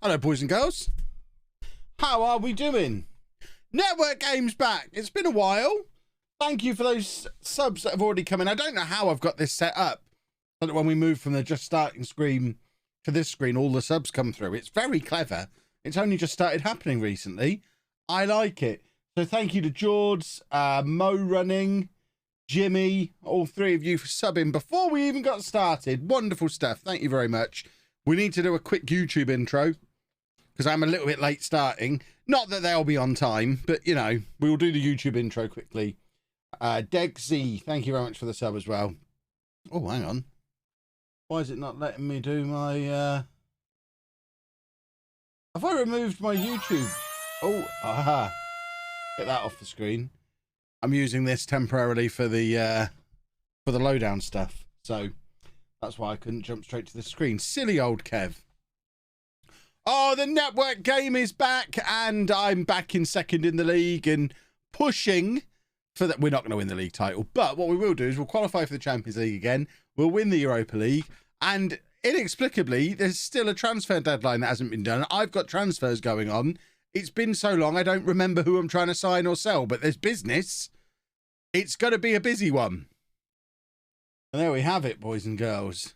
Hello, boys and girls. How are we doing? Network Game's back. It's been a while. Thank you for those subs that have already come in. I don't know how I've got this set up so that when we move from the just starting screen to this screen, all the subs come through. It's very clever. It's only just started happening recently. I like it. So thank you to George, Mo Running, Jimmy, all three of you for subbing before we even got started. Wonderful stuff. Thank you very much. We need to do a quick YouTube intro because I'm a little bit late starting. Not that they'll be on time, but, you know, we will do the YouTube intro quickly. Degzy, thank you very much for the sub as well. Oh, hang on. Why is it not letting me do my... Have I removed my YouTube? Oh, aha. Get that off the screen. I'm using this temporarily for the lowdown stuff. So that's why I couldn't jump straight to the screen. Silly old Kev. Oh, the network game is back, and I'm back in second in the league and pushing for that. We're not going to win the league title, but what we will do is we'll qualify for the Champions League again. We'll win the Europa League, and inexplicably, there's still a transfer deadline that hasn't been done. I've got transfers going on. It's been so long, I don't remember who I'm trying to sign or sell, but there's business. It's going to be a busy one. And there we have it, boys and girls.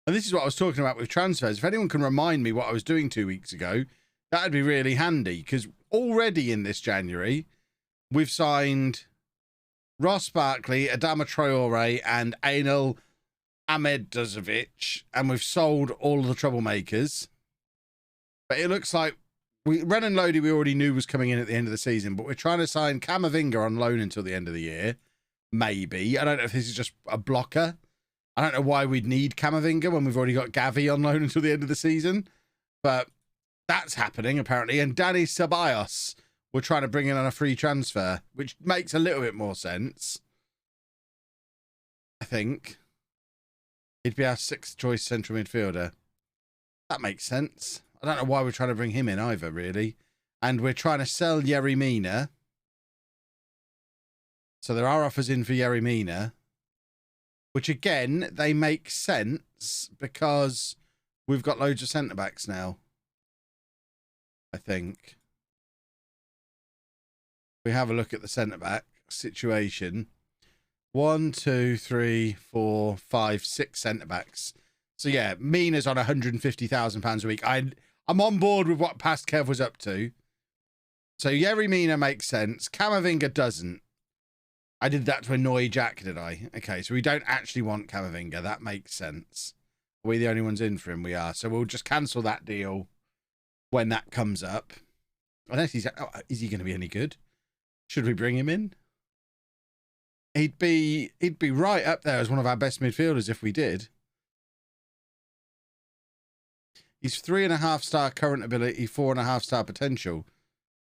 And this is what I was talking about with transfers. If anyone can remind me what I was doing 2 weeks ago, that'd be really handy, because already in this January, we've signed Ross Barkley, Adama Traore, and Anel Ahmedzovic, and we've sold all of the troublemakers. But it looks like Renan Lodi we already knew was coming in at the end of the season, but we're trying to sign Camavinga on loan until the end of the year. Maybe. I don't know if this is just a blocker. I don't know why we'd need Camavinga when we've already got Gavi on loan until the end of the season. But that's happening, apparently. And Danny Ceballos, we're trying to bring in on a free transfer, which makes a little bit more sense. I think. He'd be our sixth choice central midfielder. That makes sense. I don't know why we're trying to bring him in either, really. And we're trying to sell Yerry Mina. So there are offers in for Yerry Mina, which, again, they make sense because we've got loads of centre-backs now, I think. We have a look at the centre-back situation. 1, 2, 3, 4, 5, 6 centre-backs. So, yeah, Mina's on £150,000 a week. I'm on board with what past Kev was up to. So, Yerry Mina makes sense. Camavinga doesn't. I did that to annoy Jack, did I? Okay, so we don't actually want Camavinga. That makes sense. Are we the only ones in for him? We are. So we'll just cancel that deal when that comes up. Unless he's... Oh, is he going to be any good? Should we bring him in? He'd be right up there as one of our best midfielders if we did. He's 3.5-star current ability, 4.5-star potential.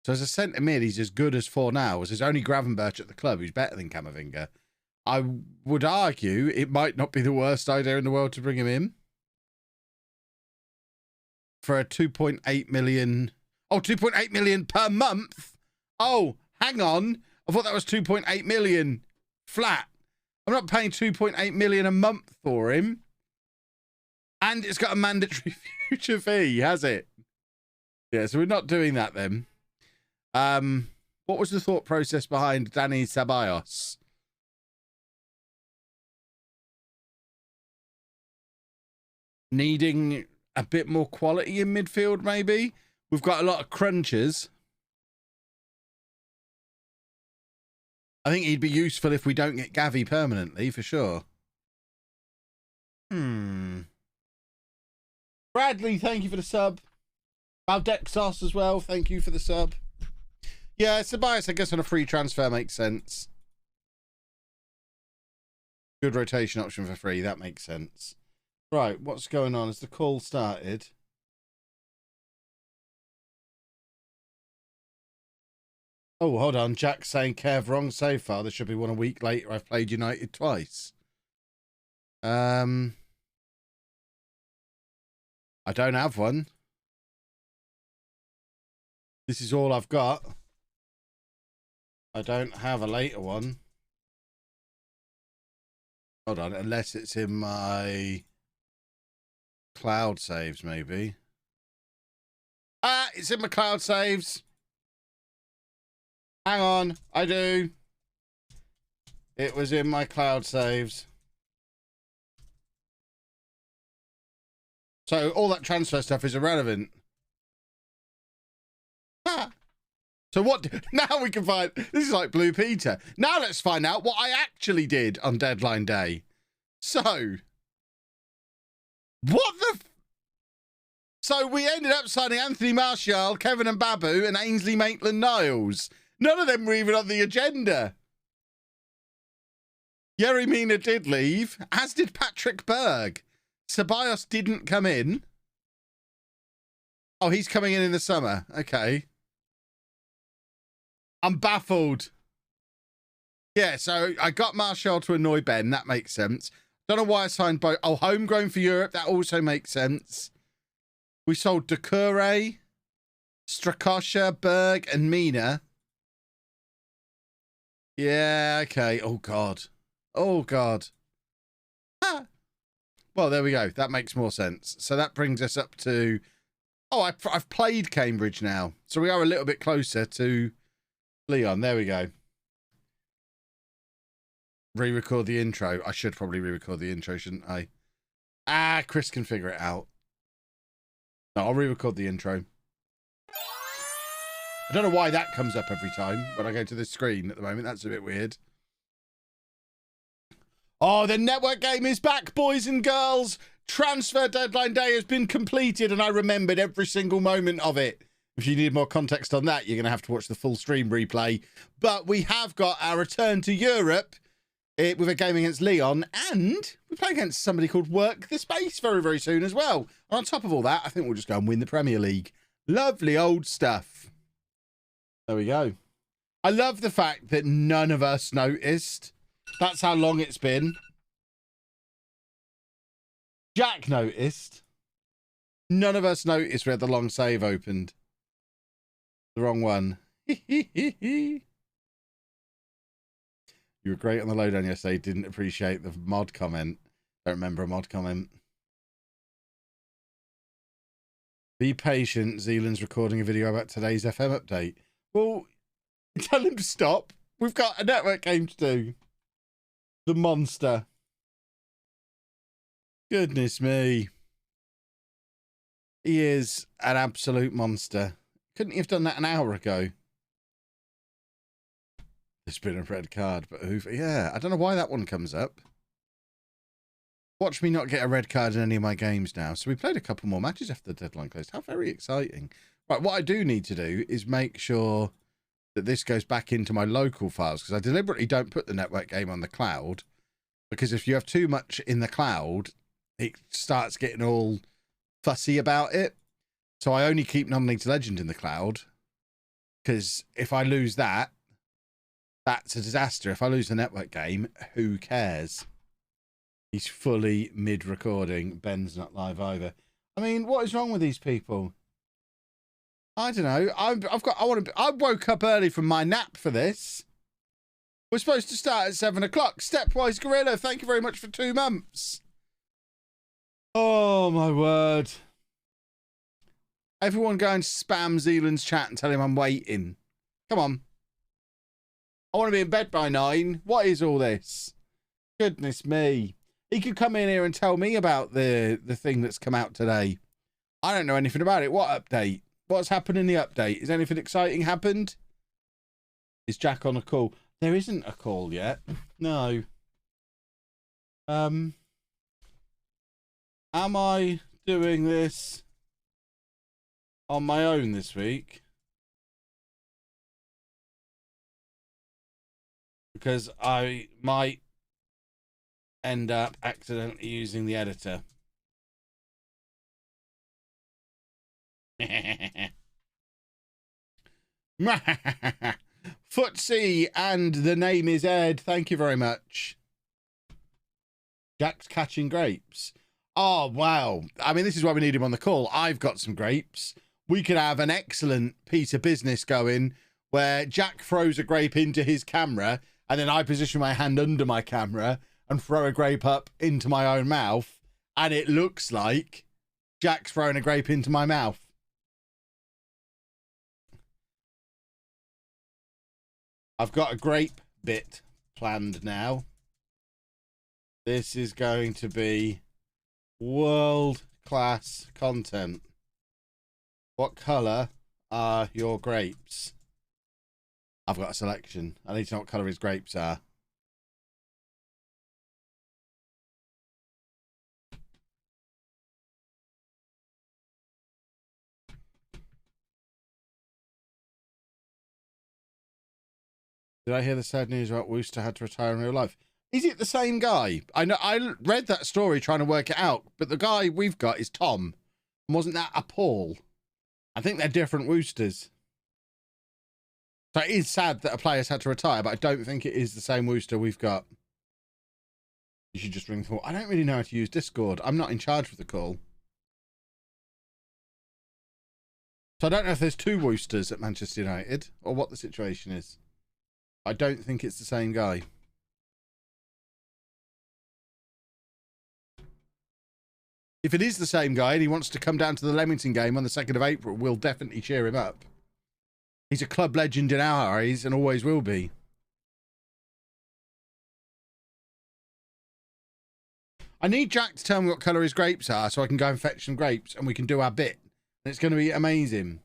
So as a centre mid, he's as good as for now. As there's only Gravenberch at the club who's better than Camavinga. I would argue it might not be the worst idea in the world to bring him in. For a 2.8 million... Oh, 2.8 million per month? Oh, hang on. I thought that was 2.8 million flat. I'm not paying 2.8 million a month for him. And it's got a mandatory future fee, has it? Yeah, so we're not doing that then. What was the thought process behind Danny Ceballos? Needing a bit more quality in midfield, maybe? We've got a lot of crunchers. I think he'd be useful if we don't get Gavi permanently, for sure. Bradley, thank you for the sub. Valdexos as well, thank you for the sub. Yeah, Ceballos, I guess, on a free transfer makes sense. Good rotation option for free, that makes sense. Right, what's going on? Has the call started? Oh, hold on. Jack's saying, Kev, wrong so far. There should be one a week later. I've played United twice. I don't have one. This is all I've got. I don't have a later one. Hold on, unless it's in my cloud saves, maybe. It's in my cloud saves. Hang on, I do. It was in my cloud saves. So all that transfer stuff is irrelevant. So what? Now we can find. This is like Blue Peter. Now let's find out what I actually did on deadline day. So, what the? So we ended up signing Anthony Martial, Kevin and Babu, and Ainsley Maitland-Niles. None of them were even on the agenda. Yerry Mina did leave, as did Patrick Berg. Ceballos didn't come in. Oh, he's coming in the summer. Okay. I'm baffled. Yeah, so I got Martial to annoy Ben. That makes sense. Don't know why I signed both. Oh, homegrown for Europe. That also makes sense. We sold Doucouré, Strakosha, Berg, and Mina. Yeah, okay. Oh, God. Oh, God. Ah. Well, there we go. That makes more sense. So that brings us up to... Oh, I've played Cambridge now. So we are a little bit closer to Leon. There we go. Re-record the intro. I should probably re-record the intro, shouldn't I? Ah, Chris can figure it out. No, I'll re-record the intro. I don't know why that comes up every time when I go to the screen at the moment. That's a bit weird. Oh, the network game is back, boys and girls. Transfer deadline day has been completed, and I remembered every single moment of it. If you need more context on that, you're going to have to watch the full stream replay. But we have got our return to Europe with a game against Leon, and we play against somebody called Work the Space very, very soon as well. And on top of all that, I think we'll just go and win the Premier League. Lovely old stuff. There we go. I love the fact that none of us noticed. That's how long it's been. Jack noticed. None of us noticed we had the long save opened. The wrong one. You were great on the lowdown yesterday. Didn't appreciate the mod comment. Don't remember a mod comment. Be patient. Zealand's recording a video about today's FM update. Well, tell him to stop. We've got a network game to do. The monster. Goodness me. He is an absolute monster. Couldn't he have done that an hour ago? There's been a red card, but who? Yeah, I don't know why that one comes up. Watch me not get a red card in any of my games now. So we played a couple more matches after the deadline closed. How very exciting. Right, what I do need to do is make sure that this goes back into my local files, because I deliberately don't put the network game on the cloud, because if you have too much in the cloud, it starts getting all fussy about it. So I only keep Non-League to Legend in the cloud, because if I lose that, that's a disaster. If I lose the network game, who cares? He's fully mid-recording. Ben's not live either. I mean, what is wrong with these people? I don't know. I woke up early from my nap for this. We're supposed to start at 7 o'clock. Stepwise Gorilla, thank you very much for 2 months. Oh, my word. Everyone go and spam Zealand's chat and tell him I'm waiting. Come on. I want to be in bed by 9. What is all this? Goodness me. He could come in here and tell me about the thing that's come out today. I don't know anything about it. What update? What's happened in the update? Is anything exciting happened? Is Jack on a call? There isn't a call yet. No. Am I doing this on my own this week? Because I might end up accidentally using the editor. Footsie and the name is Ed. Thank you very much. Jack's catching grapes. Oh, wow. I mean, this is why we need him on the call. I've got some grapes. We could have an excellent piece of business going where Jack throws a grape into his camera and then I position my hand under my camera and throw a grape up into my own mouth. And it looks like Jack's throwing a grape into my mouth. I've got a grape bit planned now. This is going to be world-class content. What colour are your grapes? I've got a selection. I need to know what colour his grapes are. Did I hear the sad news about Wooster had to retire in real life? Is it the same guy? I know I read that story trying to work it out, but the guy we've got is Tom. Wasn't that a Paul? I think they're different Woosters. So it is sad that a player's had to retire, but I don't think it is the same Wooster we've got. You should just ring the call. I don't really know how to use Discord. I'm not in charge of the call. So I don't know if there's two Woosters at Manchester United or what the situation is. I don't think it's the same guy. If it is the same guy and he wants to come down to the Leamington game on the 2nd of April, we'll definitely cheer him up. He's a club legend in our eyes and always will be. I need Jack to tell me what colour his grapes are so I can go and fetch some grapes and we can do our bit. And it's going to be amazing.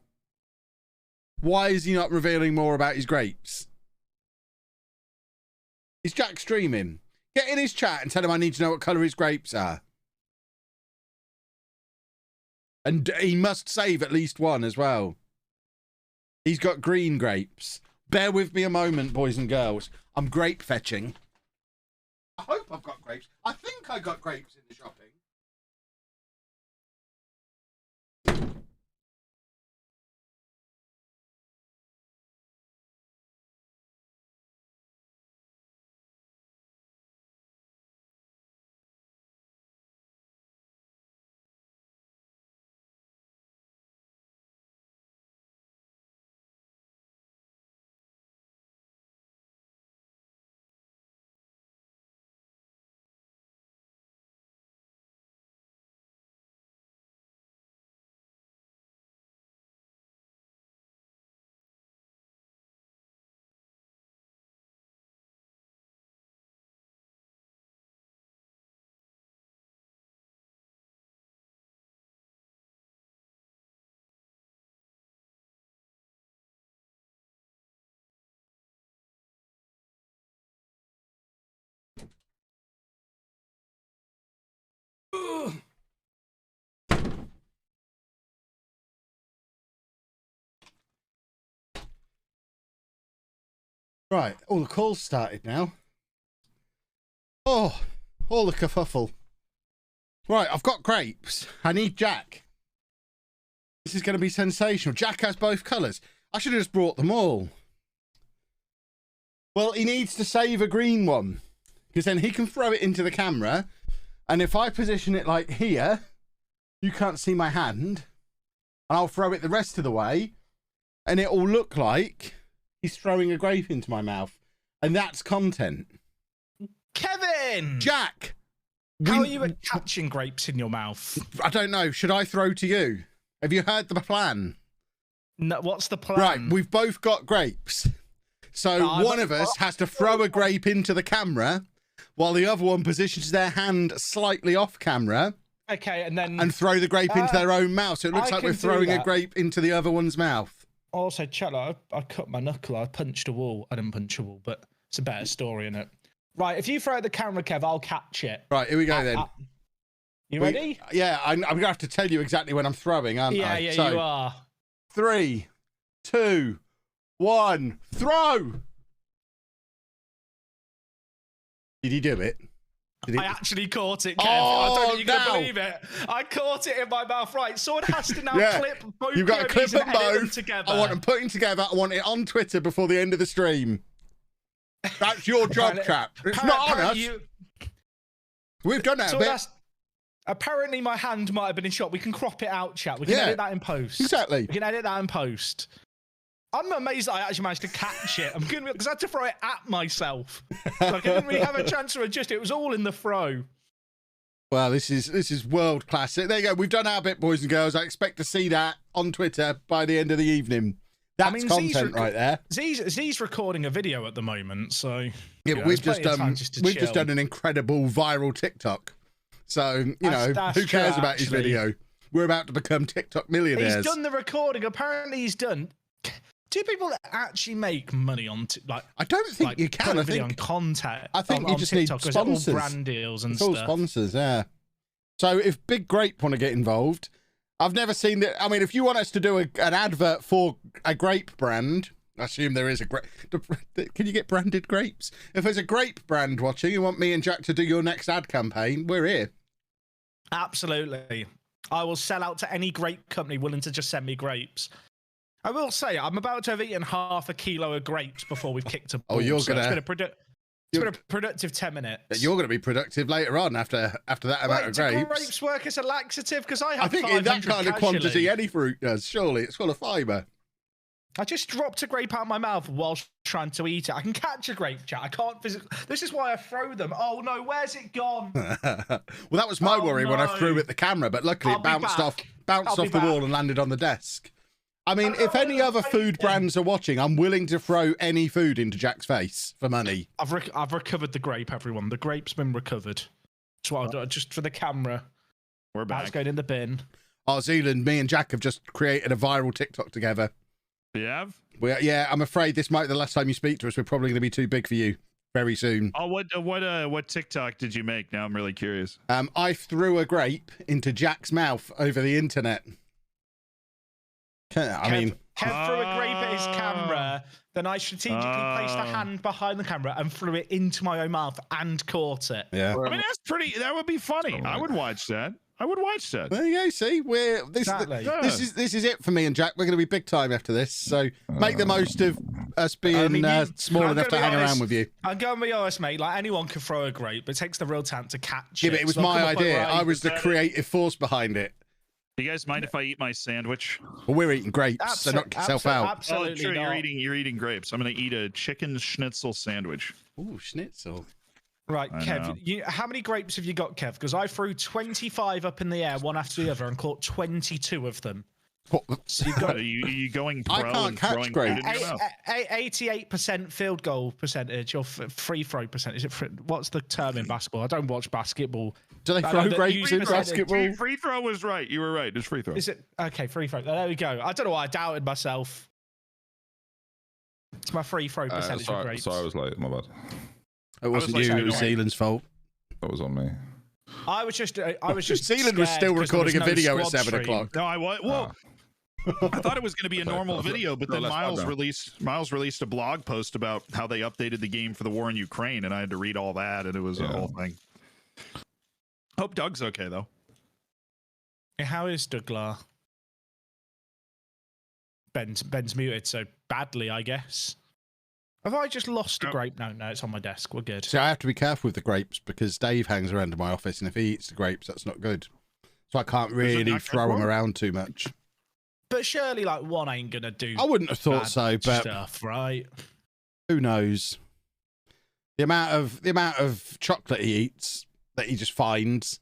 Why is he not revealing more about his grapes? Is Jack streaming? Get in his chat and tell him I need to know what colour his grapes are. And he must save at least one as well. He's got green grapes. Bear with me a moment, boys and girls. I'm grape fetching. I hope I've got grapes. I think I got grapes in the shopping. Right, all the calls started now. Oh, all the kerfuffle. Right, I've got grapes. I need Jack. This is going to be sensational. Jack has both colours. I should have just brought them all. Well, he needs to save a green one, because then he can throw it into the camera. And if I position it like here, you can't see my hand. And I'll throw it the rest of the way. And it'll look like he's throwing a grape into my mouth. And that's content. Kevin! Jack! How are you at catching grapes in your mouth? I don't know. Should I throw to you? Have you heard the plan? No, what's the plan? Right, we've both got grapes. So one of us has to throw a grape into the camera while the other one positions their hand slightly off camera. Okay, and throw the grape into their own mouth. So it looks like we're throwing a grape into the other one's mouth. Also, chat, I cut my knuckle. I punched a wall. I didn't punch a wall, but it's a better story, innit? Right, if you throw at the camera, Kev, I'll catch it. Right, here we go then. You ready? Yeah, I'm going to have to tell you exactly when I'm throwing, aren't I? Yeah, so, you are. 3, 2, 1, throw! Did he do it? I actually caught it, Kev. Oh, I don't think you can believe it. I caught it in my mouth. Right, someone has to now clip both You've got to clip them both together. I want them putting together. I want it on Twitter before the end of the stream. That's your job, chap. It's not on us. We've done that a bit. Apparently, my hand might have been in shot. We can crop it out, chat. We can edit that in post. Exactly. We can edit that in post. I'm amazed that I actually managed to catch it. Because I had to throw it at myself. Like, I didn't really have a chance to adjust it. It was all in the throw. Well, this is world class. There you go. We've done our bit, boys and girls. I expect to see that on Twitter by the end of the evening. That's content right there. Z's recording a video at the moment, so yeah, we've just done an incredible viral TikTok. So that's who cares about his video? We're about to become TikTok millionaires. He's done the recording. Apparently, he's done. Do people actually make money on I don't think you can. I think on content. I think you just TikTok, need sponsors, all brand deals and it's all stuff. sponsors, yeah. So if Big Grape want to get involved, I've never seen that. I mean, if you want us to do an advert for a grape brand, I assume there is a grape. Can you get branded grapes? If there's a grape brand watching, you want me and Jack to do your next ad campaign, we're here. Absolutely. I will sell out to any grape company willing to just send me grapes. I will say, I'm about to have eaten half a kilo of grapes before we've kicked a ball. Oh, you're so going to... It's been a productive 10 minutes. You're going to be productive later on after that amount of grapes. Do grapes work as a laxative? Because I think in that kind of quantity, any fruit does. Surely it's full of fibre. I just dropped a grape out of my mouth whilst trying to eat it. I can catch a grape, chat. I can't physically. This is why I throw them. Oh no, where's it gone? Well, that was my worry when I threw at the camera, but luckily it bounced off the wall and landed on the desk. I mean, if any other food brands are watching, I'm willing to throw any food into Jack's face for money. I've recovered the grape, everyone. The grape's been recovered. That's what I'll do, just for the camera. We're back. It's going in the bin. Oh, Zealand, me and Jack have just created a viral TikTok together. You have? Yeah, I'm afraid this might be the last time you speak to us. We're probably going to be too big for you very soon. Oh, what TikTok did you make? Now I'm really curious. I threw a grape into Jack's mouth over the internet. Kev threw a grape at his camera, then I strategically placed a hand behind the camera and threw it into my own mouth and caught it. Yeah. I mean, that's pretty. That would be funny. I would watch that. There you go. See, this is it for me and Jack. We're going to be big time after this. So make the most of us being small enough to hang around with you. I'm going to be honest, mate. Like anyone can throw a grape, but it takes the real talent to catch it. Yeah, but it was my idea. I was the creative force behind it. Do you guys mind if I eat my sandwich? Well, we're eating grapes, so knock yourself out. Absolutely. Oh, true. You're eating grapes. I'm going to eat a chicken schnitzel sandwich. Ooh, schnitzel. Right, Kev, how many grapes have you got, Kev? Because I threw 25 up in the air, one after the other, and caught 22 of them. What? So you've got, are you going pro? I can't catch grapes. 88% field goal percentage or free throw percentage. What's the term in basketball? I don't watch basketball. Do they throw grapes in basketball? Free throw was right. You were right. It's free throw. Is it? Okay, free throw. There we go. I don't know why I doubted myself. It's my free throw percentage of grapes. Sorry, I was late. My bad. It wasn't you. It was Zealand's fault. That was on me. I was just. Zealand was still recording a video at 7 o'clock. No, I was. Well, I thought it was going to be a normal video, but then Miles released a blog post about how they updated the game for the war in Ukraine, and I had to read all that, and it was a whole thing. Hope Doug's okay though. How is Douglas? Ben's muted, so badly, I guess. Have I just lost a grape? No, it's on my desk. We're good. See, I have to be careful with the grapes because Dave hangs around in my office, and if he eats the grapes, that's not good. So I can't really throw them around too much. But surely, like, one ain't gonna do. I wouldn't have thought so, but stuff, right? Who knows? The amount of chocolate he eats that he just finds,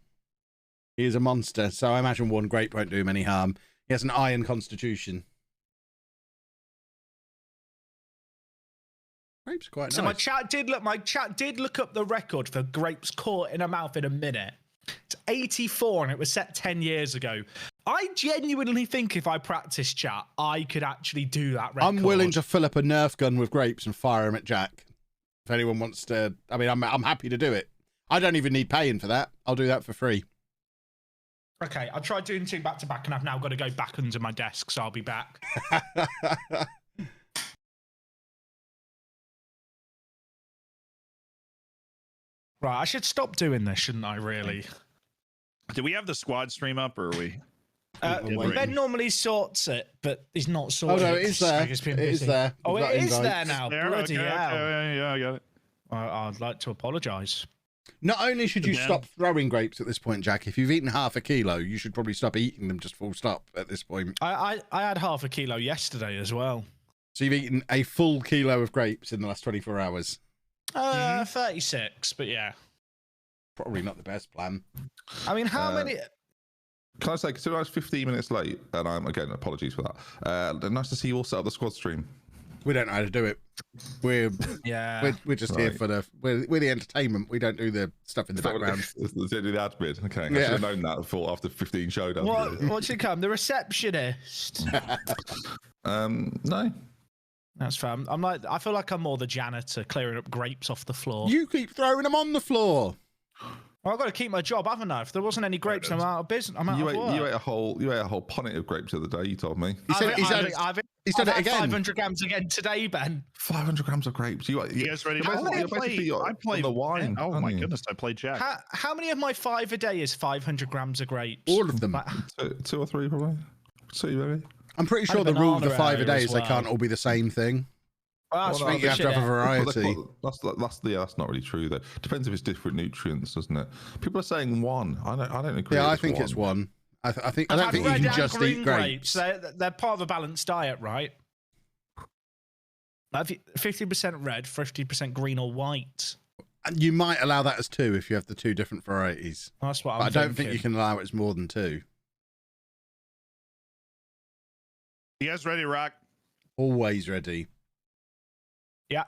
he is a monster. So I imagine one grape won't do him any harm. He has an iron constitution. Grapes are quite nice. So my chat did look up the record for grapes caught in a mouth in a minute. It's 84 and it was set 10 years ago. I genuinely think if I practice chat, I could actually do that record. I'm willing to fill up a Nerf gun with grapes and fire them at Jack. If anyone wants to, I mean, I'm happy to do it. I don't even need paying for that. I'll do that for free. Okay, I tried doing 2 back to back and I've now got to go back under my desk, so I'll be back. Right, I should stop doing this, shouldn't I, really? Do we have the squad stream up, or are we? Ben normally sorts it, but he's not sorting it. Oh, no, it is there. It is there. Oh, it is there now. Bloody hell. Yeah, I got it. I'd like to apologise. Not only should you stop throwing grapes at this point, Jack, if you've eaten half a kilo, you should probably stop eating them just full stop at this point. I had half a kilo yesterday as well. So you've eaten a full kilo of grapes in the last 24 hours? 36, but yeah. Probably not the best plan. I mean, how many... Can I say, considering I was 15 minutes late, and I'm again apologies for that. Nice to see you all set up the squad stream. We don't know how to do it. We're just here for we're the entertainment. We don't do the stuff in the background. The admin. Okay, I should have known that before after 15 showdowns. What's it come? The receptionist. No. That's fine. I feel like I'm more the janitor clearing up grapes off the floor. You keep throwing them on the floor. Well, I've got to keep my job, haven't I? If there wasn't any grapes, I'm out of business. I'm out of work. You ate a whole ponnet of grapes the other day. You told me. He's done it again. 500 grams again today, Ben. 500 grams of grapes. You guys ready? I play the wine. Oh my goodness, I played Jack. How many of my 5 a day is 500 grams of grapes? All of them. Two or three, probably. 2, maybe. I'm pretty sure the rule of the 5 a day is they can't all be the same thing. Well, you have to have a variety. That's not really true though. Depends if it's different nutrients, doesn't it? People are saying 1. I don't agree. Yeah, I think it's 1. I don't think you can just eat grapes. They're part of a balanced diet, right? 50% red, 50% green or white. And you might allow that as 2 if you have the 2 different varieties. That's what I don't think you can allow it as more than 2. You guys ready to rock? Always ready. Yeah.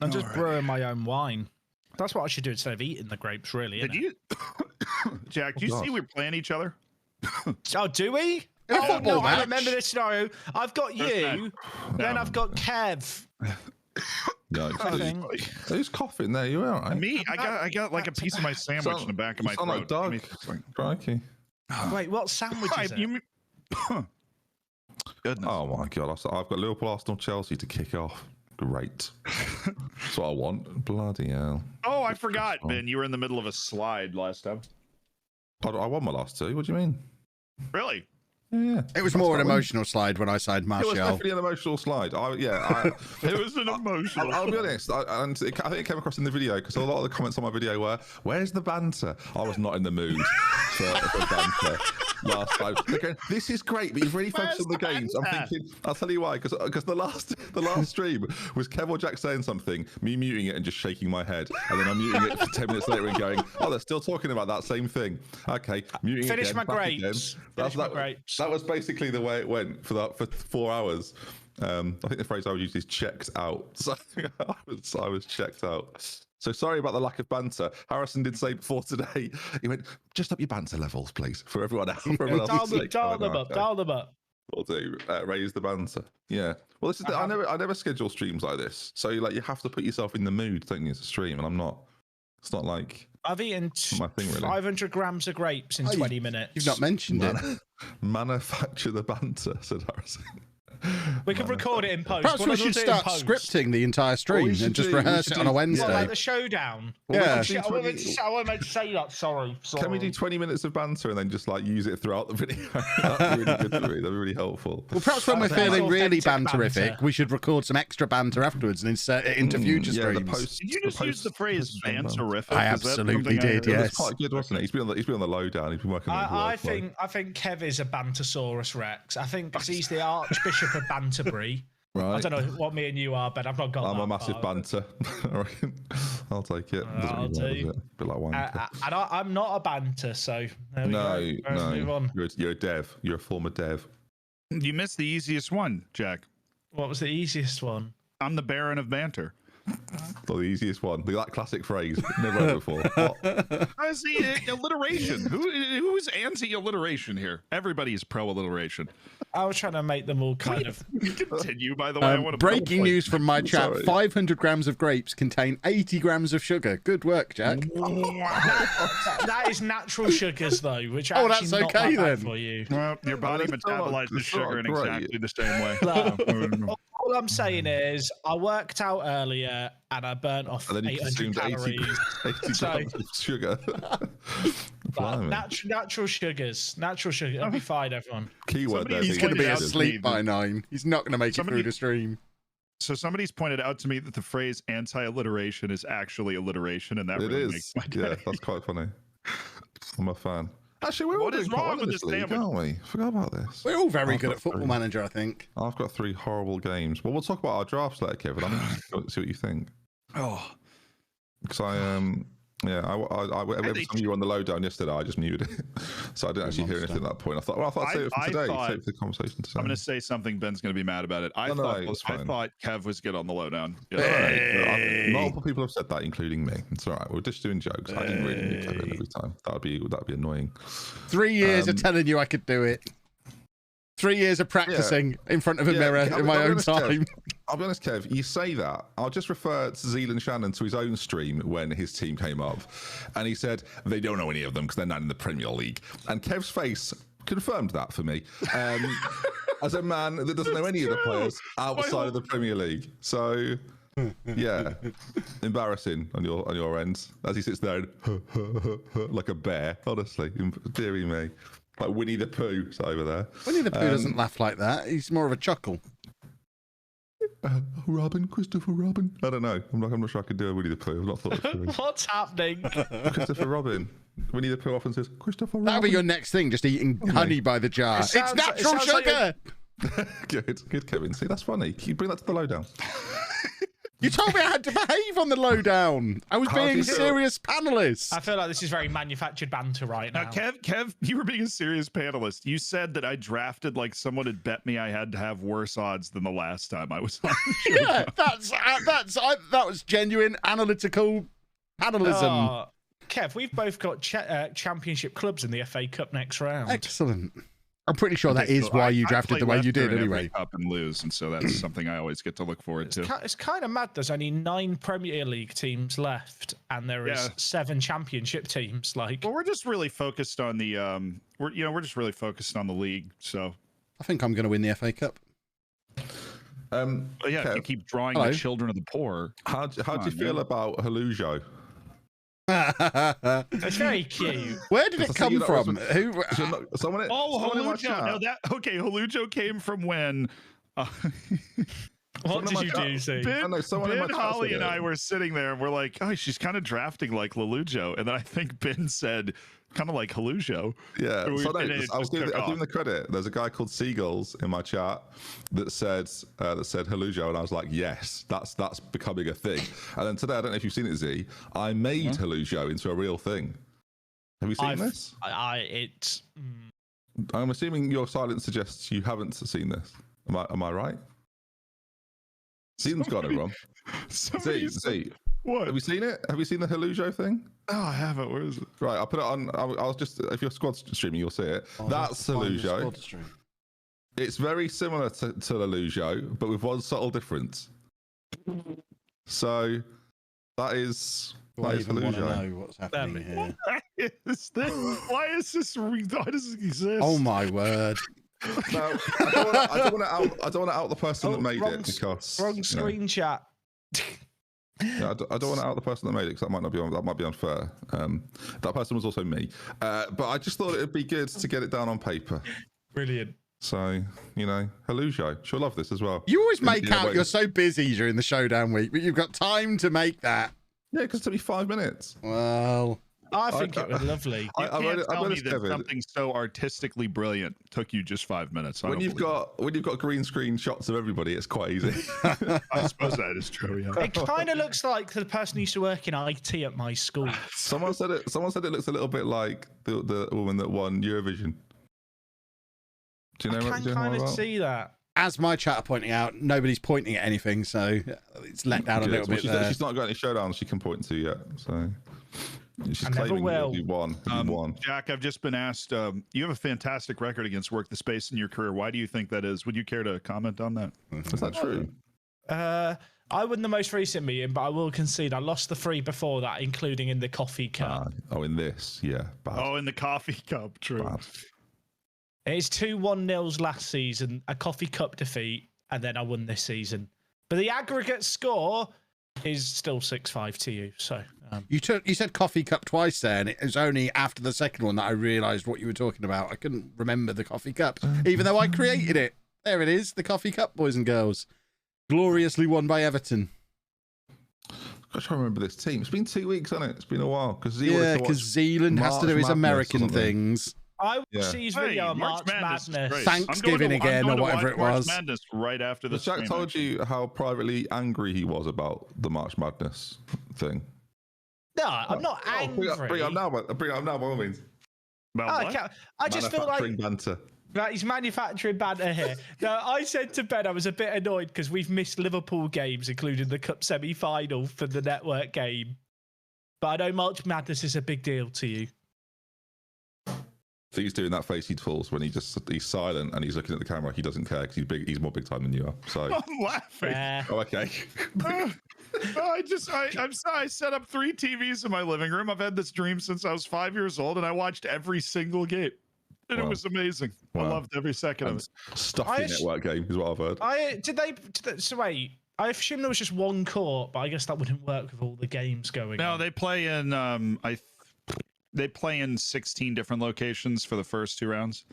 I'm just brewing my own wine. That's what I should do instead of eating the grapes, really. Did you, Jack? Do you see we're playing each other? Oh, do we? Oh, no, I remember this scenario. I've got you, then I've got Kev. No, who's coughing there? You all right? Me? I got like a piece of my sandwich in the back of my throat. Like Doug. Crikey. Wait, what sandwich is it? Goodness. Oh my god! I've got Liverpool, Arsenal, Chelsea to kick off. Great. That's what I want. Bloody hell. Oh, I forgot, Ben. You were in the middle of a slide last time. I won my last 2. What do you mean? Really? Yeah. It was more an emotional slide when I signed Martial. It was definitely an emotional slide. It was an emotional. I'll be honest. I think it came across in the video because a lot of the comments on my video were, "Where's the banter?" I was not in the mood for banter last time. They're going, "This is great, but you've really focused on the games." I'm thinking, I'll tell you why. Because the last stream was Kev or Jack saying something, me muting it and just shaking my head, and then I'm muting it for 10 minutes later and going, "Oh, they're still talking about that same thing." Okay, muting it again. Finish my grapes. That was basically the way it went for 4 hours. I think the phrase I would use is checked out. So I was checked out. So sorry about the lack of banter. Harrison did say before today, he went, "Just up your banter levels, please, for everyone else." Dial them up. We'll do. Raise the banter. Yeah. Well, this is I never schedule streams like this. So you have to put yourself in the mood, don't you, to stream, and I'm not. It's not like I've eaten 500 grams of grapes in 20 minutes. You've not mentioned it. Manufacture the banter, said Harrison. We can record it in post. Perhaps we should start scripting the entire stream and just rehearse it on a Wednesday. Like the showdown. Yeah. I wasn't meant to say that. Sorry. Can we do 20 minutes of banter and then just like use it throughout the video? That'd be really good for me. That'd be really helpful. Well, perhaps when we're feeling really banterific, we should record some extra banter afterwards and insert it into future streams. Did you just use the phrase banterific? I absolutely did. Yes. It was quite good, wasn't it? He's been on the lowdown. He's been working on I think Kev is a Bantersaurus Rex. I think because he's the Archbishop of Banterbury. Right. I don't know what me and you are, but I've not got. I'm a massive banter. I'll take it. I'll do. Bit like wanker. And I'm not a banter, so there we go. Let's move on. You're a dev. You're a former dev. You missed the easiest one, Jack. What was the easiest one? I'm the Baron of Banter. Well, the easiest one. That classic phrase. Never heard before. I see alliteration. Who is anti-alliteration here? Everybody is pro-alliteration. I was trying to make them all kind of continue. By the way, I want to breaking news from my chat: 500 grams of grapes contain 80 grams of sugar. Good work, Jack. That is natural sugars, though, which are that's not okay that bad then. for you. Well, your body metabolizes the sugar in exactly the same way. All I'm saying is, I worked out earlier and I burnt off 800 calories. 80 grams of sugar. Natural sugars. Natural sugar. It'll be fine, everyone. Keyword there. He's going to be asleep by 9. He's not going to make it through the stream. So somebody's pointed out to me that the phrase anti-alliteration is actually alliteration, and that really makes my day. Yeah, that's quite funny. I'm a fan. Actually, we're all doing quite well in this league, aren't we? Forgot about this. We're all very good at Football Manager, I think. I've got 3 horrible games. Well, we'll talk about our drafts later, Kevin. I'm interested to see what you think. Oh, because Yeah, every time you were on the lowdown yesterday, I just muted it, so I didn't actually hear anything at that point. I thought I'd save it for today, save it for the conversation today. I'm going to say something. Ben's going to be mad about it. I thought Kev was good on the lowdown. Multiple people have said that, including me. It's all right. We're just doing jokes. I didn't really need Kevin every time. That'd be annoying. 3 years of telling you I could do it. 3 years of practicing in front of a mirror in my own time. I'll be honest, Kev, you say that. I'll just refer to Zealand Shannon to his own stream when his team came up. And he said, they don't know any of them because they're not in the Premier League. And Kev's face confirmed that for me. As a man that doesn't know any of the players outside of the Premier League. So, yeah, embarrassing on your end. As he sits there like a bear, honestly. Deary me. Like Winnie the Pooh over there. Winnie the Pooh doesn't laugh like that. He's more of a chuckle. Christopher Robin. I don't know. I'm not sure I could do a Winnie the Pooh. I've not thought it through. What's happening? Christopher Robin. Winnie the Pooh often says Christopher Robin. That'll be your next thing, just eating honey by the jar. It's natural sugar! Good, Kevin. See, that's funny. Can you bring that to the lowdown? You told me I had to behave on the lowdown. I was being a serious panelist. I feel like this is very manufactured banter right now. Now, Kev, you were being a serious panelist. You said that I drafted like someone had bet me I had to have worse odds than the last time I was on. Yeah, that was genuine analytical panelism. Kev, we've both got championship clubs in the FA Cup next round. Excellent. I'm pretty sure that is why you drafted the way you did anyway. Up and lose, and so that's something I always get to look forward to. It's kind of mad. There's only 9 Premier League teams left, and there is 7 Championship teams. Like, well, we're just really focused on the we're just really focused on the league. So I think I'm going to win the FA Cup. Kev, if you keep drawing the children of the poor. How do you feel about Hallucio? It's very cute. Where did it come from? Hallucio. No, Hallucio came from when. What did you do, see? Ben, Holly, and I were sitting there, and we're like, "Oh, she's kind of drafting like LOLLUJO," and then I think Ben said, "Kind of like Hallucio." Yeah, I'll give him the credit. There's a guy called Seagulls in my chat that said Hallucio, and I was like, "Yes, that's becoming a thing." And then today, I don't know if you've seen it, Z. I made Hallucio into a real thing. Have you seen this? I'm assuming your silence suggests you haven't seen this. Am I right? Season's got it wrong. Z, what? Have you seen it? Have you seen the Hallucio thing? Oh, I haven't. Where is it? Right, I'll put it on. I'll just, if you're squad streaming, you'll see it. That's Hallucio. It's very similar to LOLLUJO, but with one subtle difference. So that is Hallucio. Know what's happening here? Why does this exist? Oh my word! No, I don't want to out the person that made it because wrong screenshot. Yeah, I don't want to out the person that made it because that might be unfair. That person was also me, but I just thought it'd be good to get it down on paper. Brilliant. So Hallucio, she'll love this as well. You always make out you're so busy during the showdown week, but you've got time to make that. Yeah, because it took me 5 minutes. Well, I think it was lovely. I can't tell me that something so artistically brilliant took you just 5 minutes. When you've got green screen shots of everybody, it's quite easy. I suppose that is true. Yeah. It kind of looks like the person who used to work in IT at my school. Someone said it looks a little bit like the woman that won Eurovision. Do you know? I can kind of see that. As my chat are pointing out, nobody's pointing at anything, so it's let down a little bit. She's not got any showdowns she can point to yet, so. She's claiming you won. Jack, I've just been asked, you have a fantastic record against Work the Space in your career. Why do you think that is? Would you care to comment on that? Is that true? I won the most recent meeting, but I will concede I lost the 3 before that, including in the coffee cup. In this, yeah. Bad. Oh, in the coffee cup, true. Bad. It's 2 1-0s last season, a coffee cup defeat, and then I won this season. But the aggregate score is still 6-5 to you. So you said coffee cup twice there, and it was only after the second one that I realised what you were talking about. I couldn't remember the coffee cup, even though I created it. There it is, the coffee cup, boys and girls. Gloriously won by Everton. I'm trying to remember this team. It's been 2 weeks, hasn't it? It's been a while. Because Zealand has to do his American things. I will see his video March Madness. Thanksgiving again, or whatever it was. March Madness right after the Jack told you how privately angry he was about the March Madness thing. No, I'm not angry. Bring it up now, by all means. I just feel like banter. Right, he's manufacturing banter here. No, I said to Ben I was a bit annoyed because we've missed Liverpool games, including the Cup semi-final for the network game. But I know March Madness is a big deal to you. So he's doing that face he pulls when he's silent and he's looking at the camera. He doesn't care because he's more big time than you are. So I'm laughing. Oh, okay. I set up 3 TVs in my living room. I've had this dream since I was 5 years old, and I watched every single game. And it was amazing. I loved every second of it. Stuffy network game is what I've heard. So wait, I assume there was just one court, but I guess that wouldn't work with all the games going on. No, they play in they play in 16 different locations for the first 2 rounds.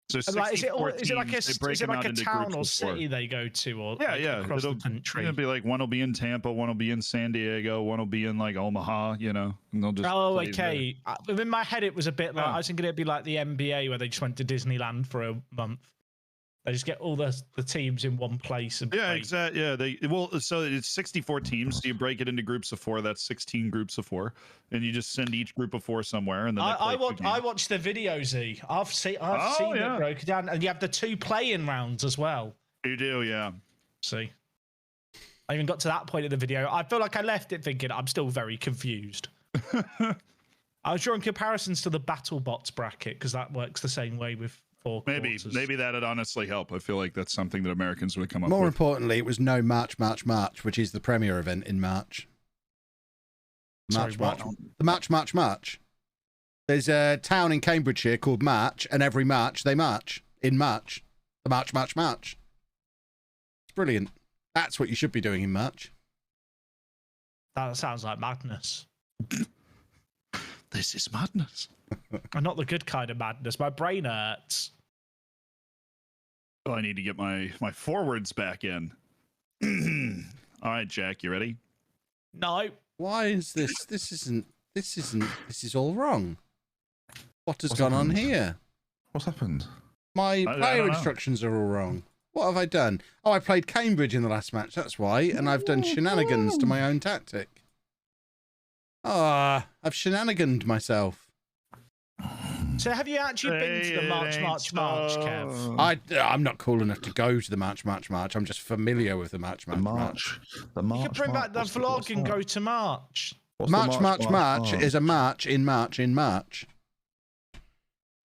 So is it like a town or city they go to, or across the country? It'll be like one will be in Tampa, one will be in San Diego, one will be in like Omaha, and they'll just. Oh, okay. In my head, it was a bit like I was thinking it'd be like the NBA where they just went to Disneyland for a month. They just get all the teams in one place. And exactly. Yeah, so it's 64 teams. So you break it into groups of 4. That's 16 groups of 4, and you just send each group of 4 somewhere. And then I watched the videos. I've seen it broken down, and you have the 2 play-in rounds as well. You do, yeah. See, I even got to that point of the video. I feel like I left it thinking I'm still very confused. I was drawing comparisons to the BattleBots bracket because that works the same way with. Maybe that'd honestly help. I feel like that's something that Americans would come up with. More importantly, it was no March, which is the premier event in March. March. There's a town in Cambridgeshire called March, and every March they march. In March. The March. It's brilliant. That's what you should be doing in March. That sounds like madness. This is madness. And not the good kind of madness. My brain hurts. Oh, I need to get my forwards back in. All right, Jack, you ready? No. Why is this? This is all wrong. What's gone on here? What's happened? My player instructions are all wrong. What have I done? Oh, I played Cambridge in the last match. That's why. And I've done shenanigans to my own tactic. I've shenaniganed myself. So have you actually been to the March, Kev? I'm not cool enough to go to the March. I'm just familiar with the March. The March. You could bring back the vlog and go to March. March is a march in March.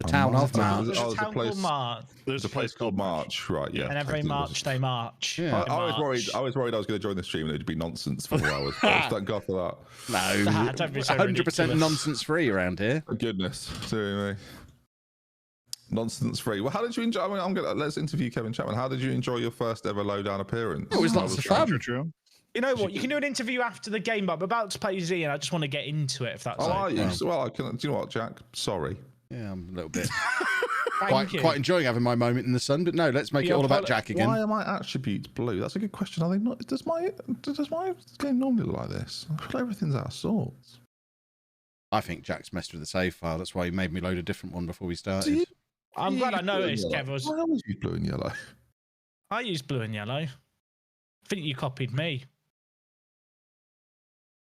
The town of March. There's a town called March. There's a place called March, right? Yeah. And every March they march. Yeah. I was worried I was going to join the stream and it'd be nonsense for 4 hours. Thank God for that. No, don't be so 100% nonsense free around here. Oh, goodness, seriously. Nonsense free. Well, how did you enjoy? I mean, let's interview Kevin Chapman. How did you enjoy your first ever lowdown appearance? It was lots of fun. True. You know what? You can do an interview after the game, but I'm about to play Z, and I just want to get into it. If that's okay. Well, do you know what, Jack? Sorry. Yeah, I'm a little bit. quite enjoying having my moment in the sun, but no, let's make it all about Jack again. Why are my attributes blue? That's a good question. Are they not? Does my game normally look like this? I feel like everything's out of sorts. I think Jack's messed with the save file. That's why he made me load a different one before we started. I'm glad I noticed, Kev. I always use blue and yellow. I used blue and yellow. I think you copied me.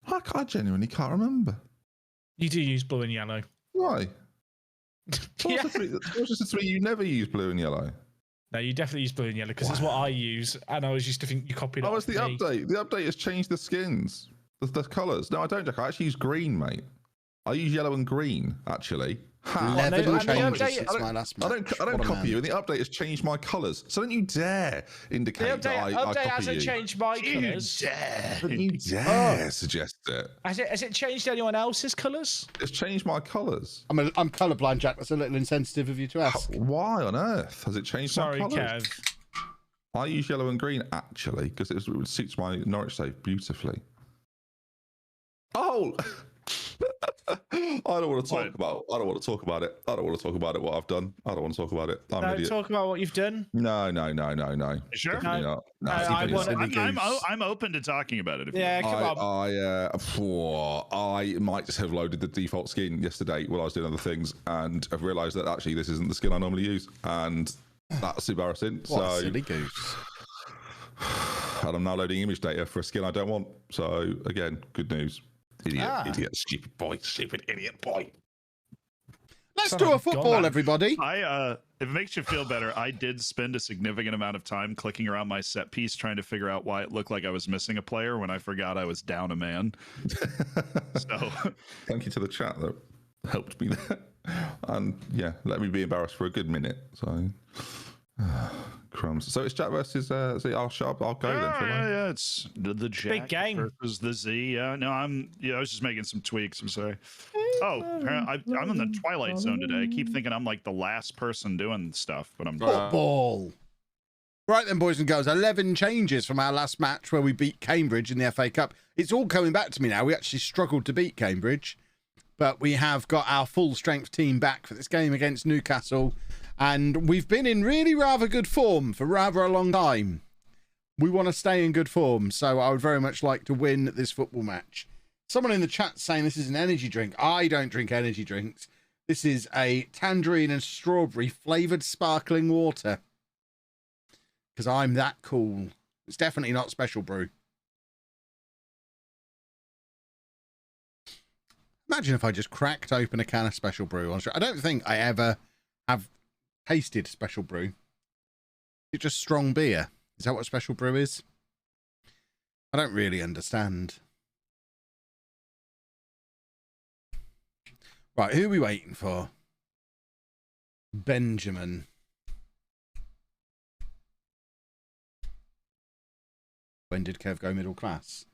I genuinely can't remember. You do use blue and yellow. Why? Just a 3 you never use blue and yellow. No, you definitely use blue and yellow because it's what I use, and I was used to think you copied it. Oh, it's the update. The update has changed the skins, the colours. No, I don't, Jack. I actually use green, mate. I use yellow and green, actually. 11 changes since my last match. I don't copy you, and the update has changed my colours. So don't you dare indicate that I copy you. The update hasn't changed my colours. Don't you dare suggest it. Has it changed anyone else's colours? It's changed my colours. I'm colourblind, Jack. That's a little insensitive of you to ask. Why on earth has it changed my colours? Sorry, Kev. I use yellow and green, actually, because it suits my Norwich save beautifully. Oh! I don't want to talk about it. I don't want to talk about it. What I've done. I don't want to talk about it. I'm an idiot. Talk about what you've done. No. You sure? No. I'm open to talking about it. Come on. I might just have loaded the default skin yesterday while I was doing other things, and I've realised that actually this isn't the skin I normally use, and that's embarrassing. What a silly goose. And I'm now loading image data for a skin I don't want. So again, good news. Idiot, stupid boy, stupid idiot boy. Let's do a football, everybody. If it makes you feel better, I did spend a significant amount of time clicking around my set piece trying to figure out why it looked like I was missing a player when I forgot I was down a man. So thank you to the chat that helped me there. And yeah, let me be embarrassed for a good minute. So crumbs. So it's Jack versus I'll go then. Yeah, it's the Jack big game versus the Z. Yeah, no, I was just making some tweaks. I'm sorry. Oh, I'm in the Twilight Zone today. I keep thinking I'm like the last person doing stuff, but I'm football. Right then, boys and girls, 11 changes from our last match where we beat Cambridge in the FA Cup. It's all coming back to me now. We actually struggled to beat Cambridge, but we have got our full strength team back for this game against Newcastle. And we've been in really rather good form for rather a long time. We want to stay in good form, so I would very much like to win this football match. Someone in the chat saying this is an energy drink. I don't drink energy drinks. This is a tangerine and strawberry flavoured sparkling water. Because I'm that cool. It's definitely not Special Brew. Imagine if I just cracked open a can of Special Brew. I don't think I ever have tasted Special Brew. It's just strong beer. Is that what Special Brew is? I don't really understand. Right, who are we waiting for? Benjamin. When did Kev go middle class?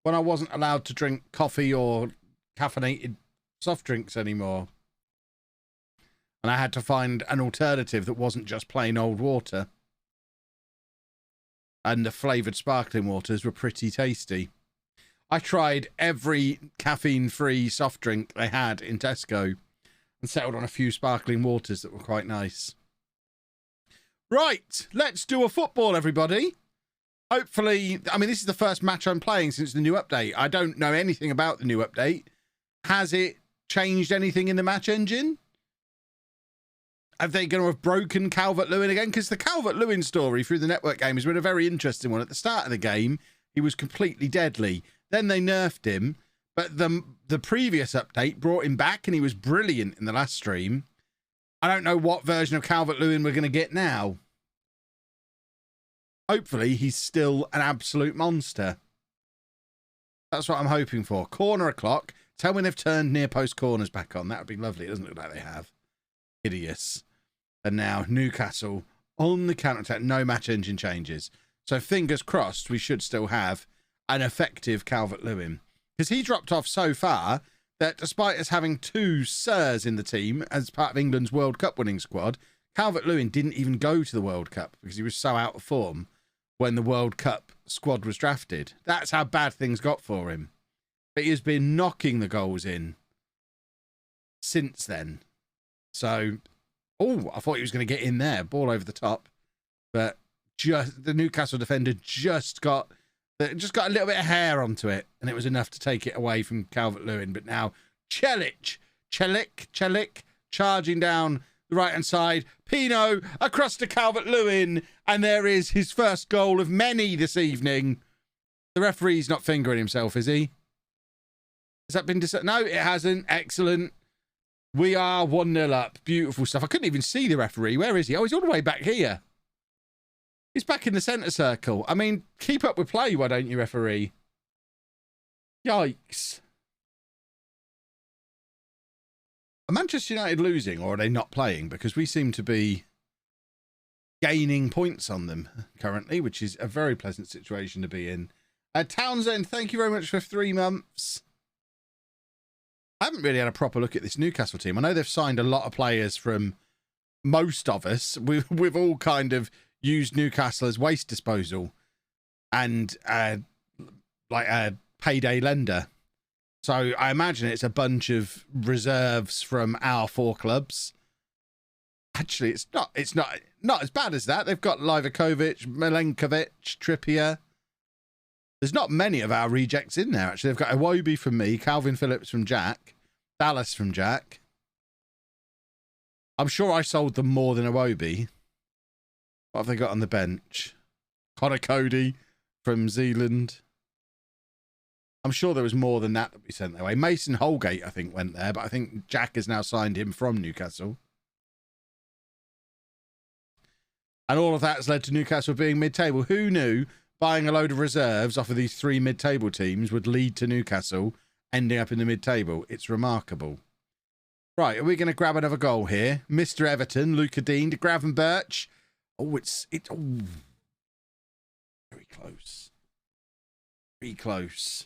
When I wasn't allowed to drink coffee or caffeinated soft drinks anymore. And I had to find an alternative that wasn't just plain old water. And the flavoured sparkling waters were pretty tasty. I tried every caffeine-free soft drink they had in Tesco and settled on a few sparkling waters that were quite nice. Right, let's do a football, everybody. Hopefully, I mean, this is the first match I'm playing since the new update. I don't know anything about the new update. Has it changed anything in the match engine? Are they going to have broken Calvert-Lewin again? Because the Calvert-Lewin story through the network game has been a very interesting one. At the start of the game, he was completely deadly. Then they nerfed him, but the previous update brought him back and he was brilliant in the last stream. I don't know what version of Calvert-Lewin we're going to get now. Hopefully, he's still an absolute monster. That's what I'm hoping for. Corner o'clock. Tell me they've turned near post corners back on. That would be lovely. It doesn't look like they have. Hideous. And now Newcastle on the counter-attack. No match engine changes. So fingers crossed we should still have an effective Calvert-Lewin. Because he dropped off so far that despite us having two Sirs in the team as part of England's World Cup winning squad, Calvert-Lewin didn't even go to the World Cup because he was so out of form when the World Cup squad was drafted. That's how bad things got for him. But he has been knocking the goals in since then. So, I thought he was going to get in there. Ball over the top. But just the Newcastle defender just got a little bit of hair onto it. And it was enough to take it away from Calvert-Lewin. But now, Celik, charging down the right-hand side. Pino across to Calvert-Lewin. And there is his first goal of many this evening. The referee's not fingering himself, is he? Has that been decided? No, it hasn't. Excellent. We are 1-0 up. Beautiful stuff. I couldn't even see the referee. Where is he? Oh, he's all the way back here. He's back in the centre circle. I mean, keep up with play, why don't you, referee? Yikes. Are Manchester United losing, or are they not playing? Because we seem to be gaining points on them currently, which is a very pleasant situation to be in. Townsend, thank you very much for 3 months. I haven't really had a proper look at this Newcastle team. I know they've signed a lot of players from most of us. We've all kind of used Newcastle as waste disposal and like a payday lender. So I imagine it's a bunch of reserves from our 4 clubs. Actually, it's not as bad as that. They've got Livakovic, Milenkovic, Trippier. There's not many of our rejects in there, actually. They've got Iwobi from me, Calvin Phillips from Jack, Dallas from Jack. I'm sure I sold them more than Iwobi. What have they got on the bench? Connor Cody from Zealand. I'm sure there was more than that we sent their way. Mason Holgate, I think, went there, but I think Jack has now signed him from Newcastle. And all of that has led to Newcastle being mid-table. Who knew buying a load of reserves off of these 3 mid-table teams would lead to Newcastle ending up in the mid-table? It's remarkable. Right, are we going to grab another goal here? Mr. Everton, Luca Dean to Gravenberch. Oh, it's very close. Very close.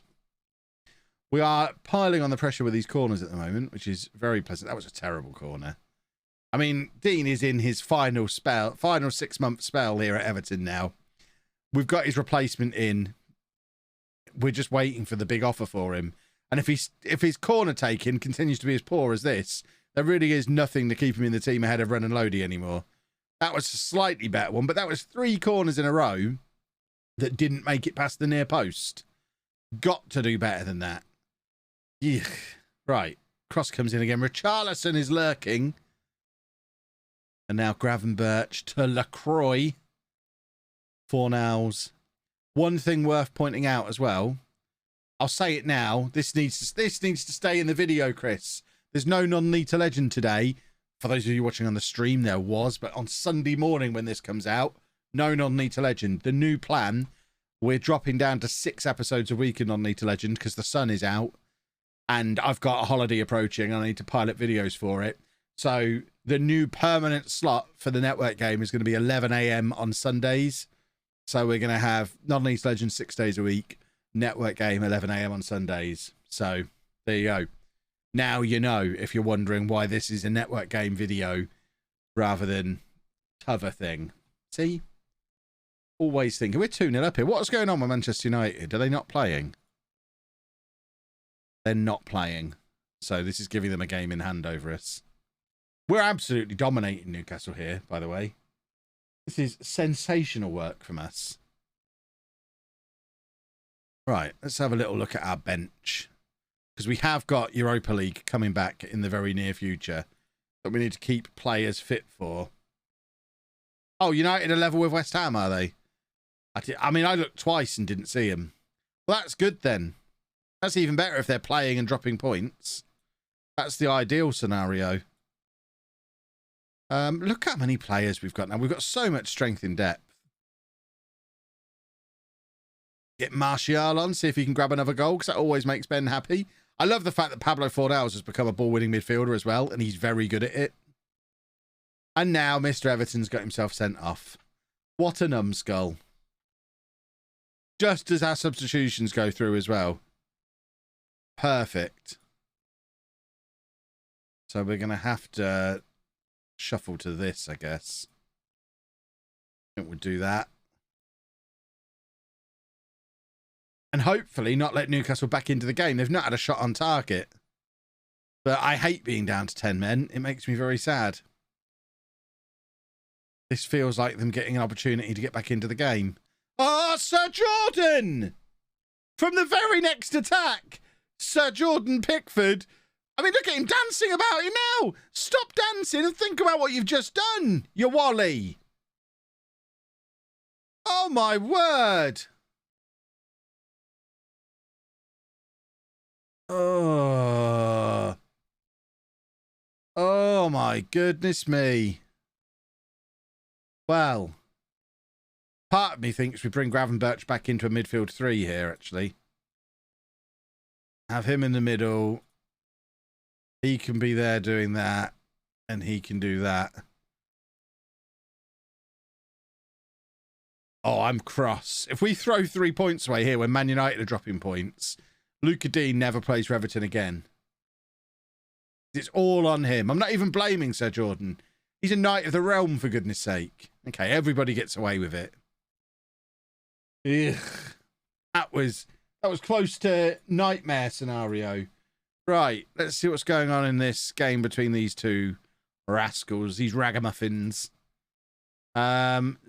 We are piling on the pressure with these corners at the moment, which is very pleasant. That was a terrible corner. I mean, Dean is in his final 6-month spell here at Everton now. We've got his replacement in. We're just waiting for the big offer for him. And if his corner taking continues to be as poor as this, there really is nothing to keep him in the team ahead of Renan Lodi anymore. That was a slightly better one, but that was 3 corners in a row that didn't make it past the near post. Got to do better than that. Yeah. Right. Cross comes in again. Richarlison is lurking. And now Gravenberch to Lacroix. Fornals. One thing worth pointing out as well. I'll say it now. This needs to stay in the video, Chris. There's no non-Nita Legend today. For those of you watching on the stream, there was. But on Sunday morning when this comes out, no non-Nita Legend. The new plan, we're dropping down to 6 episodes a week in non-Nita Legend because the sun is out. And I've got a holiday approaching. And I need to pilot videos for it. So the new permanent slot for the network game is going to be 11 a.m. on Sundays. So we're going to have non-Nita Legend 6 days a week. Network game 11 a.m. on Sundays. So there you go. Now you know if you're wondering why this is a network game video rather than t'other thing. See? Always thinking. We're 2-0 up here. What's going on with Manchester United? Are they not playing? They're not playing. So this is giving them a game in hand over us. We're absolutely dominating Newcastle here, by the way. This is sensational work from us. Right, let's have a little look at our bench. Because we have got Europa League coming back in the very near future that we need to keep players fit for. Oh, United are level with West Ham, are they? I mean, I looked twice and didn't see them. Well, that's good then. That's even better if they're playing and dropping points. That's the ideal scenario. Look how many players we've got now. We've got so much strength in depth. Get Martial on, see if he can grab another goal, because that always makes Ben happy. I love the fact that Pablo Fornals has become a ball-winning midfielder as well, and he's very good at it. And now Mr. Everton's got himself sent off. What a numbskull. Just as our substitutions go through as well. Perfect. So we're going to have to shuffle to this, I guess. I think we'll do that. And hopefully not let Newcastle back into the game. They've not had a shot on target. But I hate being down to 10 men. It makes me very sad. This feels like them getting an opportunity to get back into the game. Oh, Sir Jordan! From the very next attack, Sir Jordan Pickford. I mean, look at him dancing about it now. Stop dancing and think about what you've just done, you Wally. Oh, my word. Oh. Oh, my goodness me. Well, part of me thinks we bring Gravenberch back into a midfield 3 here, actually. Have him in the middle. He can be there doing that, and he can do that. Oh, I'm cross. If we throw 3 points away here when Man United are dropping points, Luca Dean never plays for Everton again. It's all on him. I'm not even blaming Sir Jordan. He's a knight of the realm, for goodness sake. Okay, everybody gets away with it. Ugh. That was close to nightmare scenario. Right, let's see what's going on in this game between these two rascals, these ragamuffins.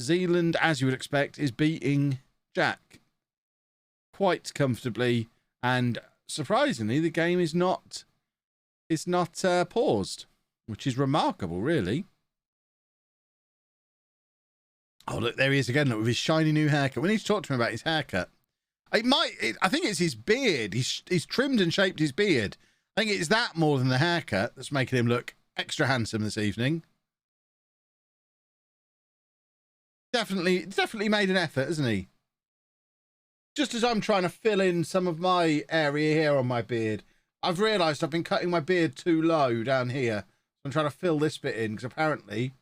Zealand, as you would expect, is beating Jack quite comfortably, and surprisingly, the game is not paused, which is remarkable, really. Oh, look, there he is again, look, with his shiny new haircut. We need to talk to him about his haircut. I think it's his beard. He's trimmed and shaped his beard. I think it's that more than the haircut that's making him look extra handsome this evening. Definitely made an effort, hasn't he? Just as I'm trying to fill in some of my area here on my beard, I've realised I've been cutting my beard too low down here. I'm trying to fill this bit in because apparently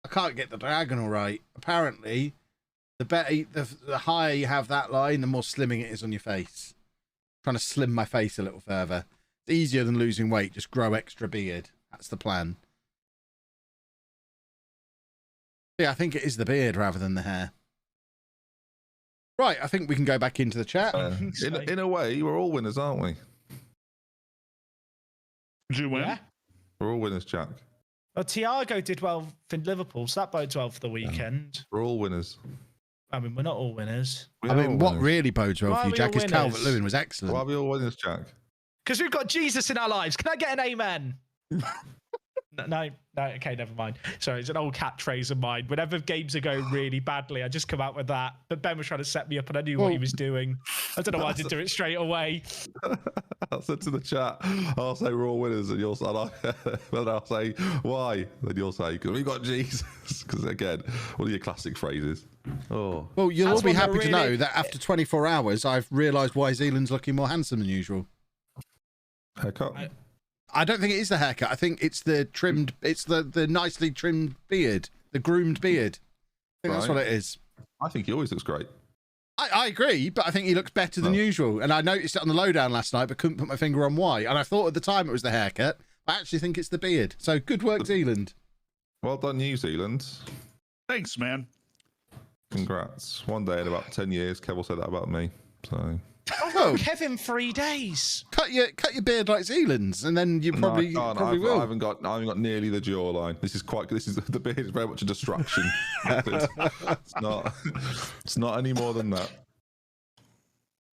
I can't get the diagonal right. Apparently, the higher you have that line, the more slimming it is on your face. I'm trying to slim my face a little further. It's easier than losing weight. Just grow extra beard. That's the plan. Yeah, I think it is the beard rather than the hair. Right, I think we can go back into the chat. In a way, we're all winners, aren't we? Did you win? Yeah. We're all winners, Jack. Well, Thiago did well for Liverpool, so that bodes well for the weekend. We're all winners. I mean, we're not all winners. I mean, what really bodes well for you, Jack, is Calvert-Lewin was excellent. Why are we all winners, Jack? Because we've got Jesus in our lives. Can I get an amen? No, okay, never mind. Sorry, it's an old catchphrase of mine. Whenever games are going really badly, I just come out with that. But Ben was trying to set me up and I knew what he was doing. I don't know why I didn't do it straight away. I said to the chat, I'll say we're all winners, and you'll say, then I'll say, why? Then you'll say, because we've got Jesus. Because again, one of your classic phrases. Oh. Well, you'll all be happy to know that after 24 hours, I've realised why Zealand's looking more handsome than usual. Haircut? I don't think it is the haircut. I think it's the trimmed, it's the nicely trimmed beard, the groomed beard. I think that's what it is. I think he always looks great. I agree, but I think he looks better than usual. And I noticed it on the lowdown last night, but couldn't put my finger on why. And I thought at the time it was the haircut. I actually think it's the beard. So good work, Zealand. Well done, New Zealand. Thanks, man. Congrats. One day in about 10 years, Kev will say that about me. So. Oh, Kevin, 3 days. Cut your beard like Zealand's, and then you probably will. I haven't got nearly the jawline. This is the beard is very much a distraction. It's not any more than that.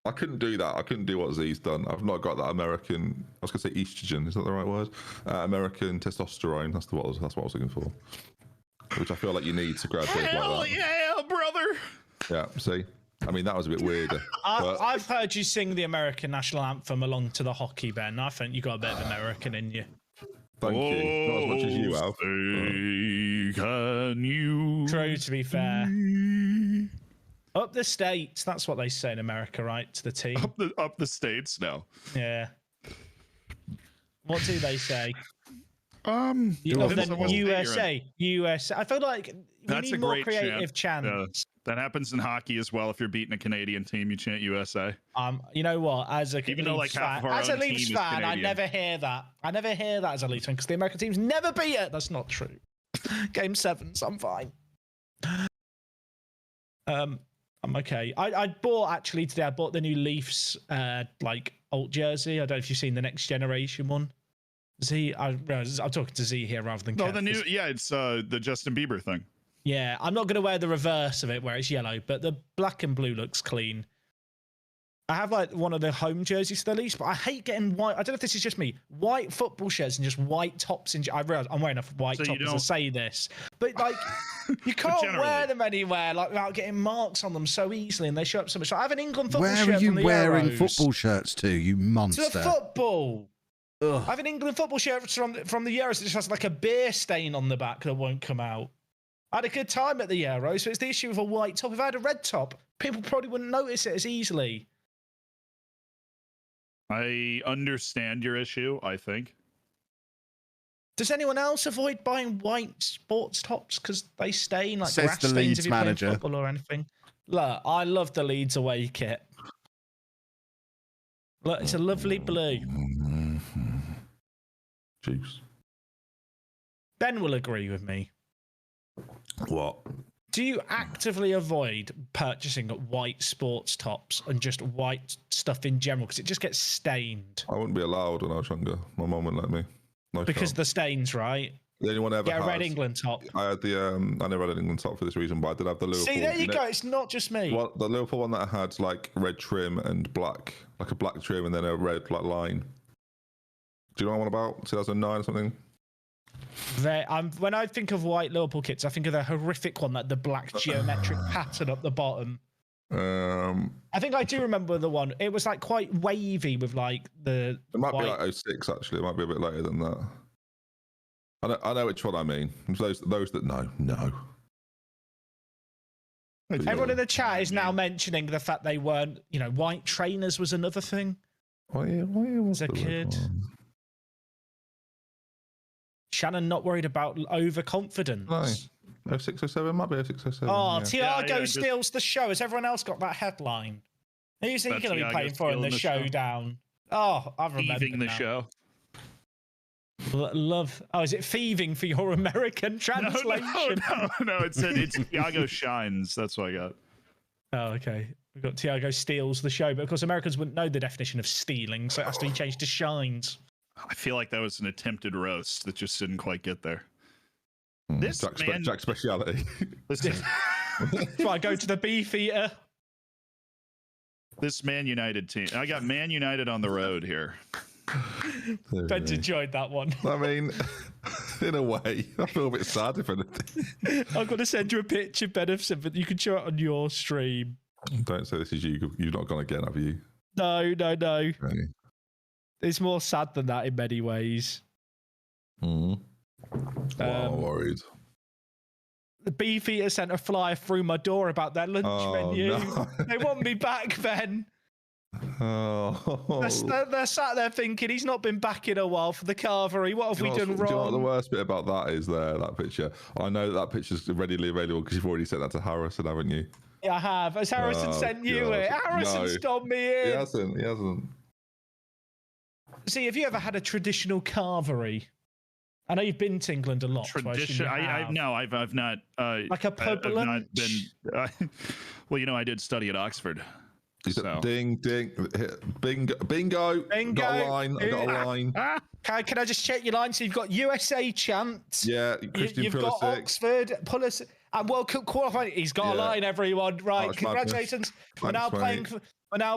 I couldn't do that. I couldn't do what Z's done. I've not got that American. I was going to say estrogen. Is that the right word? American testosterone. That's what I was looking for. Which I feel like you need to graduate like that. Hell yeah, brother. Yeah. See. I mean, that was a bit weirder. I've heard you sing the American national anthem along to the hockey, Ben. I think you got a bit of American in you. Thank you. Not as much as you have. Can you? True, to be fair. Up the states. That's what they say in America, right? To the team. Up the states now. Yeah. What do they say? USA. USA. I feel like we need more creative chants. That happens in hockey as well. If you're beating a Canadian team, you chant USA. You know what? As a Leafs fan, I never hear that. I never hear that as a Leafs fan because the American teams never beat it. That's not true. Game 7, so I'm fine. I'm okay. I bought actually today. I bought the new Leafs alt jersey. I don't know if you've seen the Next Generation one. Z, I'm talking to Z here rather than Kev. No, the new, it's the Justin Bieber thing. Yeah, I'm not going to wear the reverse of it where it's yellow, but the black and blue looks clean. I have one of the home jerseys for the Leafs, but I hate getting white. I don't know if this is just me. White football shirts and just white tops. I realize I'm wearing a white top as I say this, but you can't wear them anywhere without getting marks on them so easily, and they show up so much. I have an England football shirt. Where are you wearing Euros. Football shirts to, you monster? To the football. Ugh. I have an England football shirt from the Euros that just has a beer stain on the back that won't come out. I had a good time at the Euros, so it's the issue with a white top. If I had a red top, people probably wouldn't notice it as easily. I understand your issue, I think. Does anyone else avoid buying white sports tops because they stain Says grass the stains Leeds if you're playing manager. football or anything? Look, I love the Leeds away kit. Look, it's a lovely blue. Chiefs. Ben will agree with me. What? Do you actively avoid purchasing white sports tops and just white stuff in general because it just gets stained? I wouldn't be allowed when I was younger. My mum wouldn't let me. No because the stains, right? The only one ever Get a red England top. I had I never had an England top for this reason, but I did have the Liverpool. See, there you go. It's not just me. Well, the Liverpool one that I had red trim and black, a black trim and then a red line. Do you know what I'm on about? 2009 or something? When I think of white Liverpool kits, I think of the horrific one, the black geometric pattern up the bottom. I think I do remember the one. It was like quite wavy with like the. It might be like 06 actually. It might be a bit later than that. I know which one I mean. Those that know. Everyone in the chat is now mentioning the fact they weren't. White trainers was another thing. Oh yeah, was as a kid. Shannon not worried about overconfidence. No. 0607 might be 0607. Oh, yeah. Thiago steals the show. Has everyone else got that headline? Who's he going to be playing for in the showdown? Oh, I've remembered Thieving the show. Love. Oh, is it thieving for your American translation? No. It said it's Thiago shines. That's what I got. Oh, okay. We've got Thiago steals the show, but of course Americans wouldn't know the definition of stealing, so it has to be changed to shines. I feel like that was an attempted roast that just didn't quite get there. This Jack's speciality. That's why I go to the Beefeater. This Man United team. I got Man United on the road here. Ben's enjoyed that one. I mean, in a way, I feel a bit sad if anything. I'm going to send you a picture, Ben, of something. You can show it on your stream. Don't say this is you. You've not gone again, have you? No. Okay. It's more sad than that in many ways. I'm worried. The Beefeater sent a flyer through my door about their lunch menu. No. They want me back, Ben. Oh. They're sat there thinking he's not been back in a while for the carvery. What have we done wrong? Do you know what the worst bit about that is that picture? I know that picture's readily available because you've already sent that to Harrison, haven't you? Yeah, I have. Has Harrison sent you it? Harrison's got me in. He hasn't. See, have you ever had a traditional carvery? I know you've been to England a lot. Tradition? I've not. Like a pub lunch? Well, I did study at Oxford. So. Ding, bingo. Got a line. Can I just check your line? So you've got USA chants. Yeah, Christian you've got Oxford, Pulisic, and World Cup qualifying. He's got a line, everyone. Right, congratulations. We're now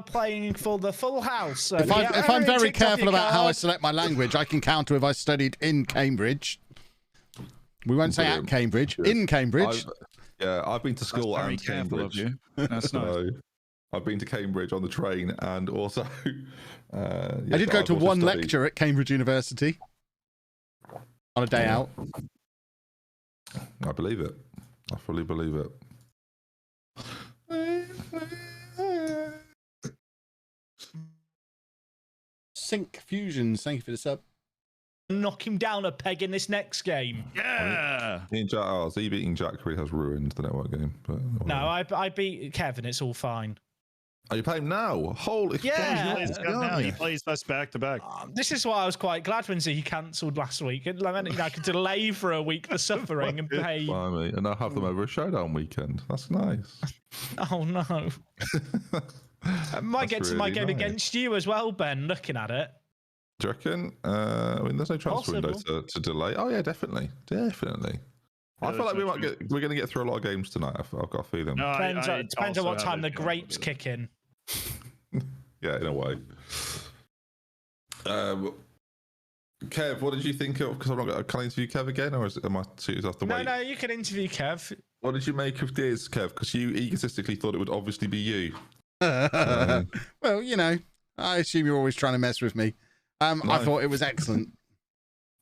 playing for the full house. If I'm very careful about how I select my language, I can counter if I studied in Cambridge. We won't say at Cambridge. Yes. In Cambridge. I've been to school and Cambridge. That's nice. I've been to Cambridge on the train and also... I did go to one lecture at Cambridge University on a day out. I believe it. I fully believe it. Sync Fusions, thank you for the sub. Knock him down a peg in this next game. Yeah. Z beating Jack really has ruined the network game. But no, I beat Kevin. It's all fine. Are you playing now? Holy he plays us back to back. This is why I was quite glad when he cancelled last week. I could delay for a week the suffering and pay. And I'll have them over a showdown weekend. That's nice. Oh no. I might get to my game against you as well, Ben, looking at it. Do you reckon? I mean, there's no transfer window to delay. Oh yeah, definitely. I feel like we're going to get through a lot of games tonight. I've got a feeling. No, depends on what time the grapes kick in. Yeah, in a way. Kev, what did you think of? Because can I interview Kev again, or am I suited off the wait? No, you can interview Kev. What did you make of this, Kev? Because you egotistically thought it would obviously be you. Well, I assume you're always trying to mess with me. I thought it was excellent.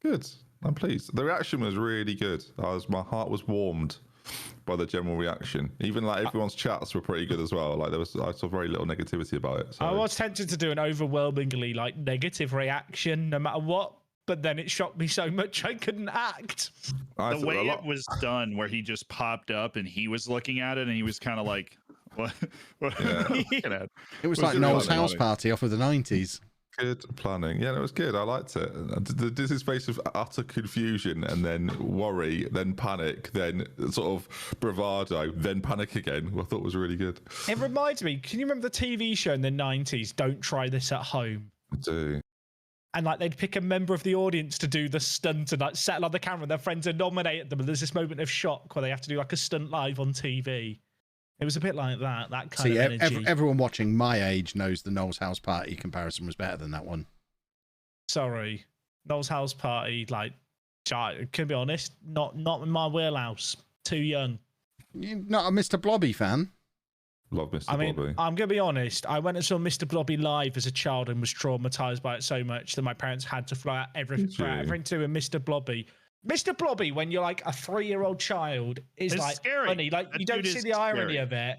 Good. I'm pleased. The reaction was really good. My heart was warmed by the general reaction. Even like everyone's chats were pretty good as well. Like I saw very little negativity about it. So. I was tempted to do an overwhelmingly negative reaction no matter what, but then it shocked me so much I couldn't act. The way it was done, where he just popped up and he was looking at it and he was kind of like, "What?" It was like Noel's house party off of the 90s. Good planning. Yeah, it was good. I liked it. This is space of utter confusion and then worry, then panic, then sort of bravado, then panic again. I thought was really good. It reminds me, can you remember the TV show in the 90s, Don't Try This at Home? I do. And they'd pick a member of the audience to do the stunt and settle on the camera and their friends would nominate them. And there's this moment of shock where they have to do a stunt live on TV. It was a bit like that kind of energy. Everyone watching my age knows the Noel's House Party comparison was better than that one. Sorry. Noel's House Party, can be honest, not in my wheelhouse. Too young. You're not a Mr. Blobby fan? Love Mr. I mean, Blobby. I'm gonna be honest. I went and saw Mr. Blobby live as a child and was traumatized by it so much that my parents had to fly out everything to do with Mr. Blobby. Mr. Blobby, when you're like a 3-year-old child, is It's like scary. funny. Like That you don't dude see is the irony scary. of it.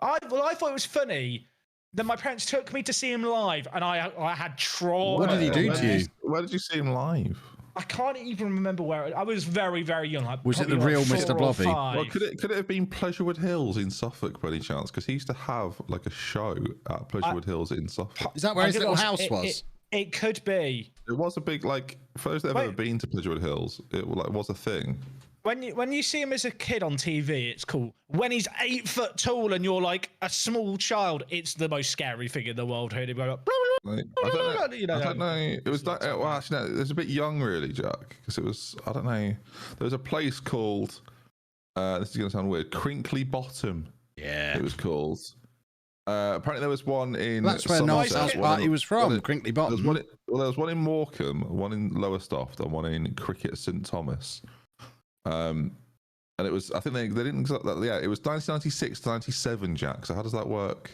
I thought it was funny. Then my parents took me to see him live, and I had trauma. What did he do to you? Where did you see him live? I can't even remember where. I was very, very young. Like, Was it the probably real like Mr. 4 or Blobby? 5. Well, could it have been Pleasurewood Hills in Suffolk by any chance? Because he used to have like a show at Pleasurewood Hills in Suffolk. Is that where his little house was? It could be. It was a big, like, for those that have ever been to Pleasurewood Hills, it was a thing. When you see him as a kid on TV, it's cool. When he's 8 foot tall and you're like a small child, it's the most scary thing in the world. Heard him go, Like, I don't know. It was like, well, actually, no, it was a bit young, really, Jack, because it was, I don't know. There was a place called, this is going to sound weird, Crinkly Bottom. Yeah. It was called. Apparently, there was one in. That's where Noel's house party was from, Crinkly Bottom. There was one in Morecambe, one in Lowestoft, and one in Cricket St Thomas. And it was, I think they didn't exactly, yeah, it was 1996 to 97, Jack. So how does that work?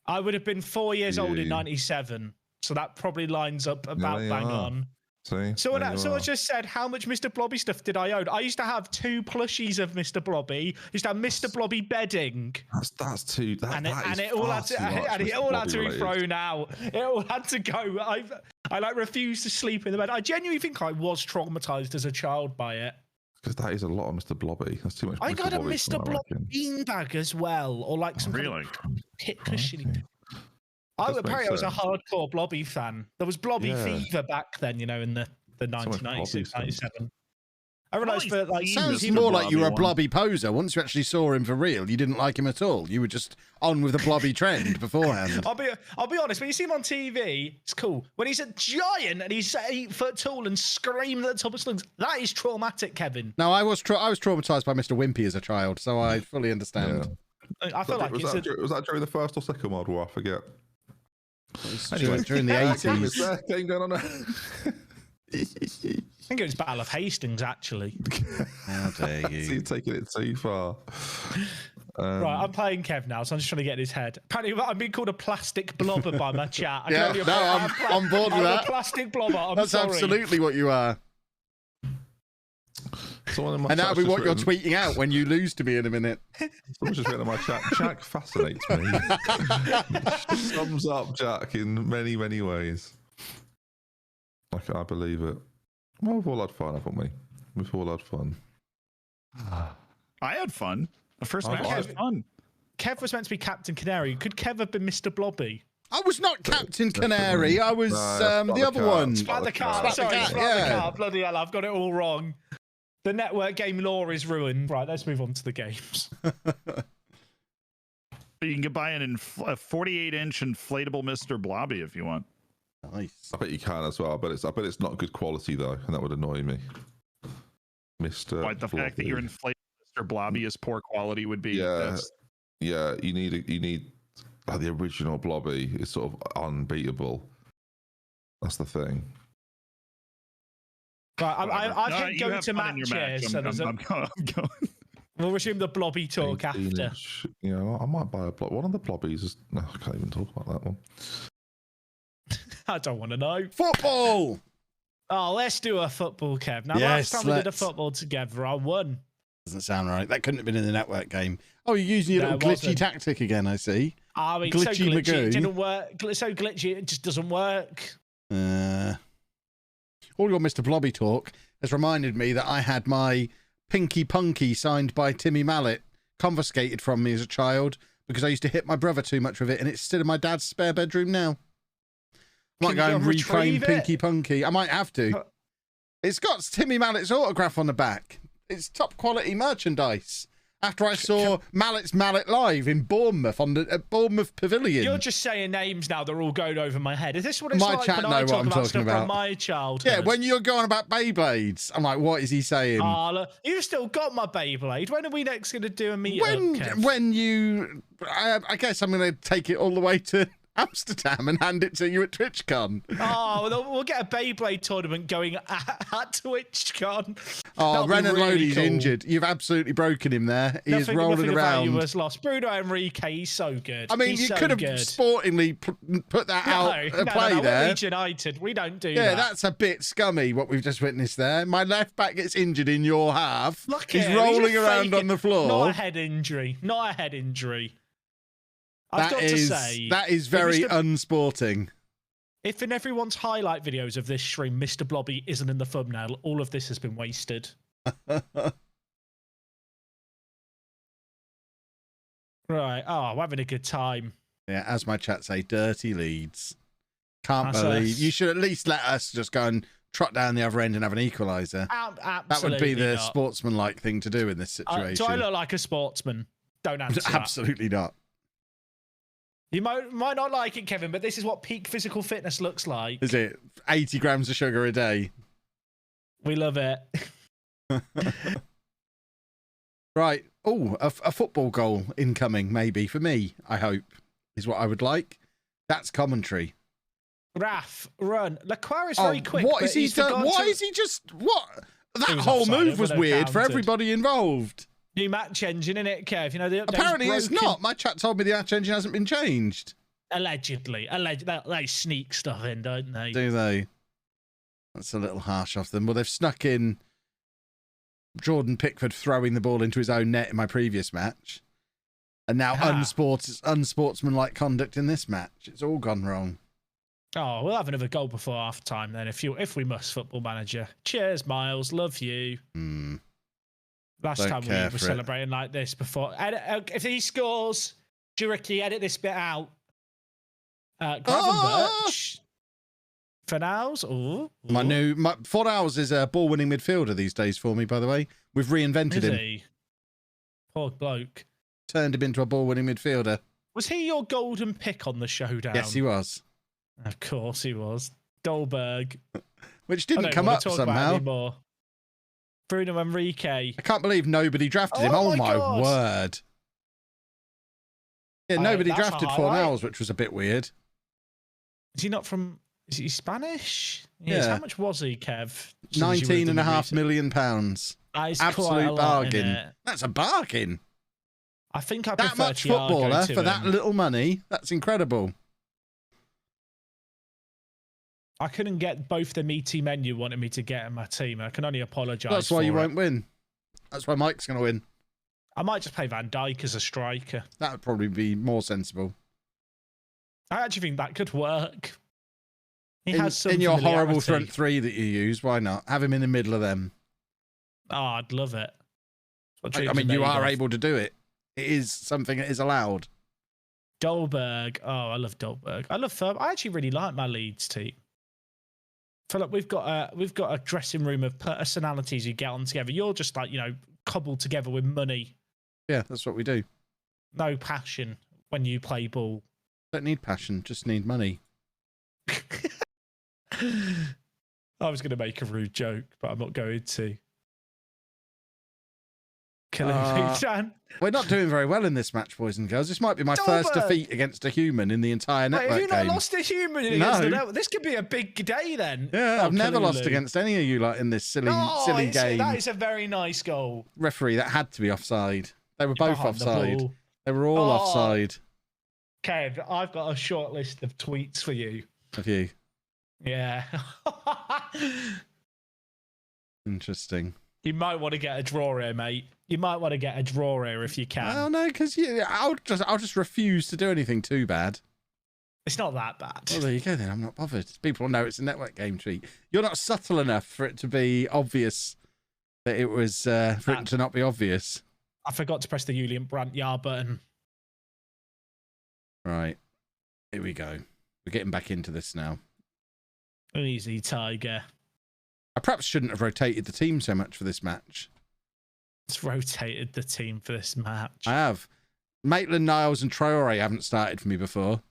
I would have been 4 years old in 97, so that probably lines up about bang on. See, Someone just said, how much Mr. Blobby stuff did I own? I used to have 2 plushies of Mr. Blobby. I used to have Mr. Blobby bedding. That's too. And it all had to be thrown out. It all had to go. I like refused to sleep in the bed. I genuinely think I was traumatized as a child by it. Because that is a lot of Mr. Blobby. That's too much. I got a Blobby Mr. Blobby beanbag as well, or like some kind of hit cushiony. Apparently I was a hardcore Blobby fan. There was Blobby fever back then, in the 1996, 97. I realised that sounds more like you were a Blobby poser. Once you actually saw him for real, you didn't like him at all. You were just on with the Blobby trend beforehand. I'll be honest. When you see him on TV, it's cool. When he's a giant and he's 8 foot tall and screaming at the top of his lungs, that is traumatic, Kevin. No, I was traumatized by Mr. Wimpy as a child, so I fully understand. Yeah. I feel like was that during the First or Second World War? I forget. Anyway, during the 80s. Game going on. I think it was Battle of Hastings, actually. How dare you? So you're taking it too far. Right, I'm playing Kev now, so I'm just trying to get in his head. Apparently, I'm being called a plastic blobber by my chat. I'm on board with that. A plastic blobber. That's sorry. absolutely what you are. And that'll be what you're tweeting out when you lose to me in a minute. Someone's just written in my chat, Jack fascinates me. Sums up Jack in many, many ways. I believe it. Well, we've all had fun, haven't we? We've all had fun. I had fun. The first match was fun. Kev was meant to be Captain Canary. Could Kev have been Mr. Blobby? I was not Captain Canary. I was the other one. Splat the car. Sorry, splat the car. Bloody hell, I've got it all wrong. The network game lore is ruined. Right, let's move on to the games. You can buy a 48-inch inflatable Mr. Blobby if you want. Nice. I bet you can as well. I bet it's not good quality though, and that would annoy me. Mr. Like the fact that your inflatable Mr. Blobby is poor quality would be. Yeah. You need like the original Blobby is sort of unbeatable. That's the thing. Right, I think going to matches. I'm going. We'll resume the Blobby talk after. I might buy one of the Blobbies. No, I can't even talk about that one. I don't want to know. Football! Oh, let's do a football, Kev. Now, yes, last time we did a football together, I won. Doesn't sound right. That couldn't have been in the network game. Oh, you're using your little glitchy tactic again, I see. I mean, glitchy so glitchy, Magoo. it didn't work. So glitchy, it just doesn't work. All your Mr. Blobby talk has reminded me that I had my Pinky Punky signed by Timmy Mallet confiscated from me as a child because I used to hit my brother too much with it, and it's still in my dad's spare bedroom now. I might go and reframe Pinky Punky. I might have to. It's got Timmy Mallet's autograph on the back. It's top quality merchandise. After I saw Mallet's Mallet live in Bournemouth at Bournemouth Pavilion. You're just saying names now. They're all going over my head. Is this what it's my like chat when know I what talk I'm about talking stuff about. from my childhood? Yeah, when you're going about Beyblades, I'm like, what is he saying? Oh, look, you've still got my Beyblade. When are we next going to do a meet-up, Kev? When you... I guess I'm going to take it all the way to Amsterdam and hand it to you at TwitchCon. Oh, we'll get a Beyblade tournament going at TwitchCon. Oh, Renan really Lodi's cool. injured. You've absolutely broken him there. He is rolling nothing around. Nothing was lost. Bruno Enrique, he's so good. I mean, he's you so could have good. sportingly put that out play no, there. We're Leeds United. We don't do that. Yeah, that's a bit scummy, what we've just witnessed there. My left back gets injured in your half. Look He's at him. rolling just around faking. on the floor. Not a head injury. Not a head injury. I've got to say, that is very unsporting. If in everyone's highlight videos of this stream, Mr. Blobby isn't in the thumbnail, all of this has been wasted. Right. Oh, we're having a good time. Yeah, as my chat say, dirty Leeds. Can't That's believe. us. You should at least let us just go and trot down the other end and have an equaliser. That would be the sportsmanlike thing to do in this situation. Do I look like a sportsman? Don't answer that. Absolutely not. You might not like it, Kevin, but this is what peak physical fitness looks like. Is it 80 grams of sugar a day? We love it. Right. Oh, a football goal incoming, maybe, for me, I hope, is what I would like. That's commentary. Raf, run. Lacroix is very quick. What is he done? Why is he just... What? That whole move was weird for everybody involved. New match engine, innit, Kev? You know, apparently it's not. My chat told me the match engine hasn't been changed. Allegedly. They sneak stuff in, don't they? Do they? That's a little harsh of them. Well, they've snuck in Jordan Pickford throwing the ball into his own net in my previous match. And now unsportsmanlike conduct in this match. It's all gone wrong. Oh, we'll have another goal before half time then, if we must, Football Manager. Cheers, Miles. Love you. Last time we were celebrating like this before. If he scores, Juriki, edit this bit out. Gravenberch. Fornals. My Fornals is a ball-winning midfielder these days for me, by the way. We've reinvented him. He? Poor bloke. Turned him into a ball-winning midfielder. Was he your golden pick on the showdown? Yes, he was. Of course he was. Dolberg. Which didn't come up somehow. Bruno Enrique. I can't believe nobody drafted him. Oh my word. Yeah, nobody drafted Fornals, which was a bit weird. Is he not from... Is he Spanish? Yes. Yeah. How much was he, Kev? £19.5 million. Absolute bargain. That's a bargain. I think I prefer that much footballer for that little money. That's incredible. I couldn't get both the meaty men you wanted me to get in my team. I can only apologise. That's why you won't win. That's why Mike's going to win. I might just play Van Dijk as a striker. That would probably be more sensible. I actually think that could work. He has some in your horrible front three that you use. Why not have him in the middle of them? Oh, I'd love it. I mean, you are able to do it. It is something that is allowed. Dolberg. Oh, I love Dolberg. I love Ferb. I actually really like my Leeds team. I feel like we've got a dressing room of personalities you get on together. You're just like, cobbled together with money. Yeah, that's what we do. No passion when you play ball. Don't need passion, just need money. I was going to make a rude joke, but I'm not going to. Killing me, Dan. We're not doing very well in this match, boys and girls. This might be my first defeat against a human in the entire network game. Have you not lost a human against the network? This could be a big day then. Yeah, I've never lost against any of you in this silly game. That is a very nice goal. Referee, that had to be offside. They were both offside. They were all offside. Kev, I've got a short list of tweets for you. Have you? Yeah. Interesting. You might want to get a draw here, mate. You might want to get a draw here if you can. Well, no, because I'll just refuse to do anything too bad. It's not that bad. Well, there you go then. I'm not bothered. People know it's a network game treat. You're not subtle enough for it to be obvious that it was for it to not be obvious. I forgot to press the Julian Brandt Yard button. Right. Here we go. We're getting back into this now. Easy, Tiger. I perhaps shouldn't have rotated the team so much for this match. It's rotated the team for this match. I have. Maitland, Niles and Traore haven't started for me before.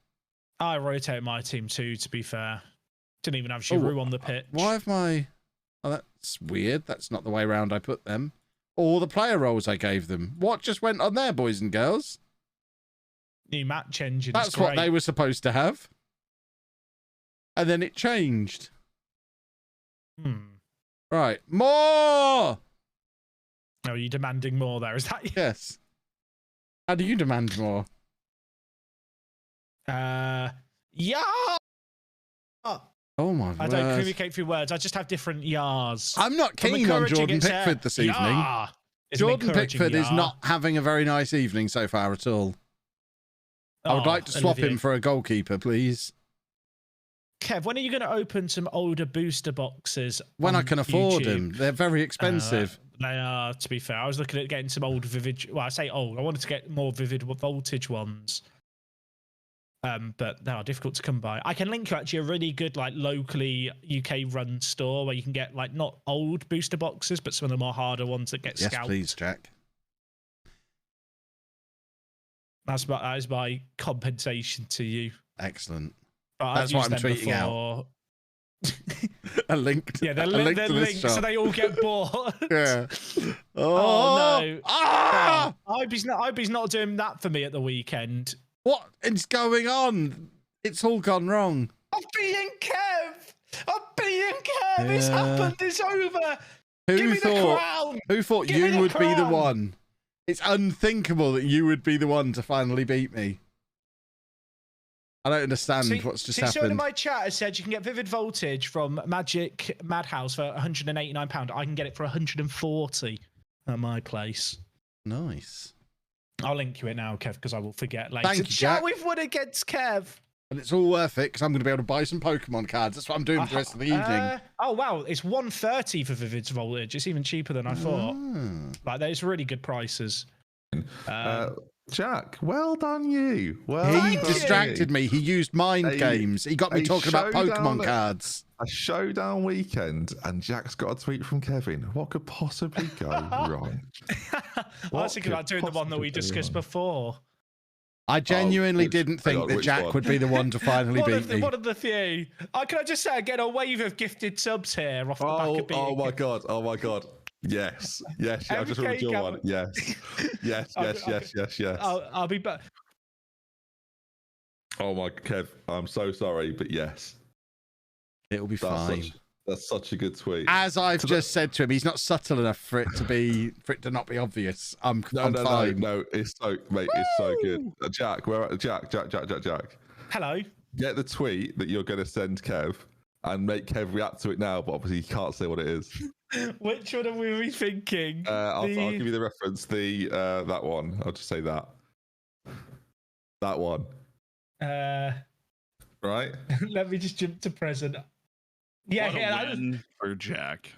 I rotate my team too, to be fair. Didn't even have Giroud on the pitch. Why have my... Oh, that's weird. That's not the way around I put them. All the player roles I gave them. What just went on there, boys and girls? new match engine. That's what they were supposed to have. And then it changed. Right. More! Oh, are you demanding more there? Is that you? Yes. How do you demand more? Yeah. Oh my god. I don't communicate through words. I just have different yars. I'm not keen on Jordan Pickford this evening. Jordan Pickford is not having a very nice evening so far at all. I would like to swap him for a goalkeeper, please. Kev, when are you going to open some older booster boxes? When I can afford them. They're very expensive. They are, to be fair. I was looking at getting some old vivid... Well, I say old. I wanted to get more vivid voltage ones. But they are difficult to come by. I can link you actually a really good, like, locally UK-run store where you can get, like, not old booster boxes, but some of the more harder ones that get scalped. Yes, please, Jack. That is my compensation to you. Excellent. But that's what I'm tweeting out. A link. Yeah, they're linked so they all get bought. Yeah. Oh no. Ah! Iby's not doing that for me at the weekend. What is going on? It's all gone wrong. I'm being Kev. Yeah. It's happened. It's over. Give me the crown. Who thought you would be the one? It's unthinkable that you would be the one to finally beat me. I don't understand what's just happened. Someone in my chat has said you can get Vivid Voltage from Magic Madhouse for £189. I can get it for 140 at my place. Nice. I'll link you it now, Kev, because I will forget later. Thank you, Jack. We've won against Kev. And it's all worth it because I'm going to be able to buy some Pokemon cards. That's what I'm doing for the rest of the evening. Oh, wow. It's 130 for Vivid Voltage. It's even cheaper than I thought. Like, there's really good prices. Jack, well done you. He distracted me. He used mind games. He got me talking about Pokemon cards. A showdown weekend, and Jack's got a tweet from Kevin. What could possibly go wrong? I was thinking about doing the one that we discussed before. I genuinely didn't think that Jack would be the one to finally beat me. One of the few. Can I just say, I get a wave of gifted subs here off the back of being... Oh my god. Yes. I just remembered your one. Yes. I'll be back. Oh my Kev, I'm so sorry, but yes. It'll be fine. That's such a good tweet. As I've just said to him, he's not subtle enough for it to not be obvious. I'm fine. No, it's so good. Jack, Jack. Hello. Get the tweet that you're going to send Kev and make Kev react to it now, but obviously he can't say what it is. Which one are we thinking? I'll give you the reference. That one. I'll just say that. That one. Right. Let me just jump to present. Yeah, win for Jack.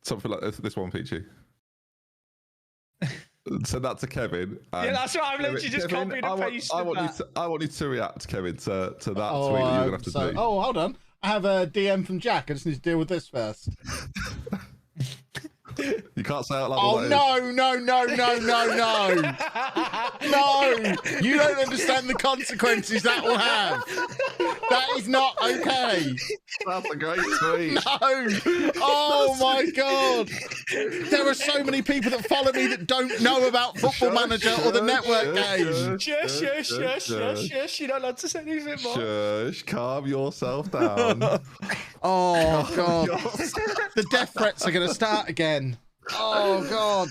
Something like this one, Peachy. Send that to Kevin. Yeah, that's right. I'm literally just copying and pasting I want you to react, Kevin, to that tweet that you're gonna have to do. Oh, hold on. I have a DM from Jack. I just need to deal with this first. You can't say out loud. Oh, no. No. You don't understand the consequences that will have. That is not okay. That's a great tweet. No. Oh, my God. There are so many people that follow me that don't know about Football Manager or the network game. Shush. You're not allowed to say anything more. Shush. Calm yourself down. Oh, God. The death threats are going to start again. Oh, God.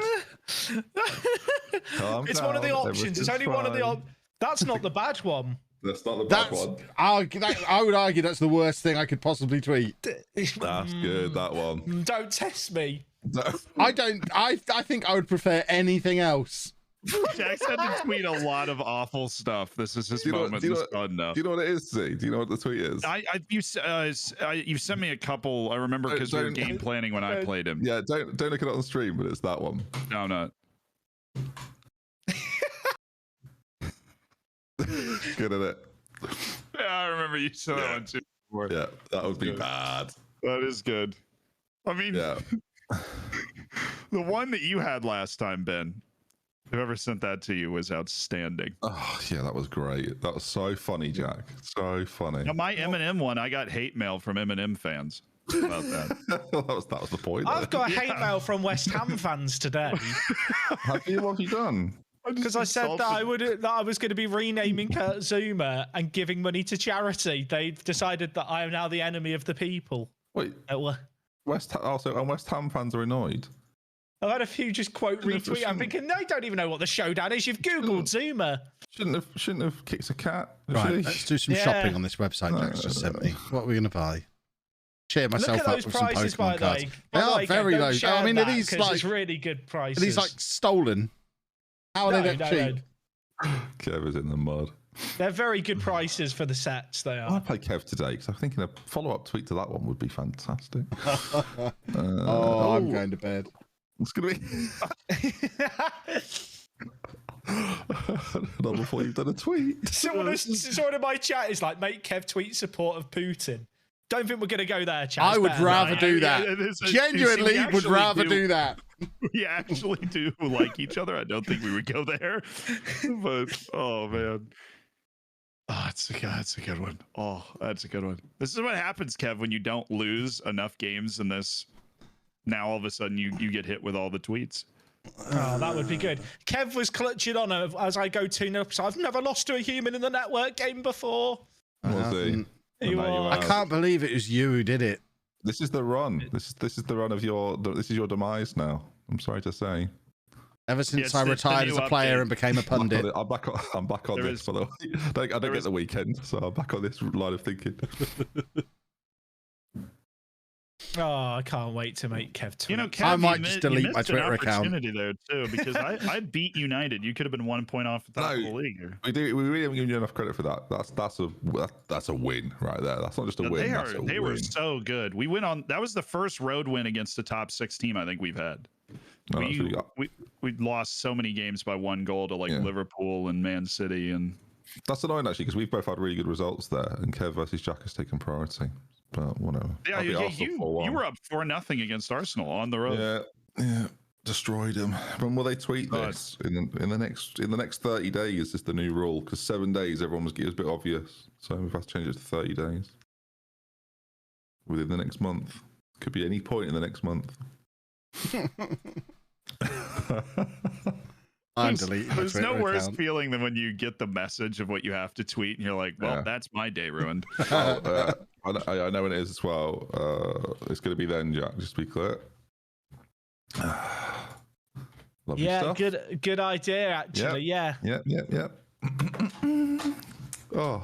It's one of the options. It's only one of the options. That's not the bad one. That's not the bad one. I would argue that's the worst thing I could possibly tweet. That's good, that one. Don't test me. No. I think I would prefer anything else. Jack's had to tweet a lot of awful stuff. This is his moment. Do you know what it is, Z? Do you know what the tweet is? You sent me a couple. I remember because we were game planning when I played him. Yeah, don't look it up on the stream, but it's that one. No, I'm not. Good at it. Yeah, I remember you said that one too. Before. Yeah, that would be bad. That is good. I mean, yeah. The one that you had last time, Ben. Whoever sent that to you was outstanding. Oh yeah, that was great. That was so funny, Jack. So funny. Now, my Eminem one, I got hate mail from Eminem fans about that. that was the point. I've got hate mail from West Ham fans today. What have you done? Because I said that I was going to be renaming Kurt Zuma and giving money to charity. They've decided that I am now the enemy of the people. Wait, West Ham fans are annoyed. I've had a few just quote retweet. I'm thinking, no, I don't even know what the showdown is. You've Googled Zuma. Shouldn't have kicked a cat. Right, let's do some shopping on this website Jack's just sent me. What are we going to buy? Cheer myself up with some Pokemon cards. They are very low. I mean, are these like really good prices? Are these like stolen? How are they that cheap? Kev is in the mud. They're very good prices for the sets. They are. I play Kev today because I'm thinking a follow-up tweet to that one would be fantastic. I'm going to bed. It's going to be. Not before you've done a tweet. Someone in my chat is like, make Kev tweet support of Putin. Don't think we're going to go there, chat. I would rather do that. Genuinely would rather do that. We actually do like each other. I don't think we would go there. But, oh, man. Oh, that's a good one. Oh, that's a good one. This is what happens, Kev, when you don't lose enough games in this. Now, all of a sudden, you get hit with all the tweets. Oh, that would be good. Kev was clutching on as I go 2-0. So I've never lost to a human in the network game before. I can't believe it was you who did it. This is the run. This is the run of your. This is your demise now. I'm sorry to say. Ever since I retired as a player and became a pundit, I'm back on this. For the way. I don't get the weekend, so I'm back on this line of thinking. Oh, I can't wait to make Kev tweet. Kev, I might just delete my Twitter account. There too, because I beat United. You could have been 1 point off the top of the league. We really haven't given you enough credit for that. That's a win right there. That's not just a win. They were so good. We went on. That was the first road win against a top 6 team I think we've had. We lost so many games by 1 goal to Liverpool and Man City, and that's annoying actually because we've both had really good results there, and Kev versus Jack has taken priority. But whatever. Yeah, you were up 4-0 against Arsenal on the road. Yeah, destroyed them. When will they tweet this? In the next 30 days is the new rule because 7 days everyone was a bit obvious, so we've had to change it to 30 days within the next month. Could be any point in the next month. I'm deleting my There's Twitter no worse account. feeling than when you get the message of what you have to tweet and you're like, well, that's my day ruined. I know when it is as well. It's going to be then, Jack, just to be clear. Lovely stuff. Good idea, actually. Yeah. Oh,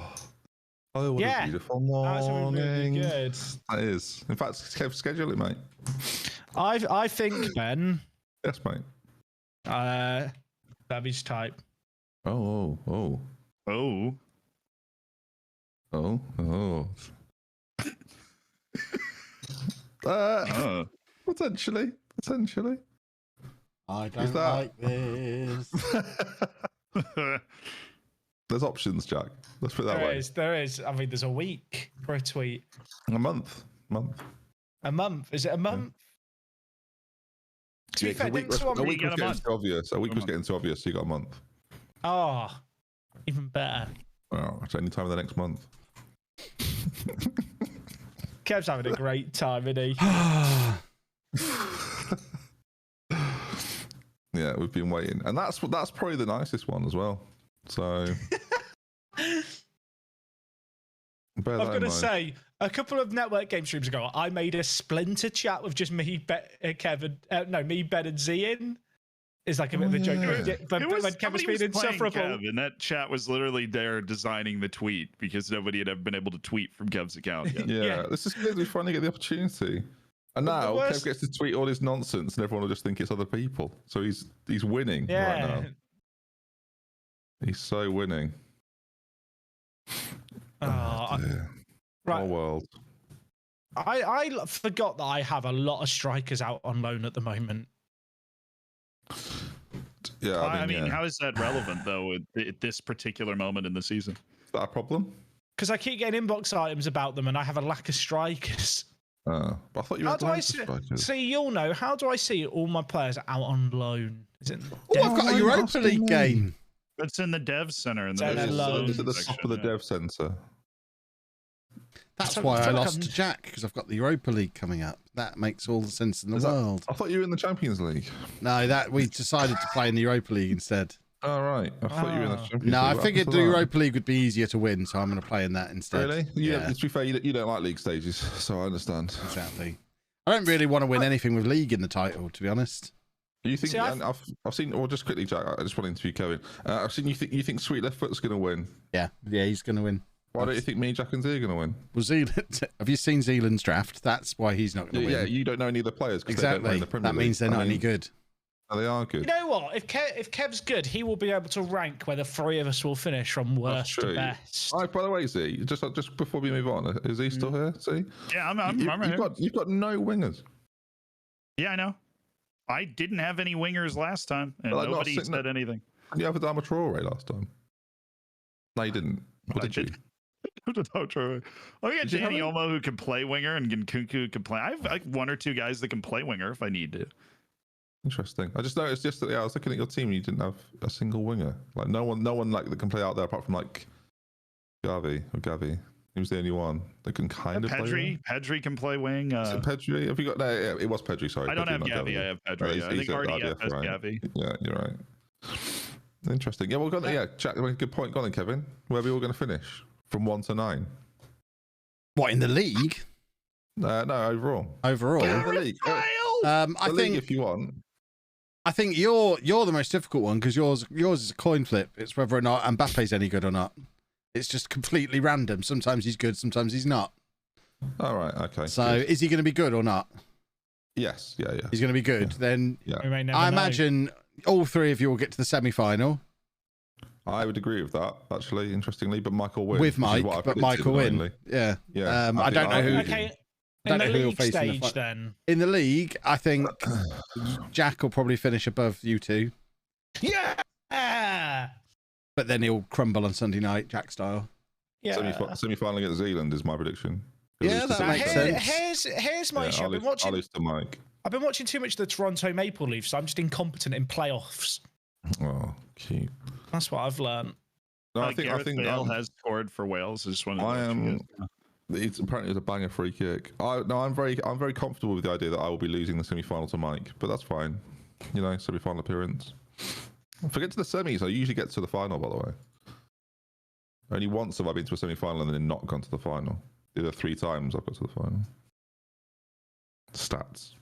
what a beautiful morning. That's really good. That is. In fact, Kev, schedule it, mate. I think, Ben. Yes, mate. Savage type. Oh. Potentially. I don't like this. There's options, Jack. Let's put it that way. There is. I mean, there's a week for a tweet. A month. A month? Is it a month? To be fair, a week was getting too obvious, so you got a month. Oh, even better. Well, it's any time of the next month. Kev's having a great time, isn't he? Yeah, we've been waiting, and that's probably the nicest one as well. So, I've got to say, a couple of network game streams ago, I made a Splinter chat with just me, Kevin. Me, Ben, and Z in. It's like a bit of a joke. But when Kevin's been insufferable. Kev, and that chat was literally there designing the tweet because nobody had ever been able to tweet from Kev's account yet. Yeah, this is going to be fun to get the opportunity. And now Kev gets to tweet all his nonsense, and everyone will just think it's other people. So he's winning right now. He's so winning. Right. Our world. I forgot that I have a lot of strikers out on loan at the moment. Yeah, I mean, how is that relevant though at this particular moment in the season? Is that a problem? Because I keep getting inbox items about them, and I have a lack of strikers. But I thought you had strikers. See, you'll know. How do I see all my players out on loan? Is it? I've got a Europa League game. It's in the dev center. It's at the top of the dev center. That's why I lost to Jack, because I've got the Europa League coming up. That makes all the sense in the world. I thought you were in the Champions League. No, we decided to play in the Europa League instead. All right. I thought you were in the Champions League. No, I What figured happened the to that? Europa League would be easier to win, so I'm going to play in that instead. Really? Yeah. To be fair, you don't like league stages, so I understand. Exactly. I don't really want to win anything with league in the title, to be honest. Do you think? I've seen. Or just quickly, Jack. I just want to interview Kevin. I've seen you think Sweet Left Foot's going to win. Yeah, he's going to win. Why don't you think me, Jack, and Z are going to win? Well, Zealand. Have you seen Zealand's draft? That's why he's not going to win. Yeah, you don't know any of the players. Exactly. That means they're not any good. Oh, they are good. You know what? If Kev's good, he will be able to rank where the three of us will finish from worst to best. All right, by the way, Z, just before we move on, is he still here? See? Yeah, I'm here. You've got no wingers. Yeah, I know. I didn't have any wingers last time, and nobody said anything. You have a Adama Traore last time. No, you didn't. What did you? Oh, we got Danny Olmo who can play winger and Nkunku who can play. I have like one or two guys that can play winger if I need to. Interesting. I just noticed yesterday. I was looking at your team. You didn't have a single winger. Like no one like that can play out there apart from like Gavi. He was the only one that can kind of play. Pedri can play wing. Is it Pedri? Have you got? No, yeah, it was Pedri. Sorry, I don't have Gavi. I have Pedri. I think RDF has right? Gavi. Yeah, you're right. Interesting. Yeah, well, Jack, good point. Go on, Kevin. Where are we all going to finish? From 1 to 9. What, in the league? No, overall. Overall, in the league. I think if you want. I think you're the most difficult one because yours is a coin flip. It's whether or not Mbappe's any good or not. It's just completely random. Sometimes he's good, sometimes he's not. All right, okay. So is he going to be good or not? Yes, yeah. He's going to be good. Yeah. Then I imagine all three of you will get to the semi-final. I would agree with that, actually, interestingly. But Michael win. With Mike, but Michael win. Yeah. Yeah. I don't know who. Okay. In the league stage, then. In the league, I think Jack will probably finish above you two. Yeah. But then he'll crumble on Sunday night, Jack style. Yeah. Semi-final against Zealand is my prediction. Yeah, that makes sense. Here's my issue. I'll lose to Mike. I've been watching too much of the Toronto Maple Leafs, so I'm just incompetent in playoffs. Oh, cute. That's what I've learned. No, I think Bale has scored for Wales. I just want to. I am. Apparently, it's a banger free kick. I'm very comfortable with the idea that I will be losing the semi-final to Mike, but that's fine. You know, semi-final appearance. Forget to the semis. I usually get to the final, by the way. Only once have I been to a semi-final and then not gone to the final. The other 3 times I've got to the final. Stats.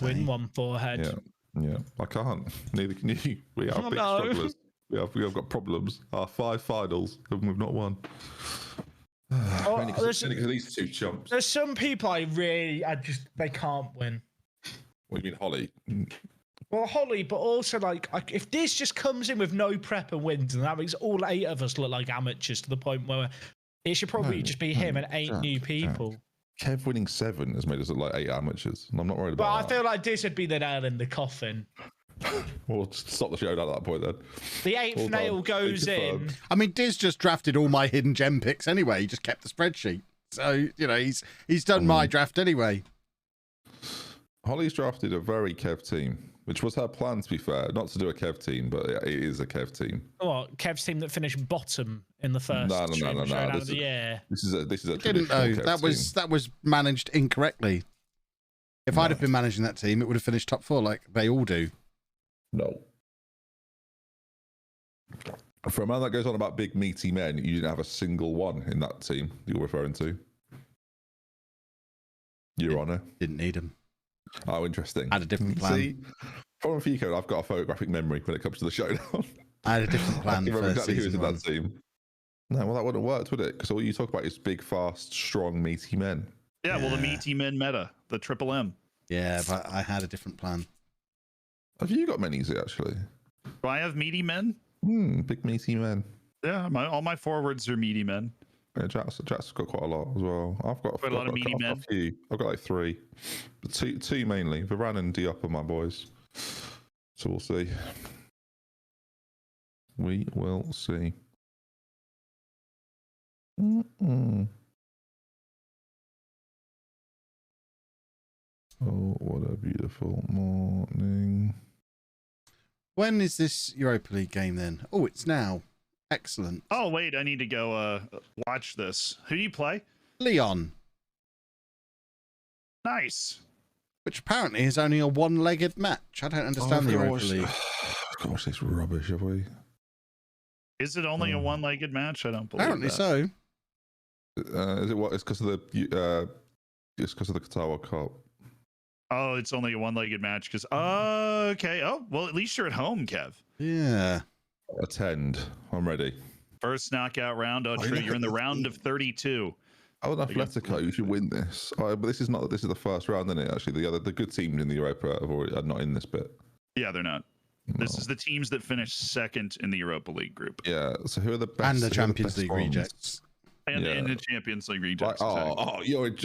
Win one forehead. Yeah. I can't. Neither can you. We are big strugglers. We have got problems. Our 5 finals and we've not won. There's these 2 chumps. There's some people they can't win. What do you mean, Holly? Well, Holly, but also like if this just comes in with no prep and wins, and that makes all 8 of us look like amateurs to the point where it should probably just be him and 8 new people. Kev winning 7 has made us look like 8 amateurs, and I'm not worried about that. But I feel like this would be the nail in the coffin. We'll stop the showdown at that point then. The 8th nail goes in. I mean, Diz just drafted all my hidden gem picks anyway. He just kept the spreadsheet. So, you know, he's done my draft anyway. Holly's drafted a very Kev team, which was her plan, to be fair. Not to do a Kev team, but it is a Kev team. What, Kev's team that finished bottom in the first No. of the year? This is a Didn't know. That was managed incorrectly. If I'd have been managing that team, it would have finished top 4 like they all do. No. For a man that goes on about big meaty men, you didn't have a single one in that team you're referring to. Your Honour. Didn't need them. Oh, interesting. I had a different plan. See, from Fico, I've got a photographic memory when it comes to the showdown. I had a different plan. I remember exactly who was in one. that team. No, well, that wouldn't have worked, would it? Because all you talk about is big, fast, strong, meaty men. Yeah, well, the meaty men meta, the triple M. Yeah, but I had a different plan. Have you got many, actually? Do I have meaty men? Big, meaty men. Yeah, all my forwards are meaty men. Yeah, Jack's got quite a lot as well. I've got a lot of meaty men. I've got like 3, but two mainly. Varane and Diop are my boys. So we'll see. We will see. Oh, what a beautiful morning. When is this Europa League game then? Oh, it's now. Excellent. Oh, wait, I need to go watch this. Who do you play? Leon. Nice. which apparently is only a one-legged match. I don't understand the Europa League. Gosh, this rubbish, have we? Is it only a one-legged match? I don't believe Apparently that. so. Is it what? It's because of the Qatar World Cup. Oh, it's only a one-legged match because. Okay. Oh, well, at least you're at home, Kev. Yeah. Attend. I'm ready. First knockout round. Oh, true. You're in the round of 32. Oh, Atletico, you should win this. But this is the first round, isn't it? Actually, the good teams in the Europa are not in this bit. Yeah, they're not. No. This is the teams that finished second in the Europa League group. Yeah. So who are the best? And the Champions League rejects. And the Champions League rejects. You're. I've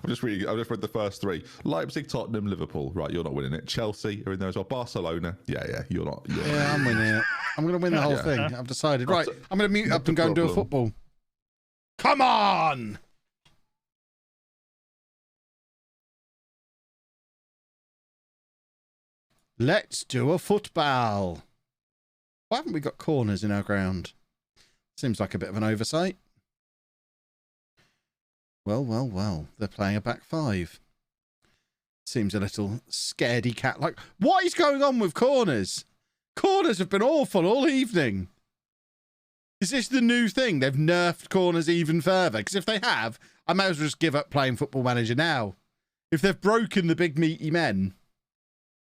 just read the first three: Leipzig, Tottenham, Liverpool. Right, you're not winning it. Chelsea are in there as well. Barcelona. Yeah, you're not. I'm winning it. I'm going to win the whole thing. I've decided. Right, I'm going to mute up and go and do a football. Come on! Let's do a football. Why haven't we got corners in our ground? Seems like a bit of an oversight. Well. They're playing a back five. Seems a little scaredy cat like. What is going on with corners? Corners have been awful all evening. Is this the new thing? They've nerfed corners even further? Because if they have, I might as well just give up playing Football Manager now. If they've broken the big meaty men,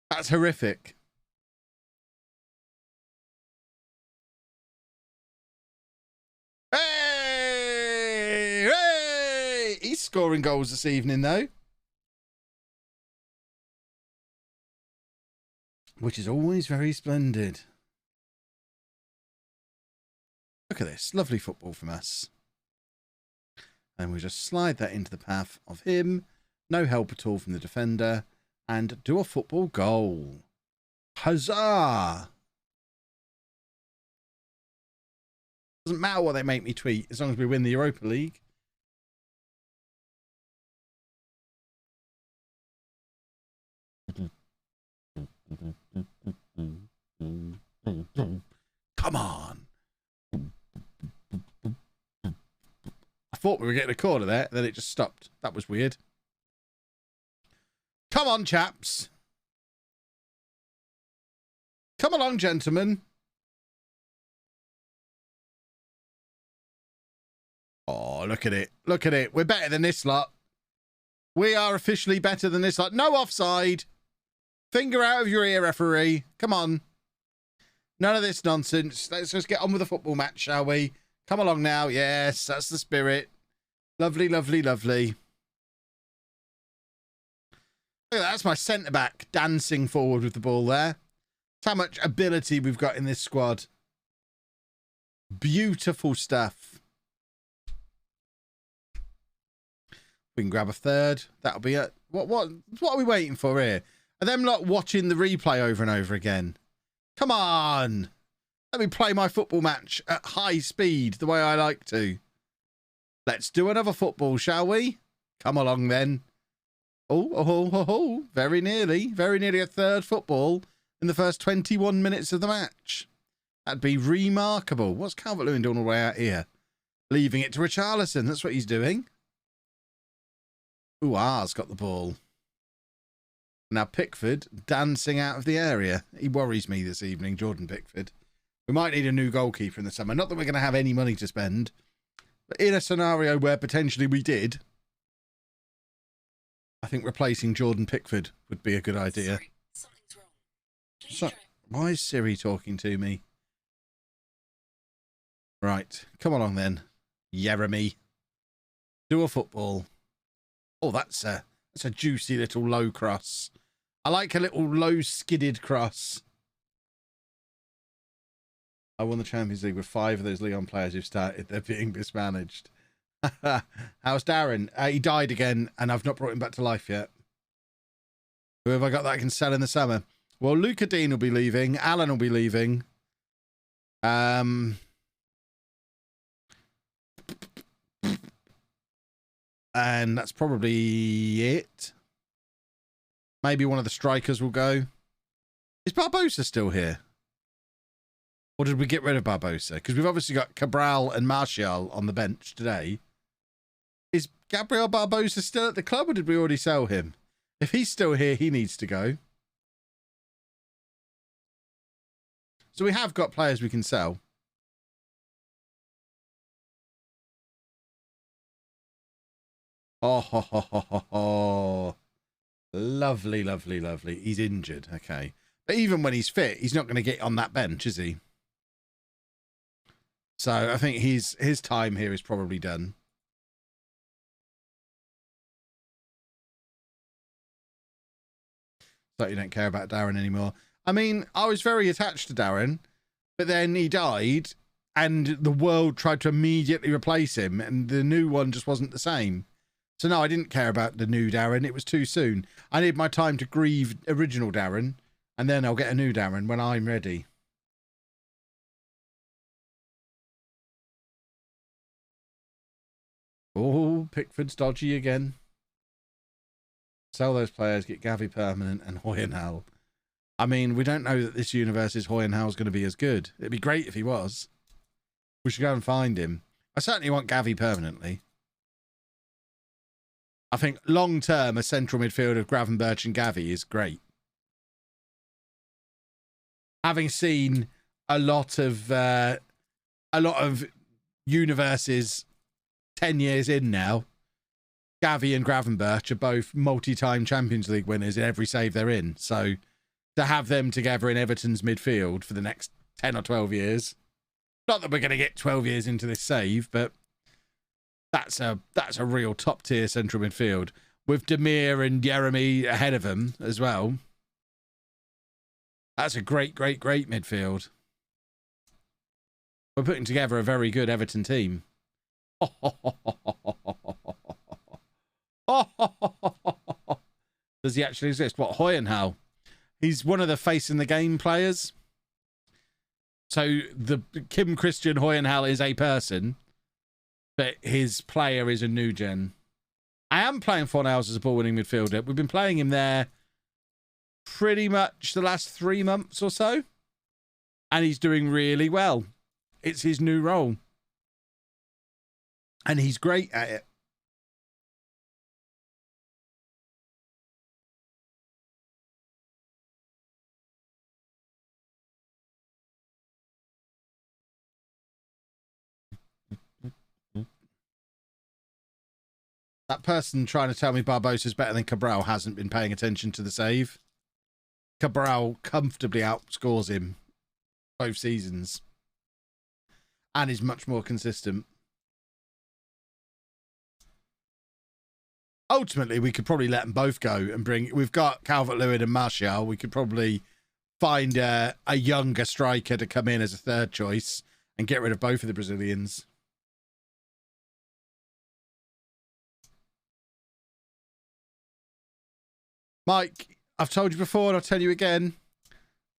that's horrific. Hey! He's scoring goals this evening, though. Which is always very splendid. Look at this. Lovely football from us. And we just slide that into the path of him. No help at all from the defender. And do a football goal. Huzzah! Doesn't matter what they make me tweet as long as we win the Europa League. Come on. I thought we were getting a corner there, then it just stopped. That was weird. Come on, chaps. Come along, gentlemen. Oh, look at it. Look at it. We're better than this lot. We are officially better than this lot. No offside. Finger out of your ear, referee. Come on. None of this nonsense. Let's just get on with the football match, shall we? Come along now. Yes, that's the spirit. Lovely, lovely, lovely. Look at that. That's my centre-back dancing forward with the ball there. That's how much ability we've got in this squad. Beautiful stuff. We can grab a third. That'll be it. What are we waiting for here? Are them lot watching the replay over and over again? Come on. Let me play my football match at high speed the way I like to. Let's do another football, shall we? Come along then. Oh. Very nearly a third football in the first 21 minutes of the match. That'd be remarkable. What's Calvert-Lewin doing all the way out here? Leaving it to Richarlison. That's what he's doing. R's got the ball. Now Pickford dancing out of the area. He worries me this evening, Jordan Pickford. We might need a new goalkeeper in the summer. Not that we're going to have any money to spend. But in a scenario where potentially we did, I think replacing Jordan Pickford would be a good idea. Sorry, something's wrong. Why is Siri talking to me? Right, come along then, Jeremy. Do a football. Oh, that's a juicy little low cross. I like a little low skidded cross. I won the Champions League with 5 of those Leon players who've started. They're being mismanaged. How's Darren? He died again, and I've not brought him back to life yet. Who have I got that I can sell in the summer? Well, Luca Dean will be leaving. Alan will be leaving. And that's probably it. Maybe one of the strikers will go. Is Barbosa still here? Or did we get rid of Barbosa? Because we've obviously got Cabral and Martial on the bench today. Is Gabriel Barbosa still at the club, or did we already sell him? If he's still here, he needs to go. So we have got players we can sell. Oh, ho, ho, ho, ho, ho. Lovely, lovely, lovely. He's injured. Okay. But even when he's fit, he's not going to get on that bench, is he? So I think his time here is probably done. So you don't care about Darren anymore. I mean, I was very attached to Darren, but then he died and the world tried to immediately replace him and the new one just wasn't the same. So no, I didn't care about the new Darren. It was too soon. I need my time to grieve original Darren and then I'll get a new Darren when I'm ready. Oh, Pickford's dodgy again. Sell those players, get Gavi permanent and Hoy and Hal. I mean, we don't know that this universe's Hoy and Hal's going to be as good. It'd be great if he was. We should go and find him. I certainly want Gavi permanently. I think long-term, a central midfield of Gravenberch and Gavi is great. Having seen a lot of universes 10 years in now, Gavi and Gravenberch are both multi-time Champions League winners in every save they're in. So to have them together in Everton's midfield for the next 10 or 12 years, not that we're going to get 12 years into this save, but that's a real top-tier central midfield with Demir and Jeremy ahead of them as well. That's a great, great, great midfield. We're putting together a very good Everton team. Does he actually exist? What, Hoyenhal? He's one of the face in the game players. So the Kim Christian Hoyenhal is a person, but his player is a new gen. I am playing Fornals as a ball-winning midfielder. We've been playing him there pretty much the last 3 months or so, and he's doing really well. It's his new role, and he's great at it. That person trying to tell me Barbosa's better than Cabral hasn't been paying attention to the save. Cabral comfortably outscores him both seasons and is much more consistent. Ultimately, we could probably let them both go and bring... We've got Calvert-Lewin and Martial. We could probably find a younger striker to come in as a third choice and get rid of both of the Brazilians. Mike, I've told you before and I'll tell you again,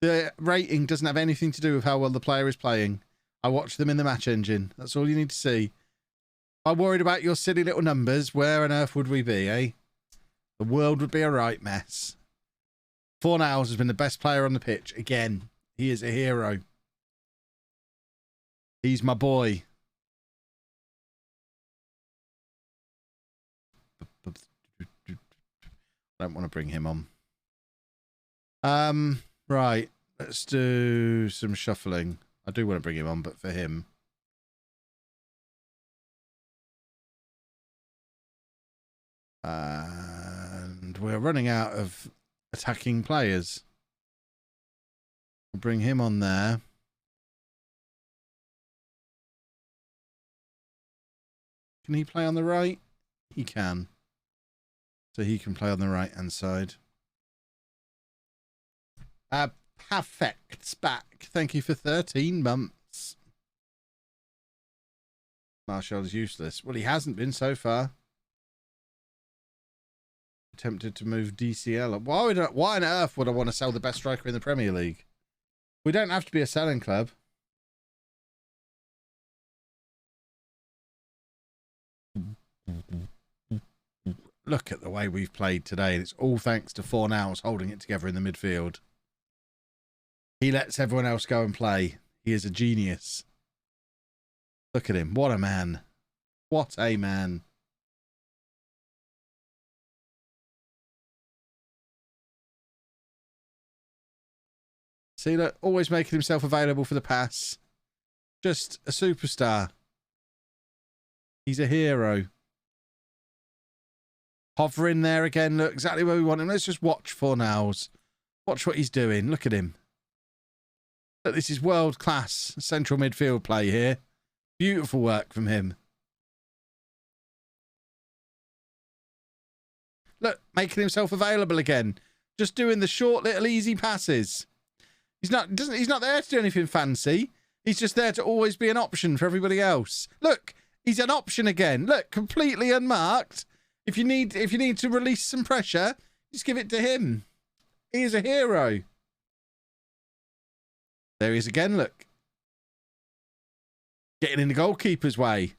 the rating doesn't have anything to do with how well the player is playing. I watch them in the match engine. That's all you need to see. If I worried about your silly little numbers, where on earth would we be, eh? The world would be a right mess. Fornals has been the best player on the pitch. Again, he is a hero. He's my boy. I don't want to bring him on. Right. Let's do some shuffling. I do want to bring him on, but for him. And we're running out of attacking players. We'll bring him on there. Can he play on the right? He can. So he can play on the right-hand side. Perfect's back. Thank you for 13 months. Martial is useless. Well, he hasn't been so far. Attempted to move DCL. Why on earth would I want to sell the best striker in the Premier League? We don't have to be a selling club. Look at the way we've played today. It's all thanks to Fornals holding it together in the midfield. He lets everyone else go and play. He is a genius. Look at him. What a man. What a man. See, look, always making himself available for the pass. Just a superstar. He's a hero. Hovering there again. Look, exactly where we want him. Let's just watch Fornals. Watch what he's doing. Look at him. Look, this is world-class central midfield play here. Beautiful work from him. Look, making himself available again. Just doing the short little easy passes. He's not there to do anything fancy. He's just there to always be an option for everybody else. Look, he's an option again. Look, completely unmarked. If you need to release some pressure, just give it to him. He is a hero. There he is again, look. Getting in the goalkeeper's way.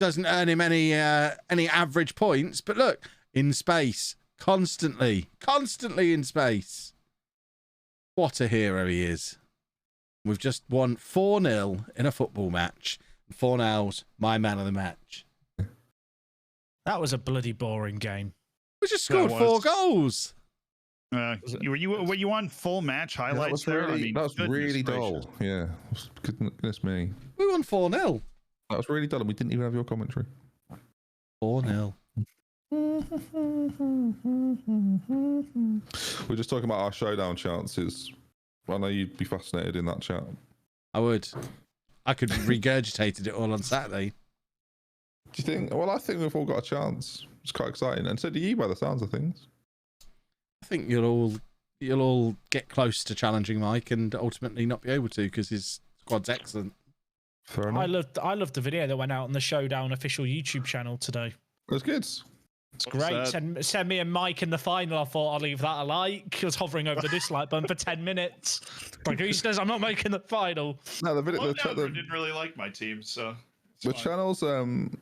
Doesn't earn him any average points, but look, in space. Constantly in space. What a hero he is. We've just won 4-0 in a football match. Fornals, my man of the match. That was a bloody boring game. We just scored 4 goals. Were you on full match highlights there? That was really dull. Yeah. Goodness me. We won 4-0. That was really dull, and we didn't even have your commentary. 4-0. We're just talking about our showdown chances. I know you'd be fascinated in that chat. I would. I could regurgitated it all on Saturday. Do you think? Well, I think we've all got a chance. It's quite exciting, and so do you, by the sounds of things. I think you'll all get close to challenging Mike, and ultimately not be able to because his squad's excellent. Fair enough. I loved the video that went out on the Showdown official YouTube channel today. It was good. It's great. Send me and Mike in the final. I thought I'd leave that a like. I was hovering over the dislike button for 10 minutes. Like, who says I'm not making the final? No, the video. I didn't really like my team, so. The channels, the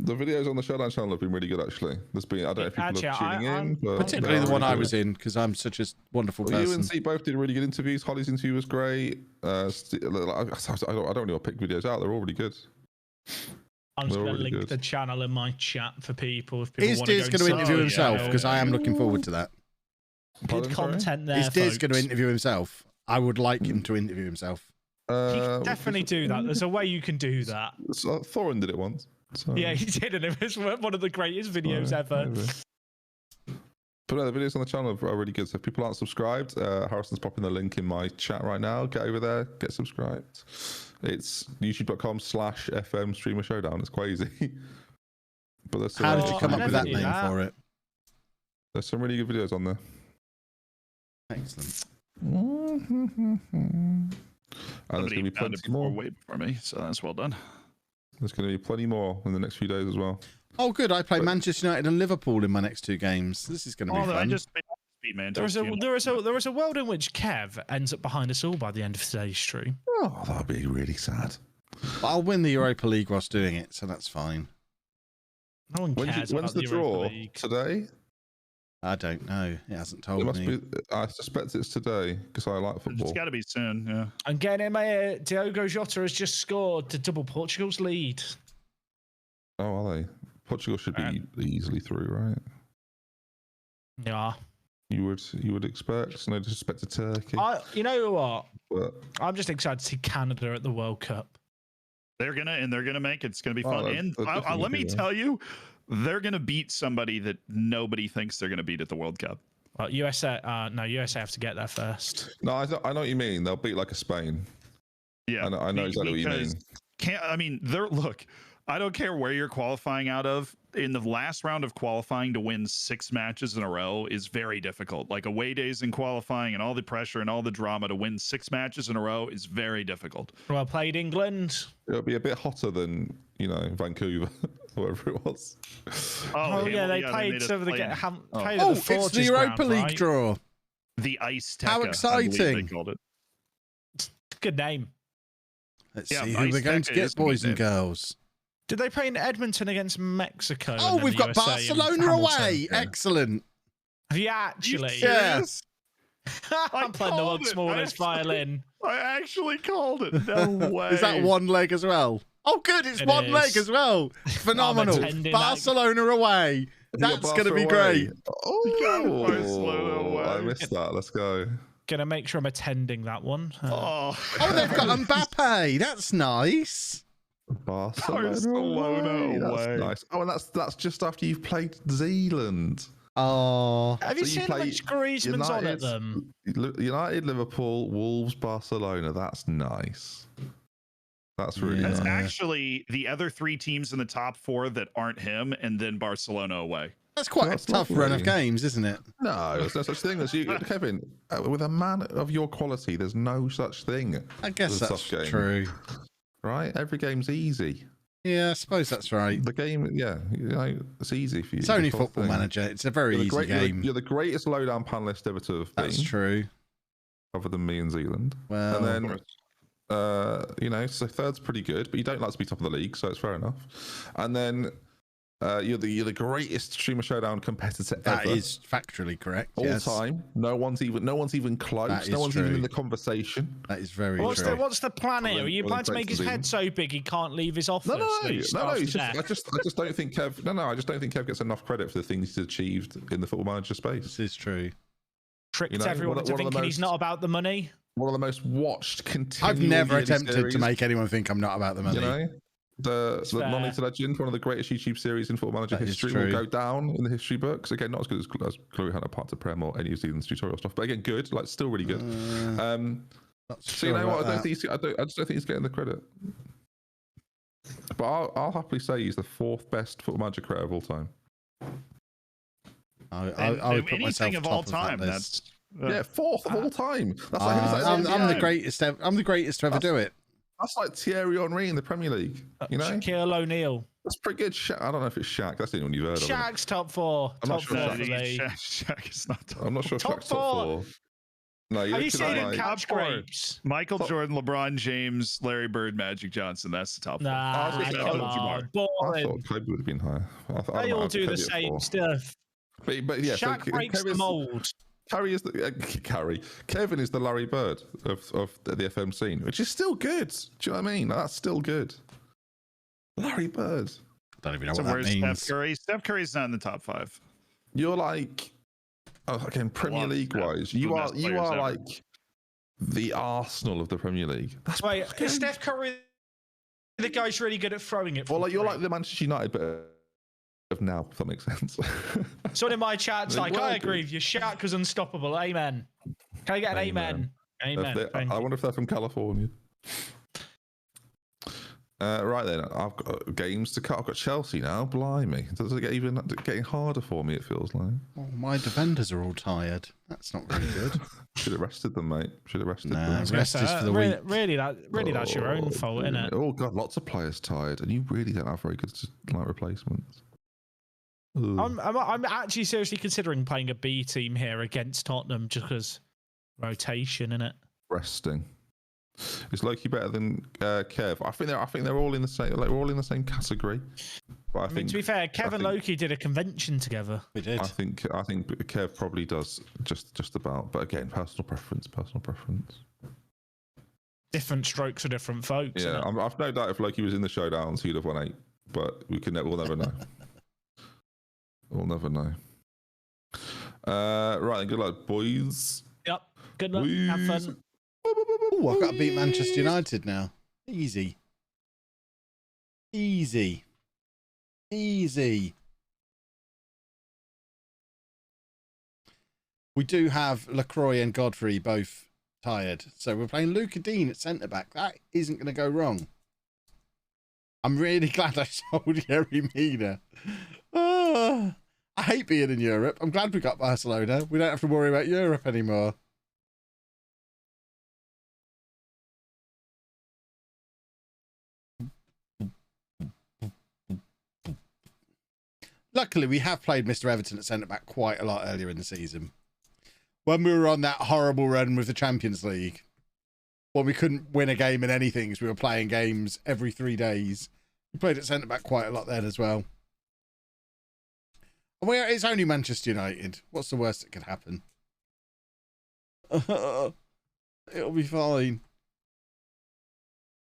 videos on the Showdown channel have been really good, actually. There's been, I don't know if people are tuning in. But particularly the one I was in, because I'm such a wonderful person. You and C both did really good interviews. Holly's interview was great. I don't really want to pick videos out. They're all really good. I'm just going to link the channel in my chat for people. If people Is Diz going to interview himself? Because I am looking forward to that. Good content there, Is Diz going to interview himself? I would like him to interview himself. He can definitely do that. There's a way you can do that. Thorin did it once. So. Yeah, he did, and it was one of the greatest videos ever. Maybe. But no, the videos on the channel are really good. So if people aren't subscribed, Harrison's popping the link in my chat right now. Get over there, get subscribed. It's youtube.com/FM Streamer Showdown. It's crazy. But there's how did you come up with that name for it? There's some really good videos on there. Excellent. And there's going to be plenty more. Wait for me, so that's well done. There's going to be plenty more in the next few days as well. Oh, good. I play Manchester United and Liverpool in my next 2 games. This is going to be fun. I just beat Manchester. There is a world in which Kev ends up behind us all by the end of today's stream. Oh, that'd be really sad. But I'll win the Europa League whilst doing it, so that's fine. No one cares. When's the draw? Today? I don't know. It hasn't told me. I suspect it's today because I like football. It's got to be soon, yeah. And getting him, Diogo Jota has just scored to double Portugal's lead. Oh, are they? Portugal should be easily through, right? Yeah. You would expect. No disrespect to Turkey. You know what? But I'm just excited to see Canada at the World Cup. They're gonna make it. It's gonna be fun. And let me tell you, they're gonna beat somebody that nobody thinks they're gonna beat at the World Cup. Well, USA have to get there first. No, I know what you mean. They'll beat like a Spain. Yeah, I know exactly what you mean. Look, I don't care where you're qualifying out of. In the last round of qualifying, to win 6 matches in a row is very difficult. Like away days in qualifying and all the pressure and all the drama, to win 6 matches in a row is very difficult. Well played, England. It'll be a bit hotter than, Vancouver, whatever it was. Oh yeah, they played some of the it's the Europa League draw. The Ice Teca, how exciting! they called it. Good name. Let's see who we're going to get, boys and girls. Did they play in Edmonton against Mexico? Oh, we've got Barcelona away. Yeah. Excellent. Have you actually? Yes. I'm playing the world's smallest violin. I actually called it. No way. Is that one leg as well? Oh, good. It's one leg as well. Phenomenal. Barcelona away. That's going to be great. Oh, I missed that. Let's go. Gonna make sure I'm attending that one. Oh, they've got Mbappe. That's nice. Barcelona away. That's away. nice. Oh, and that's just after you've played Zealand. Oh, Have you seen how much Griezmann's on at them? United, Liverpool, Wolves, Barcelona. That's nice. That's really That's nice. actually the other 3 teams in the top 4 that aren't him, and then Barcelona away. that's quite That's a tough run of lovely. games, isn't it? No, there's no such thing as you, Kevin. With a man of your quality, there's no such thing. I guess It's a that's tough game. true. Right? Every game's easy. Yeah, I suppose that's right. The game, yeah, it's easy for you. It's only the whole Football thing. Manager. It's a very easy game. You're the greatest lowdown panelist ever to have been. That's true. Other than me and Zealand. Well, And then, so third's pretty good, but you don't like to be top of the league, so it's fair enough. And then you're the greatest streamer showdown competitor that ever. is factually correct. All yes. time. No one's even close. That No is one's even true. in the conversation. That is very What's true. the plan here? Are you Well, planning to make his head so big he can't leave his office? No. so he It's starves to just, death? I just don't think Kev. No. I just don't think Kev gets enough credit for the things he's achieved in the Football Manager space. This is true. Tricked you know, everyone one into of the thinking he's most- not about the money. One of the most watched. I've never yearly attempted series, to make anyone think I'm not about the money. You know, the fair. Money to Legend, one of the greatest YouTube series in Football Manager That is history, true. will go down in the history books. Again, not as good as Chloe Hunter, Part to Prem, or any of Zealand's tutorial stuff, but again, good. Like, still really good. Not So you sure know what? about I just don't think he's getting the credit. But I'll happily say he's the 4th best Football Manager creator of all time. I would put myself anything of top all of that time. list. That's Yeah, 4th of all time. That's like, who's that? I'm the greatest. I'm the greatest to ever do it. That's like Thierry Henry in the Premier League. You know, Shaquille O'Neal. that's pretty good. I don't know if it's Shaq. That's the only one you've heard of. Shaq's top 4. I'm not Top sure 4 Shaq- for me. Shaq is not top. I'm not sure Top Shaq's top 4. No, you're Have you looking seen at him like, catch Top 4. grapes? Michael Jordan, LeBron James, Larry Bird, Magic Johnson. That's the top 4. Nah, was gonna say, come I on. I Boring. thought Kobe would have been higher. They all do the same stuff. But yeah, Shaq breaks the mold. Kevin is the Larry Bird of the FM scene, which is still good. Do you know what I mean? That's still good. Larry Bird. Don't even know So what that where's means. Steph Curry? Steph Curry's not in the top 5. You're like, again, Premier love League Steph. wise, The you best are players ever. like the Arsenal of the Premier League. That's Wait, is Steph Curry the guy's really good at throwing it? well, from like you're three? like the Manchester United, but of now, if that makes sense. Someone in my chat's They like, were I good. agree with you. Shaq was unstoppable. Amen. Can I get an amen? Amen. Thank I you. wonder if they're from California. Right then, I've got games to cut. I've got Chelsea now. Blimey, does it get even getting harder for me? It feels like. Oh, my defenders are all tired. That's not very good. Should have rested them, mate. Should have rested Nah, them. rest is for the really, weak. really, that's your own fault, isn't it? Oh god, lots of players tired, and you really don't have very good like replacements. Ugh. I'm actually seriously considering playing a B team here against Tottenham just because rotation, innit? Resting. Is Loki better than Kev? I think they're all in the same. Like we're all in the same category. But I mean, think to be fair, Kev and think- Loki did a convention together. We did. I think Kev probably does just about. But again, personal preference. Different strokes for different folks. Yeah, innit? I've no doubt if Loki was in the showdowns, he'd have won 8. But we'll never know. We'll never know. Right, then, good luck, boys. Yep. Good luck. Have Boys. fun. Oh, I've got to beat Manchester United now. Easy. Easy. Easy. We do have Lacroix and Godfrey both tired. So we're playing Luca Dean at centre-back. That isn't going to go wrong. I'm really glad I sold Yerry Mina. I hate being in Europe. I'm glad we got Barcelona. We don't have to worry about Europe anymore. Luckily, we have played Mr. Everton at centre-back quite a lot earlier in the season. When we were on that horrible run with the Champions League, when we couldn't win a game in anything because we were playing games every 3 days, we played at centre-back quite a lot then as well. And it's only Manchester United. What's the worst that could happen? It'll be fine.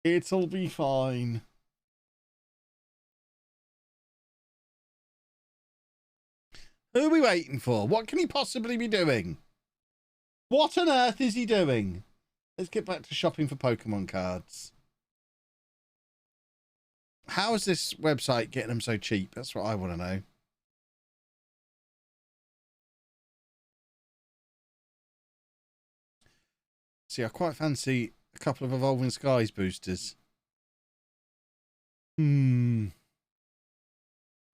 It'll be fine. Who are we waiting for? What can he possibly be doing? What on earth is he doing? Let's get back to shopping for Pokemon cards. How is this website getting them so cheap? That's what I want to know. See, I quite fancy a couple of Evolving Skies boosters. That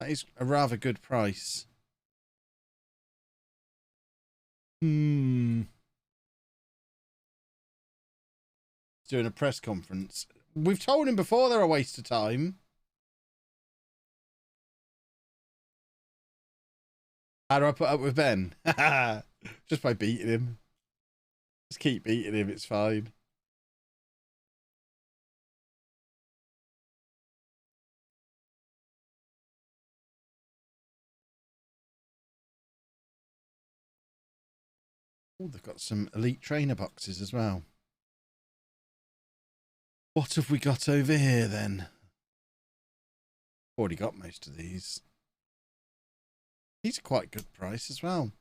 is a rather good price. Doing a press conference. We've told him before they're a waste of time. How do I put up with Ben? Just by beating him. Just keep beating him, it's fine. Oh, they've got some elite trainer boxes as well. What have we got over here then? Already got most of these. These are quite good price as well.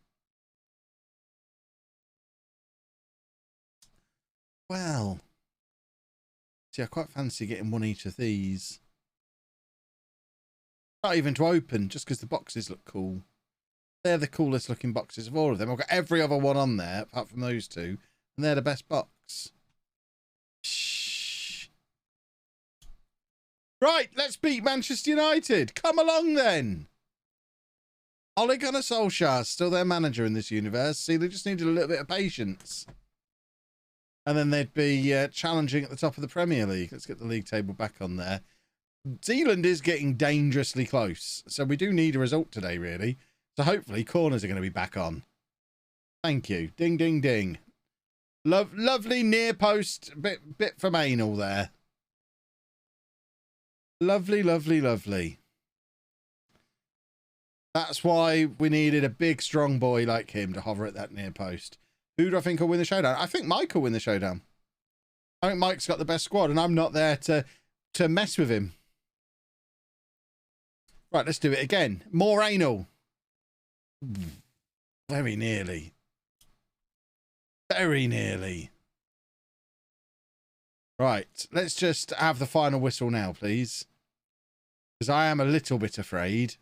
Well, see, I quite fancy getting one each of these. Not even to open, just because the boxes look cool. They're the coolest looking boxes of all of them. I've got every other one on there, apart from those two, and they're the best box. Shh. Right, let's beat Manchester United. Come along then. Ole Gunnar Solskjaer, still their manager in this universe. See, they just needed a little bit of patience. And then they'd be challenging at the top of the Premier League. Let's get the league table back on there. Zealand is getting dangerously close. So we do need a result today, really. So hopefully corners are going to be back on. Thank you. Ding, ding, ding. Lovely near post. Bit from anal there. Lovely, lovely, lovely. That's why we needed a big, strong boy like him to hover at that near post. Who do I think will win the showdown? I think Mike will win the showdown. I think Mike's got the best squad, and I'm not there to mess with him. Right, let's do it again. More anal. Very nearly. Very nearly. Right, let's just have the final whistle now, please. Because I am a little bit afraid.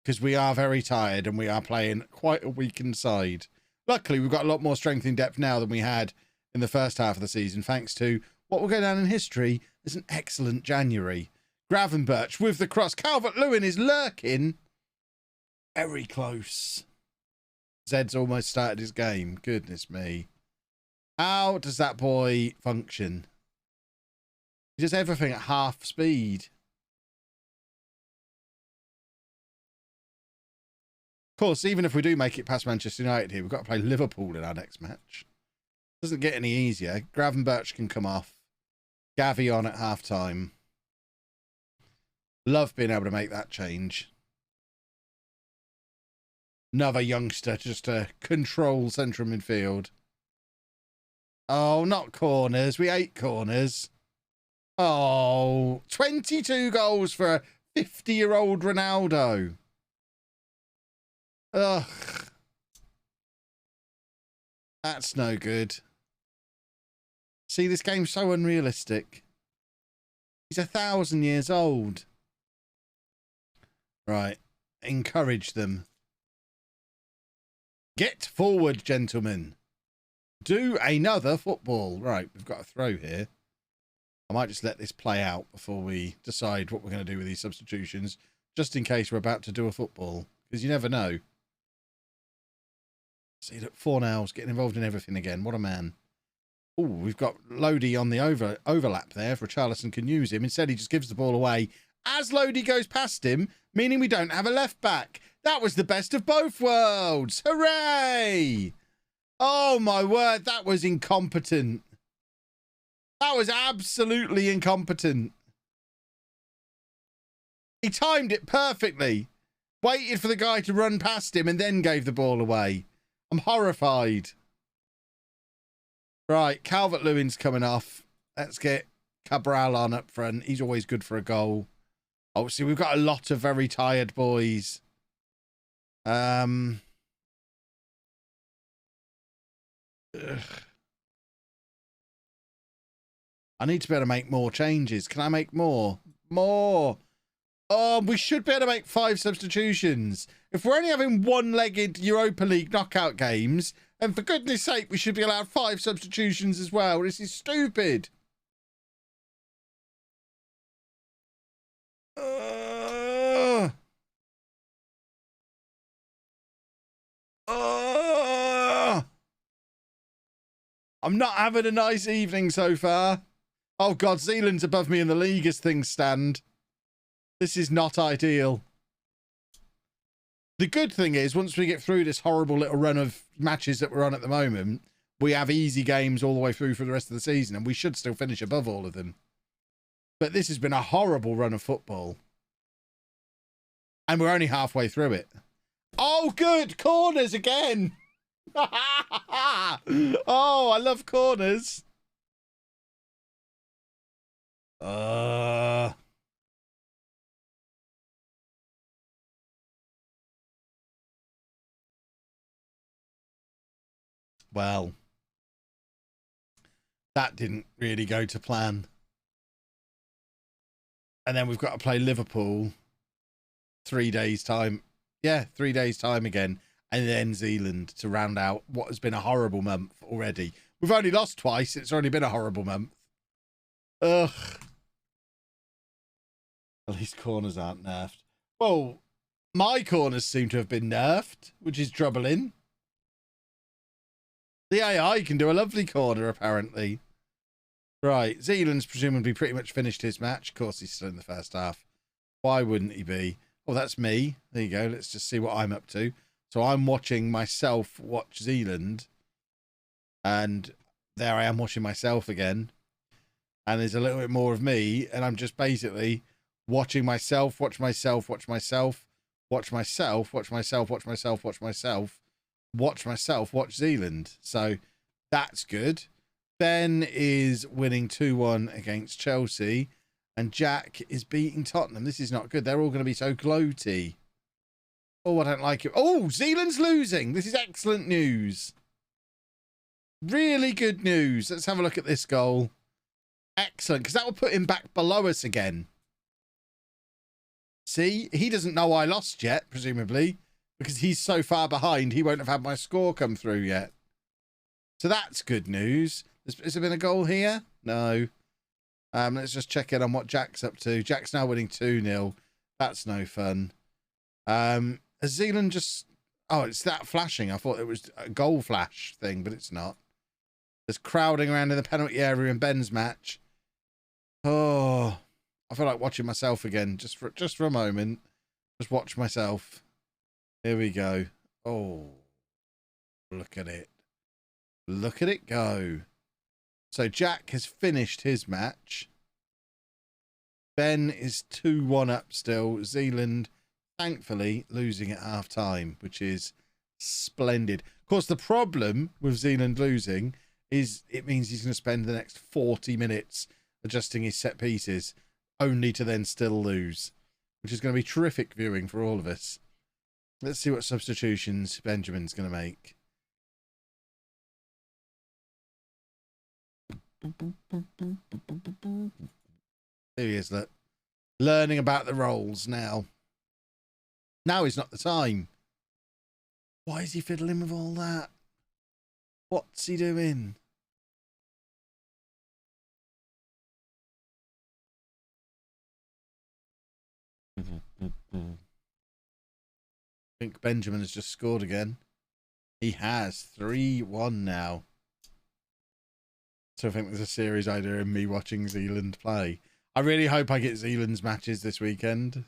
Because we are very tired and we are playing quite a weakened side. Luckily, we've got a lot more strength in depth now than we had in the first half of the season, thanks to what will go down in history as an excellent January. Gravenberch with the cross. Calvert-Lewin is lurking. Very close. Zed's almost started his game. Goodness me. How does that boy function? He does everything at half speed. Of course, even if we do make it past Manchester United here, we've got to play Liverpool in our next match. Doesn't get any easier. Gravenberch can come off. Gavi on at half-time. Love being able to make that change. Another youngster just to control central midfield. Oh, not corners. We ate corners. Oh, 22 goals for a 50-year-old Ronaldo. Ugh. That's no good. See, this game's so unrealistic. He's 1,000 years old. Right. Encourage them. Get forward, gentlemen. Do another football. Right, we've got a throw here. I might just let this play out before we decide what we're going to do with these substitutions, just in case we're about to do a football, because you never know. See, look, Fornell's getting involved in everything again. What a man. Oh, we've got Lodi on the overlap there for Richarlison can use him. Instead, he just gives the ball away as Lodi goes past him, meaning we don't have a left back. That was the best of both worlds. Hooray! Oh, my word. That was incompetent. That was absolutely incompetent. He timed it perfectly. Waited for the guy to run past him and then gave the ball away. I'm horrified. Right, Calvert-Lewin's coming off. Let's get Cabral on up front. He's always good for a goal. Obviously, we've got a lot of very tired boys. Ugh. I need to be able to make more changes. Can I make more? More. Oh, we should be able to make 5 substitutions. If we're only having one-legged Europa League knockout games, then for goodness sake, we should be allowed 5 substitutions as well. This is stupid. I'm not having a nice evening so far. Oh God, Zealand's above me in the league as things stand. This is not ideal. The good thing is, once we get through this horrible little run of matches that we're on at the moment, we have easy games all the way through for the rest of the season, and we should still finish above all of them. But this has been a horrible run of football. And we're only halfway through it. Oh, good! Corners again! Oh, I love corners. Well, that didn't really go to plan. And then we've got to play Liverpool 3 days time. Yeah, 3 days time again. And then Zealand to round out what has been a horrible month already. We've only lost twice. It's already been a horrible month. Ugh. At least corners aren't nerfed. Well, my corners seem to have been nerfed, which is troubling. The AI can do a lovely corner, apparently. Right, Zealand's presumably pretty much finished his match. Of course, he's still in the first half. Why wouldn't he be? Oh, that's me. There you go. Let's just see what I'm up to. So I'm watching myself watch Zealand. And there I am watching myself again. And there's a little bit more of me. And I'm just basically watching myself, watch myself, watch myself, watch myself, watch myself, watch myself, watch myself, watch myself, watch Zealand. So that's good. Ben is winning 2-1 against Chelsea. And Jack is beating Tottenham. This is not good. They're all going to be so gloaty. Oh, I don't like it. Oh, Zealand's losing. This is excellent news. Really good news. Let's have a look at this goal. Excellent, because that will put him back below us again. See, he doesn't know I lost yet, presumably, because he's so far behind, he won't have had my score come through yet. So that's good news. Has there been a goal here? No. Let's just check in on what Jack's up to. Jack's now winning 2-0. That's no fun. Has Zealand just... Oh, it's that flashing. I thought it was a goal flash thing, but it's not. There's crowding around in the penalty area in Ben's match. Oh, I feel like watching myself again, just for a moment. Just watch myself. Here we go. Oh, look at it. Look at it go. So Jack has finished his match. Ben is 2-1 up still. Zealand, thankfully, losing at half time, which is splendid. Of course, the problem with Zealand losing is it means he's going to spend the next 40 minutes adjusting his set pieces, only to then still lose, which is going to be terrific viewing for all of us. Let's see what substitutions Benjamin's going to make. There he is, look. Learning about the roles now. Now is not the time. Why is he fiddling with all that? What's he doing? I think Benjamin has just scored again. He has 3-1 now. So I think there's a series idea in me watching Zealand play. I really hope I get Zealand's matches this weekend.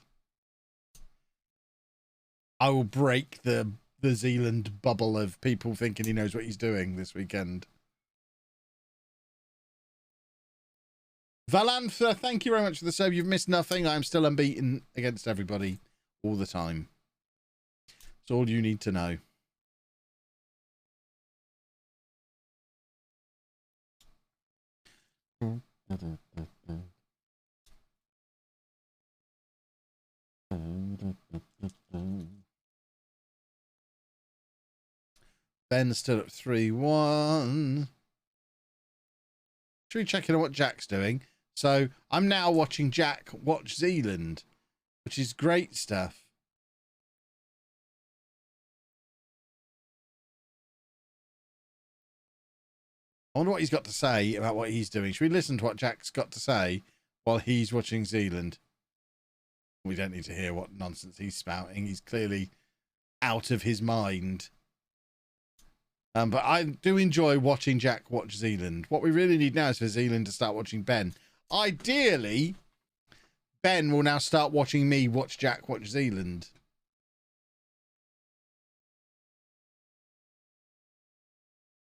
I will break the Zealand bubble of people thinking he knows what he's doing this weekend. Valantha, thank you very much for the sub. You've missed nothing. I'm still unbeaten against everybody all the time. It's all you need to know. Ben's still at 3-1. Should we check in on what Jack's doing? So I'm now watching Jack watch Zealand, which is great stuff. I wonder what he's got to say about what he's doing. Should we listen to what Jack's got to say while he's watching Zealand? We don't need to hear what nonsense he's spouting. He's clearly out of his mind. But I do enjoy watching Jack watch Zealand. What we really need now is for Zealand to start watching Ben. Ideally, Ben will now start watching me watch Jack watch Zealand.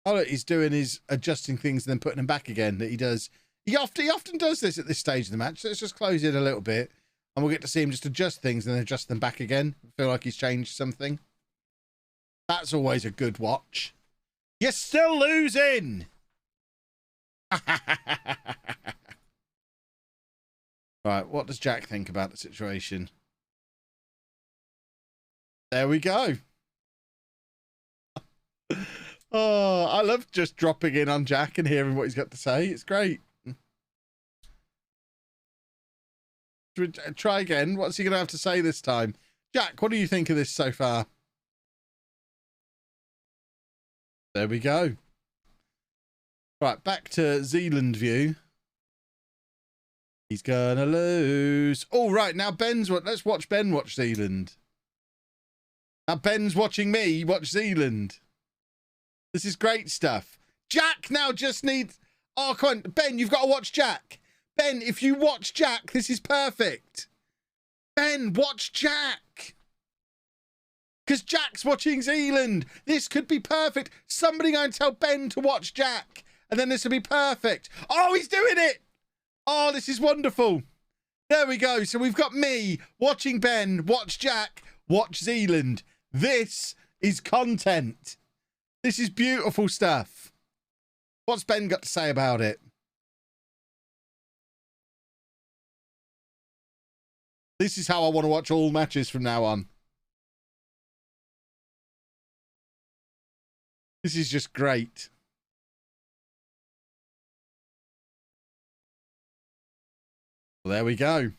All that he's doing is adjusting things and then putting them back again. That he does. He often does this at this stage of the match. So let's just close it a little bit, and we'll get to see him just adjust things and then adjust them back again. I feel like he's changed something. That's always a good watch. You're still losing. Right, what does Jack think about the situation? There we go. Oh, I love just dropping in on Jack and hearing what he's got to say. It's great. Should we try again? What's he going to have to say this time? Jack, what do you think of this so far? There we go. Right, back to Zealand view. He's gonna lose. Oh, right, now Ben's... Let's watch Ben watch Zealand. Now Ben's watching me watch Zealand. This is great stuff. Jack now just needs... Oh, come on. Ben, you've got to watch Jack. Ben, if you watch Jack, this is perfect. Ben, watch Jack. Because Jack's watching Zealand. This could be perfect. Somebody go and tell Ben to watch Jack. And then this will be perfect. Oh, he's doing it. Oh, this is wonderful. There we go. So we've got me watching Ben, watch Jack, watch Zealand. This is content. This is beautiful stuff. What's Ben got to say about it? This is how I want to watch all matches from now on. This is just great. Well, there we go.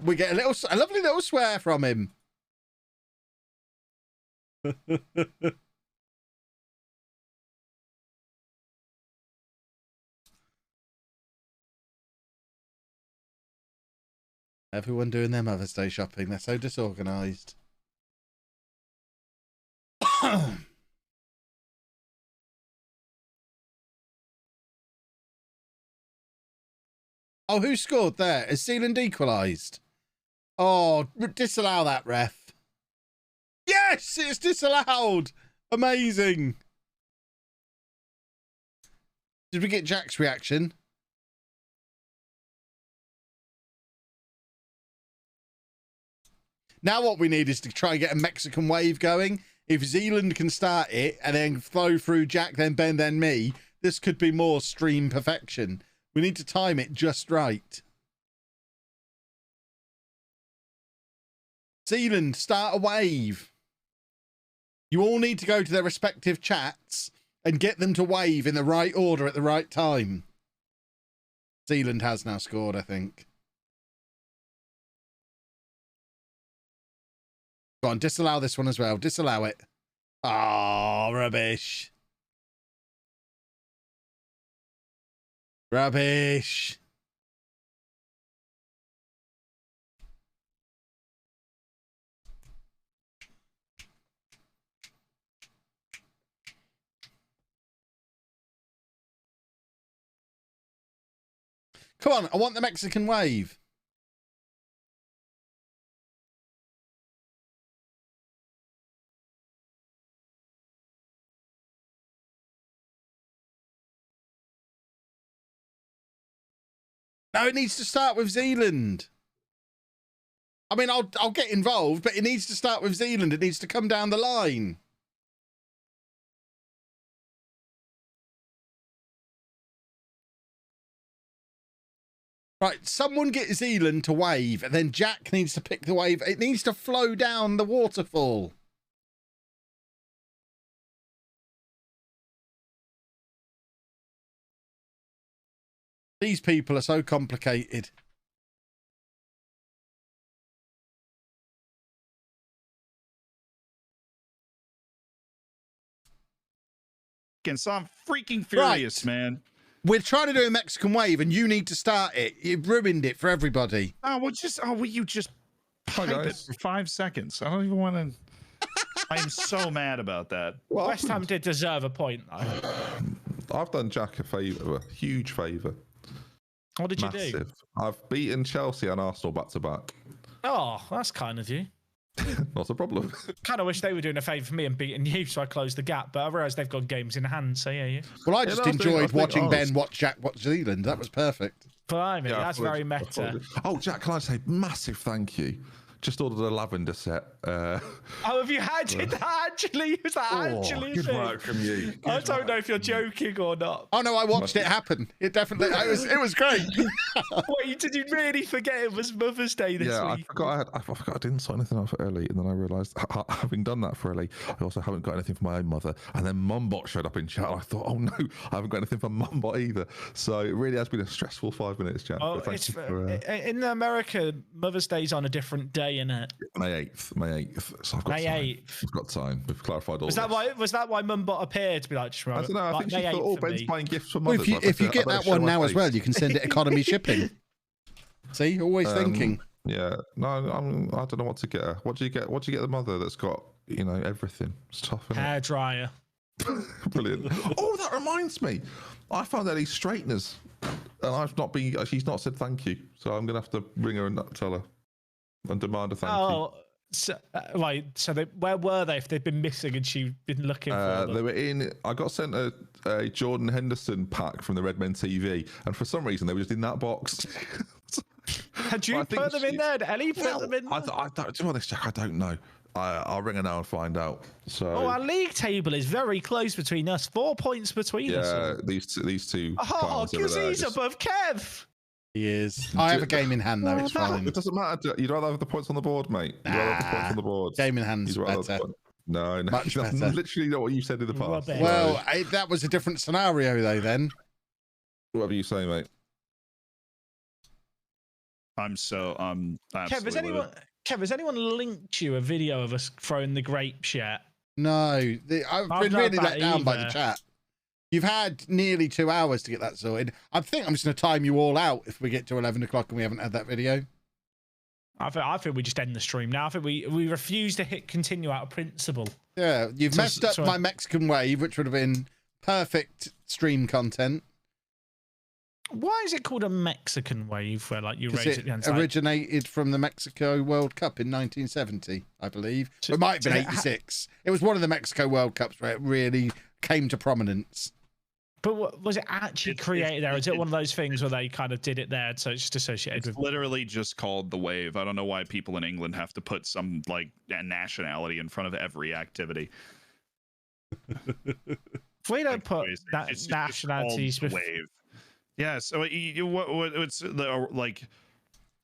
We get a lovely little swear from him. Everyone doing their Mother's Day shopping. They're so disorganized. Oh, who scored there? Is Zealand equalised? Oh, disallow that, ref. Yes, it's disallowed. Amazing. Did we get Jack's reaction? Now what we need is to try and get a Mexican wave going. If Zealand can start it and then flow through Jack, then Ben, then me, this could be more stream perfection. We need to time it just right. Zealand, start a wave. You all need to go to their respective chats and get them to wave in the right order at the right time. Zealand has now scored, I think. Go on, disallow this one as well. Disallow it. Oh, rubbish. Rubbish. Come on, I want the Mexican wave. No, it needs to start with Zealand. I mean, I'll get involved, but it needs to start with Zealand. It needs to come down the line. Right, someone get Zealand to wave, and then Jack needs to pick the wave. It needs to flow down the waterfall. These people are so complicated. So I'm freaking furious, man. We're trying to do a Mexican wave, and you need to start it. You've ruined it for everybody. Will you just pipe it for 5 seconds? I don't even want to. I'm so mad about that. West Ham did deserve a point, though. I've done Jack a favour, a huge favour. What did you do? Massive. I've beaten Chelsea and Arsenal back to back. Oh, that's kind of you. Not a problem. Kind of wish they were doing a favour for me and beating you, so I closed the gap. But I realise they've got games in hand, so yeah. Well, I just enjoyed watching Ben watch Jack watch Zealand. That was perfect. Blimey, that's very meta. Oh, Jack, can I say massive thank you? Just ordered a lavender set. Oh, have you had it? Actually, was that actually? Good work from you. I don't know if you're joking or not. Oh no, I watched it happen. It definitely. It was great. Wait, did you really forget it was Mother's Day this week? Yeah, I forgot I didn't sign anything up for Ellie, and then I realised, having done that for Ellie, I also haven't got anything for my own mother. And then Mumbot showed up in chat, and I thought, oh no, I haven't got anything for Mumbot either. So it really has been a stressful 5 minutes, Jack. Oh, in America, Mother's Day's on a different day, isn't it? May 8th. So I've got May 8th. We've got time. We've clarified all Was that why Mumbot appeared to be like, just I don't know. I think she thought, oh, Ben's buying gifts for mothers. Well, if you get that one now as well, you can send it economy shipping. See, always thinking. Yeah, no, I don't know what to get her. What do you get? What do you get the mother that's got, everything? It's tough, isn't hair dryer. Brilliant. Oh, that reminds me. I found Ellie's straighteners, and she's not said thank you. So I'm gonna have to ring her and tell her and demand a thank you. Oh, so where were they if they'd been missing and she'd been looking for them? They were in. I got sent a Jordan Henderson pack from the Redmen TV, and for some reason they were just in that box. Had you put them in there? Did Ellie put them in there? To be honest, Jack, I don't know. I'll ring her now and find out. So. Oh, our league table is very close between us. 4 points between us. Yeah, these two. Oh, because he's above Kev. He is. I have a game in hand though. It's fine. It doesn't matter. You'd rather have the points on the board, mate. You'd rather have the points on the board. Game in hand's better. No, much that's better. Literally not what you said in the past. Well, that was a different scenario though. Then. Whatever you say, mate. Kev, has anyone linked you a video of us throwing the grape yet? No, I've been really let down by the chat. You've had nearly 2 hours to get that sorted. I think I'm just going to time you all out if we get to 11 o'clock and we haven't had that video. I think we just end the stream now. I think we refuse to hit continue out of principle. Yeah, you've messed up my Mexican wave, which would have been perfect stream content. Why is it called a Mexican wave where you raise it? It originated from the Mexico World Cup in 1970, I believe. It might have been 86. It was one of the Mexico World Cups where it really came to prominence. But was it actually created there? Is it one of those things where they kind of did it there, so it's just associated with? Literally just called the wave. I don't know why people in England have to put some nationality in front of every activity. If we don't put that nationality wave. Yeah, so what's the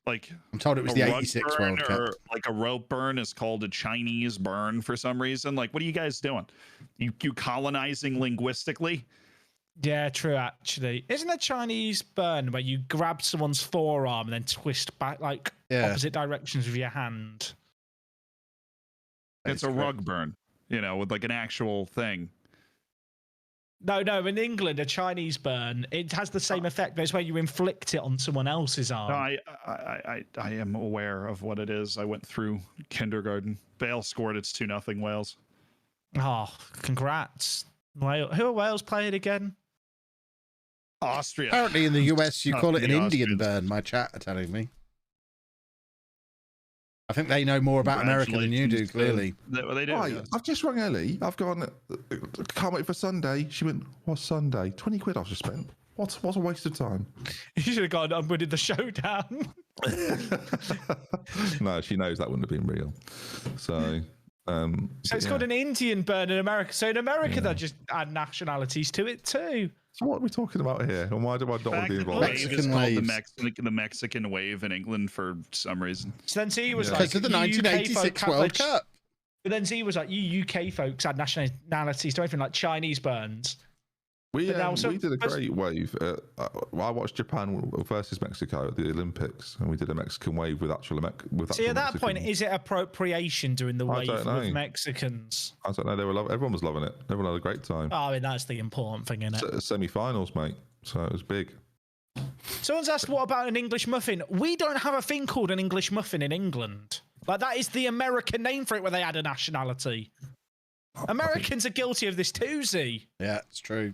I'm told it was the 86 World Cup. Like a rope burn is called a Chinese burn for some reason. Like, what are you guys doing? You colonizing linguistically? Yeah, true. Actually, isn't a Chinese burn where you grab someone's forearm and then twist back opposite directions with your hand? It's a rug burn, with like an actual thing. No. In England, a Chinese burn, it has the same effect, but it's where you inflict it on someone else's arm. No, I am aware of what it is. I went through kindergarten. Bale scored. It's 2-0 Wales. Oh, congrats. Who are Wales playing again? Austria. Apparently in the US, you call it an Indian burn, my chat are telling me. I think they know more about America than you do, clearly. They do. Yes. I've just rung Ellie. I've gone, can't wait for Sunday. She went, what's Sunday? 20 quid I've just spent. What a waste of time. You should have gone, I'm winning the showdown. No, she knows that wouldn't have been real. So it's called an Indian burn in America. So in America, they just add nationalities to it too. So what are we talking about here? And why do I not want to be involved? The Mexican wave in England for some reason. So then he was because of the 1986 World Cup. But then he was like, you UK folks had nationalities to anything like Chinese burns. We But now, we did a great wave. I watched Japan versus Mexico at the Olympics, and we did a Mexican wave with actual See, at that point, Mexicans. is it appropriation doing the I wave don't know. with Mexicans? I don't know. Everyone was loving it. Everyone had a great time. Oh, I mean, that's the important thing, isn't it? Semi-finals, mate. So it was big. Someone's asked, what about an English muffin? We don't have a thing called an English muffin in England. Like, that is the American name for it where they add a nationality. Americans are guilty of this too, Z. Yeah, it's true.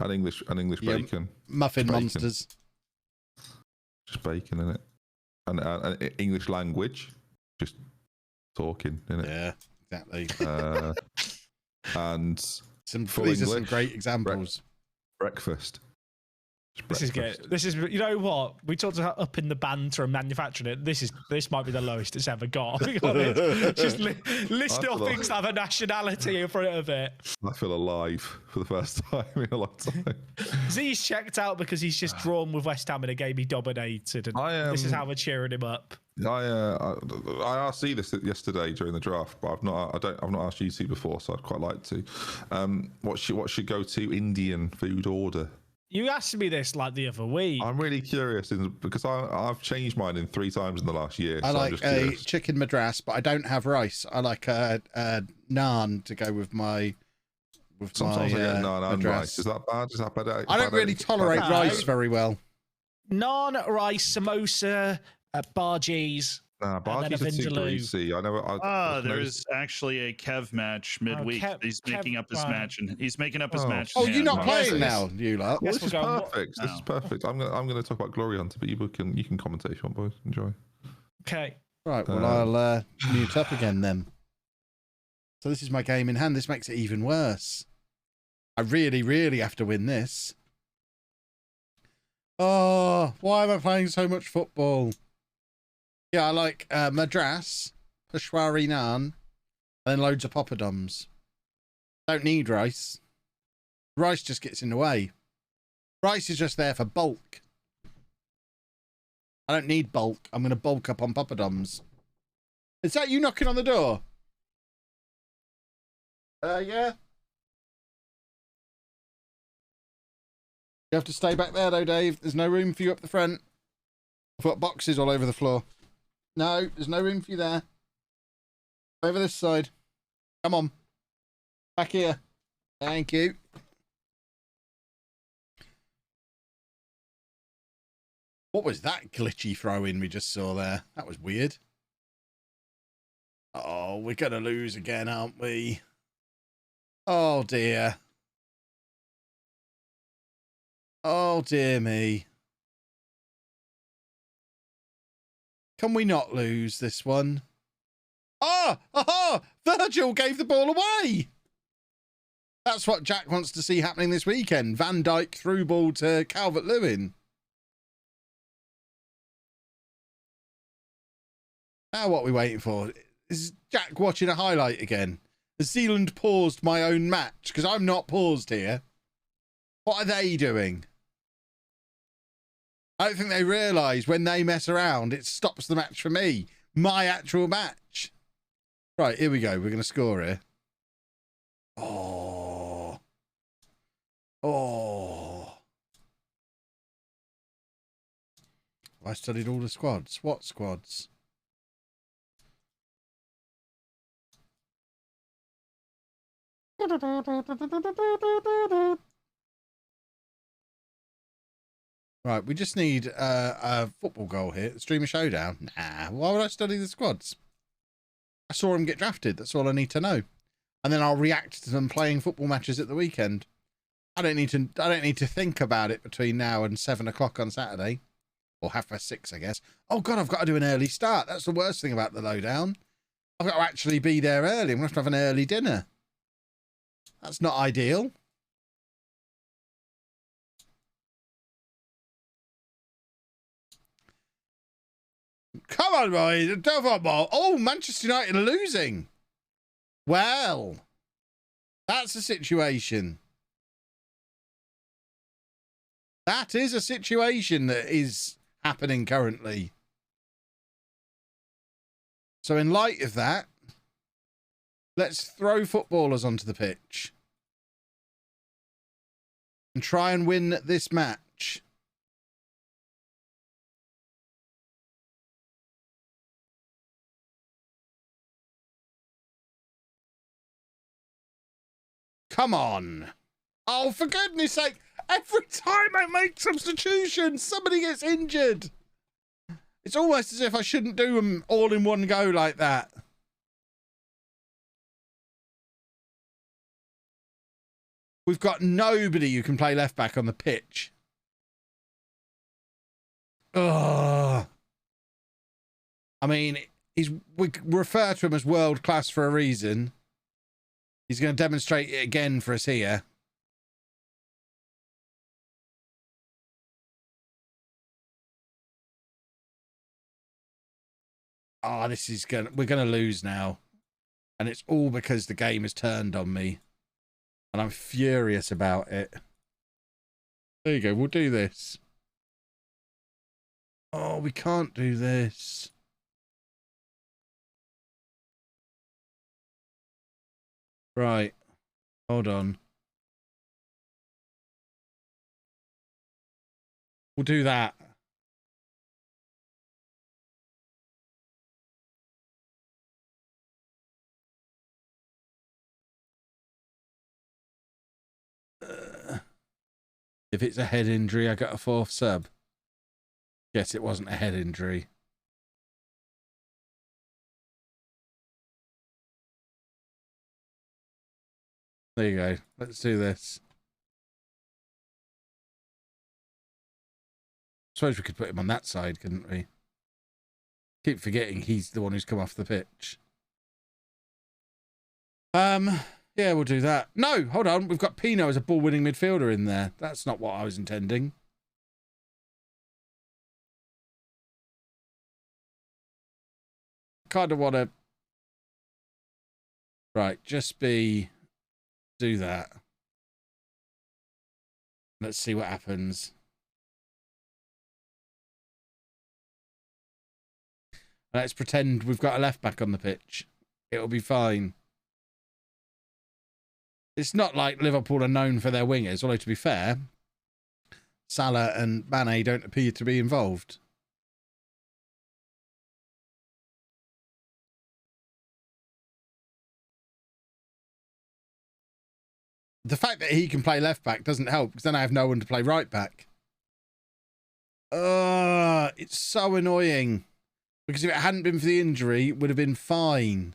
And English bacon. Muffin Bacon. monsters. Just bacon in it. And English language. Just talking in it. Yeah, exactly. And These are some great examples. Breakfast. This is good. This is, you know what? We talked about upping the banter and manufacturing it. This might be the lowest it's ever got. I'll be honest. Just list all things that have a nationality in front of it. I feel alive for the first time in a long time. Z's checked out because he's just drawn with West Ham in a game he dominated, and this is how we're cheering him up. I asked Z this yesterday during the draft, but I've not asked you to before, so I'd quite like to. What should go to Indian food order? You asked me this like the other week. I'm really curious because I've changed mine in 3 times in the last year. I so like a chicken madras, but I don't have rice. I like a naan to go with my. Sometimes I get naan and madras. rice. Is that bad? Is that better? I don't really tolerate rice very well. Naan, rice, samosa, bhajis. Nah, bhajis are too greasy. I know. There's actually a Kev match midweek. He's making up his match, and he's making up his match. Oh, you're not playing now, you lot. Well, this is perfect. This is perfect. I'm gonna talk about Glory Hunter, but you can commentate if you want, boys. Enjoy. Okay. Right. Well, I'll mute up again then. So this is my game in hand. This makes it even worse. I really, really have to win this. Oh, why am I playing so much football? Yeah, I like madras, peshwari naan, and then loads of poppadoms. Don't need rice. Rice just gets in the way. Rice is just there for bulk. I don't need bulk. I'm going to bulk up on poppadoms. Is that you knocking on the door? Yeah. You have to stay back there though, Dave. There's no room for you up the front. I've got boxes all over the floor. No, there's no room for you there. Over this side. Come on. Back here. Thank you. What was that glitchy throw-in we just saw there? That was weird. Oh, we're going to lose again, aren't we? Oh, dear. Oh, dear me. Can we not lose this one? Ah! Aha! Virgil gave the ball away! That's what Jack wants to see happening this weekend. Van Dijk through ball to Calvert-Lewin. Now what are we waiting for? Is Jack watching a highlight again? Has Zealand paused my own match? Because I'm not paused here. What are they doing? I don't think they realise when they mess around, it stops the match for me. My actual match. Right, here we go. We're going to score here. Oh. Oh. I studied all the squads. What squads? Right, we just need a football goal here. Streamer showdown. Nah, why would I study the squads? I saw him get drafted. That's all I need to know. And then I'll react to them playing football matches at the weekend. I don't need to think about it between now and 7 o'clock on Saturday. Or 6:30, I guess. Oh god, I've got to do an early start. That's the worst thing about the lowdown. I've got to actually be there early. I'm going to have an early dinner. That's not ideal. Come on, boys. Oh, Manchester United are losing. Well, that's a situation. That is a situation that is happening currently. So in light of that, let's throw footballers onto the pitch. and try and win this match. Come on. Oh, for goodness sake. Every time I make substitutions, somebody gets injured. It's almost as if I shouldn't do them all in one go like that. We've got nobody who can play left back on the pitch. Ugh. I mean, we refer to him as world class for a reason. He's going to demonstrate it again for us here. Oh, we're going to lose now. And it's all because the game has turned on me. And I'm furious about it. There you go. We'll do this. Oh, we can't do this. Right. Hold on. We'll do that. If it's a head injury, I got a 4th sub. Yes, it wasn't a head injury. There you go. Let's do this. Suppose we could put him on that side, couldn't we? Keep forgetting he's the one who's come off the pitch. Yeah, we'll do that. No, hold on. We've got Pino as a ball-winning midfielder in there. That's not what I was intending. Kind of want to... Right, just do that. Let's see what happens. Let's pretend we've got a left back on the pitch. It'll be fine. It's not like Liverpool are known for their wingers, although to be fair, Salah and Mane don't appear to be involved. The fact that he can play left back doesn't help, because then I have no one to play right back. It's so annoying. Because if it hadn't been for the injury, it would have been fine.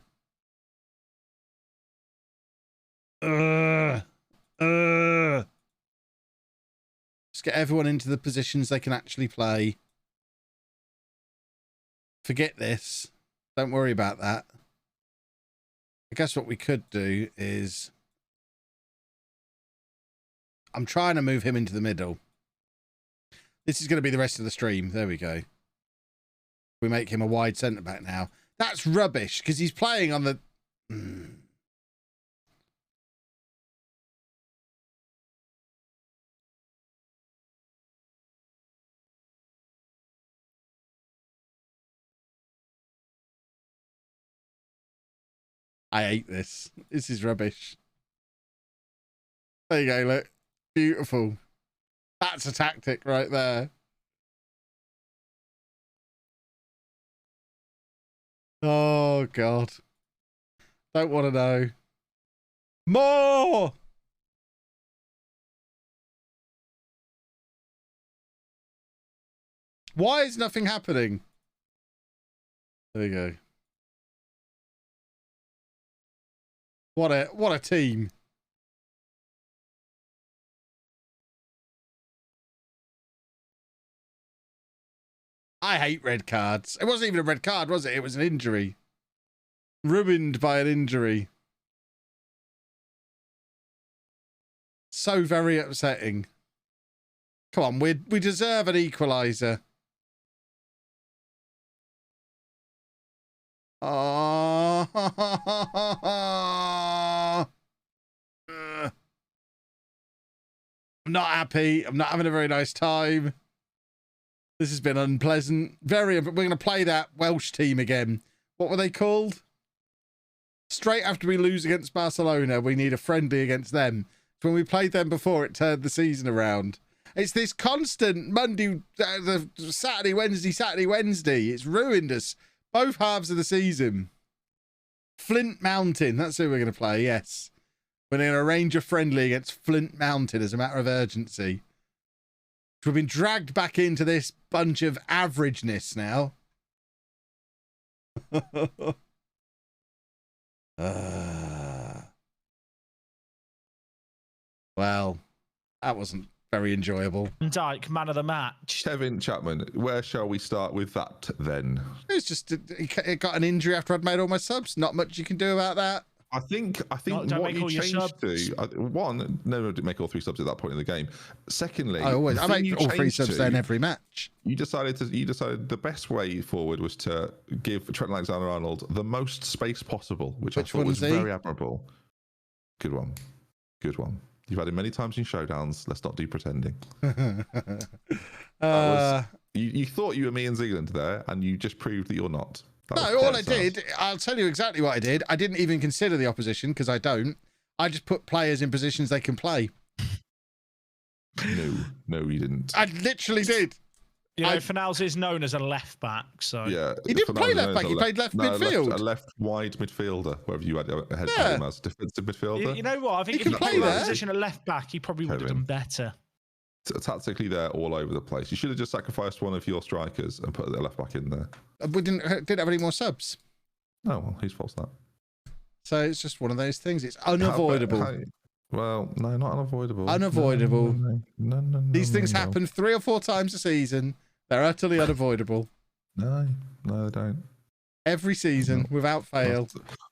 Just get everyone into the positions they can actually play. Forget this. Don't worry about that. I guess what we could do is... I'm trying to move him into the middle. This is going to be the rest of the stream. There we go. We make him a wide centre-back now. That's rubbish, because he's playing on the... I hate this. This is rubbish. There you go, look. Beautiful. That's a tactic right there. Oh, God. Don't want to know. More! Why is nothing happening? There you go. What a team. I hate red cards. It wasn't even a red card, was it? It was an injury. Ruined by an injury. So very upsetting. Come on, we deserve an equaliser. Oh. I'm not happy. I'm not having a very nice time. This has been unpleasant. We're going to play that Welsh team again. What were they called? Straight after we lose against Barcelona, we need a friendly against them. When we played them before, it turned the season around. It's this constant Monday, Saturday, Wednesday. It's ruined us. Both halves of the season. Flint Mountain. That's who we're going to play, yes. We're going to arrange a friendly against Flint Mountain as a matter of urgency. We've been dragged back into this bunch of averageness now. Well, that wasn't very enjoyable. Dyke, man of the match. Kevin Chapman, where shall we start with that then? It's just he got an injury after I'd made all my subs. Not much you can do about that. I think Don't what make you all your changed to one, no, didn't make all 3 subs at that point in the game. Secondly, I make all 3 subs then every match. You decided the best way forward was to give Trent Alexander-Arnold the most space possible, which I thought was very admirable. Good one. You've had him many times in showdowns. Let's not do pretending. You thought you were me and Zealand there, and you just proved that you're not. No, all I did, I'll tell you exactly what I did. I didn't even consider the opposition because I don't. I just put players in positions they can play. No, you didn't. I literally did. You know, Fornals is known as a left back, so yeah, he didn't play left back. He played left midfield. A left wide midfielder, wherever you had him as defensive midfielder. You know what? I think if he played that position at left back, he probably would have done better. Tactically, they're all over the place. You should have just sacrificed one of your strikers and put the left back in there. We didn't have any more subs. Oh well, whose fault's that? So it's just one of those things. It's unavoidable. Well, no, not unavoidable. Unavoidable. No. These things happen 3 or 4 times a season. They're utterly unavoidable. No, they don't. Every season, without fail.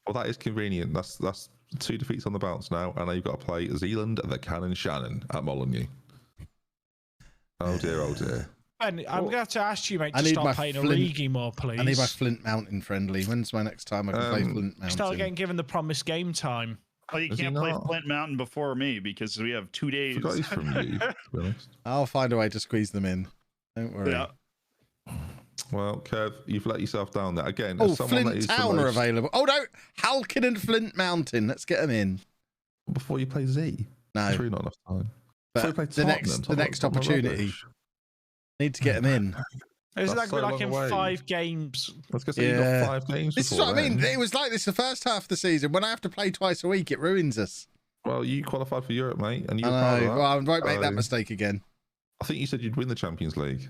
Well, that is convenient. That's 2 defeats on the bounce now, and now you've got to play Zealand, the Cannon Shannon at Molyneux. Oh dear. Ben, I'm going to have to ask you, mate, to start playing a Origi more, please. I need my Flint Mountain friendly. When's my next time I can play Flint Mountain? Start getting given the promised game time. Oh, you can't play Flint Mountain before me because we have 2 days. Forgot he's from you, to be honest. I'll find a way to squeeze them in. Don't worry. Yeah. Well, Kev, you've let yourself down there again. Oh, Flint Town are available. Oh no, Halkin and Flint Mountain. Let's get them in before you play Z. No, it's really not enough time. But the next opportunity. Need to get them in. Isn't that going like in 5 games? I was going to say, you got 5 games. This is what I mean. It was like this the first half of the season. When I have to play twice a week, it ruins us. Well, you qualified for Europe, mate, and you were proud of that. Well, I won't make that mistake again. I think you said you'd win the Champions League.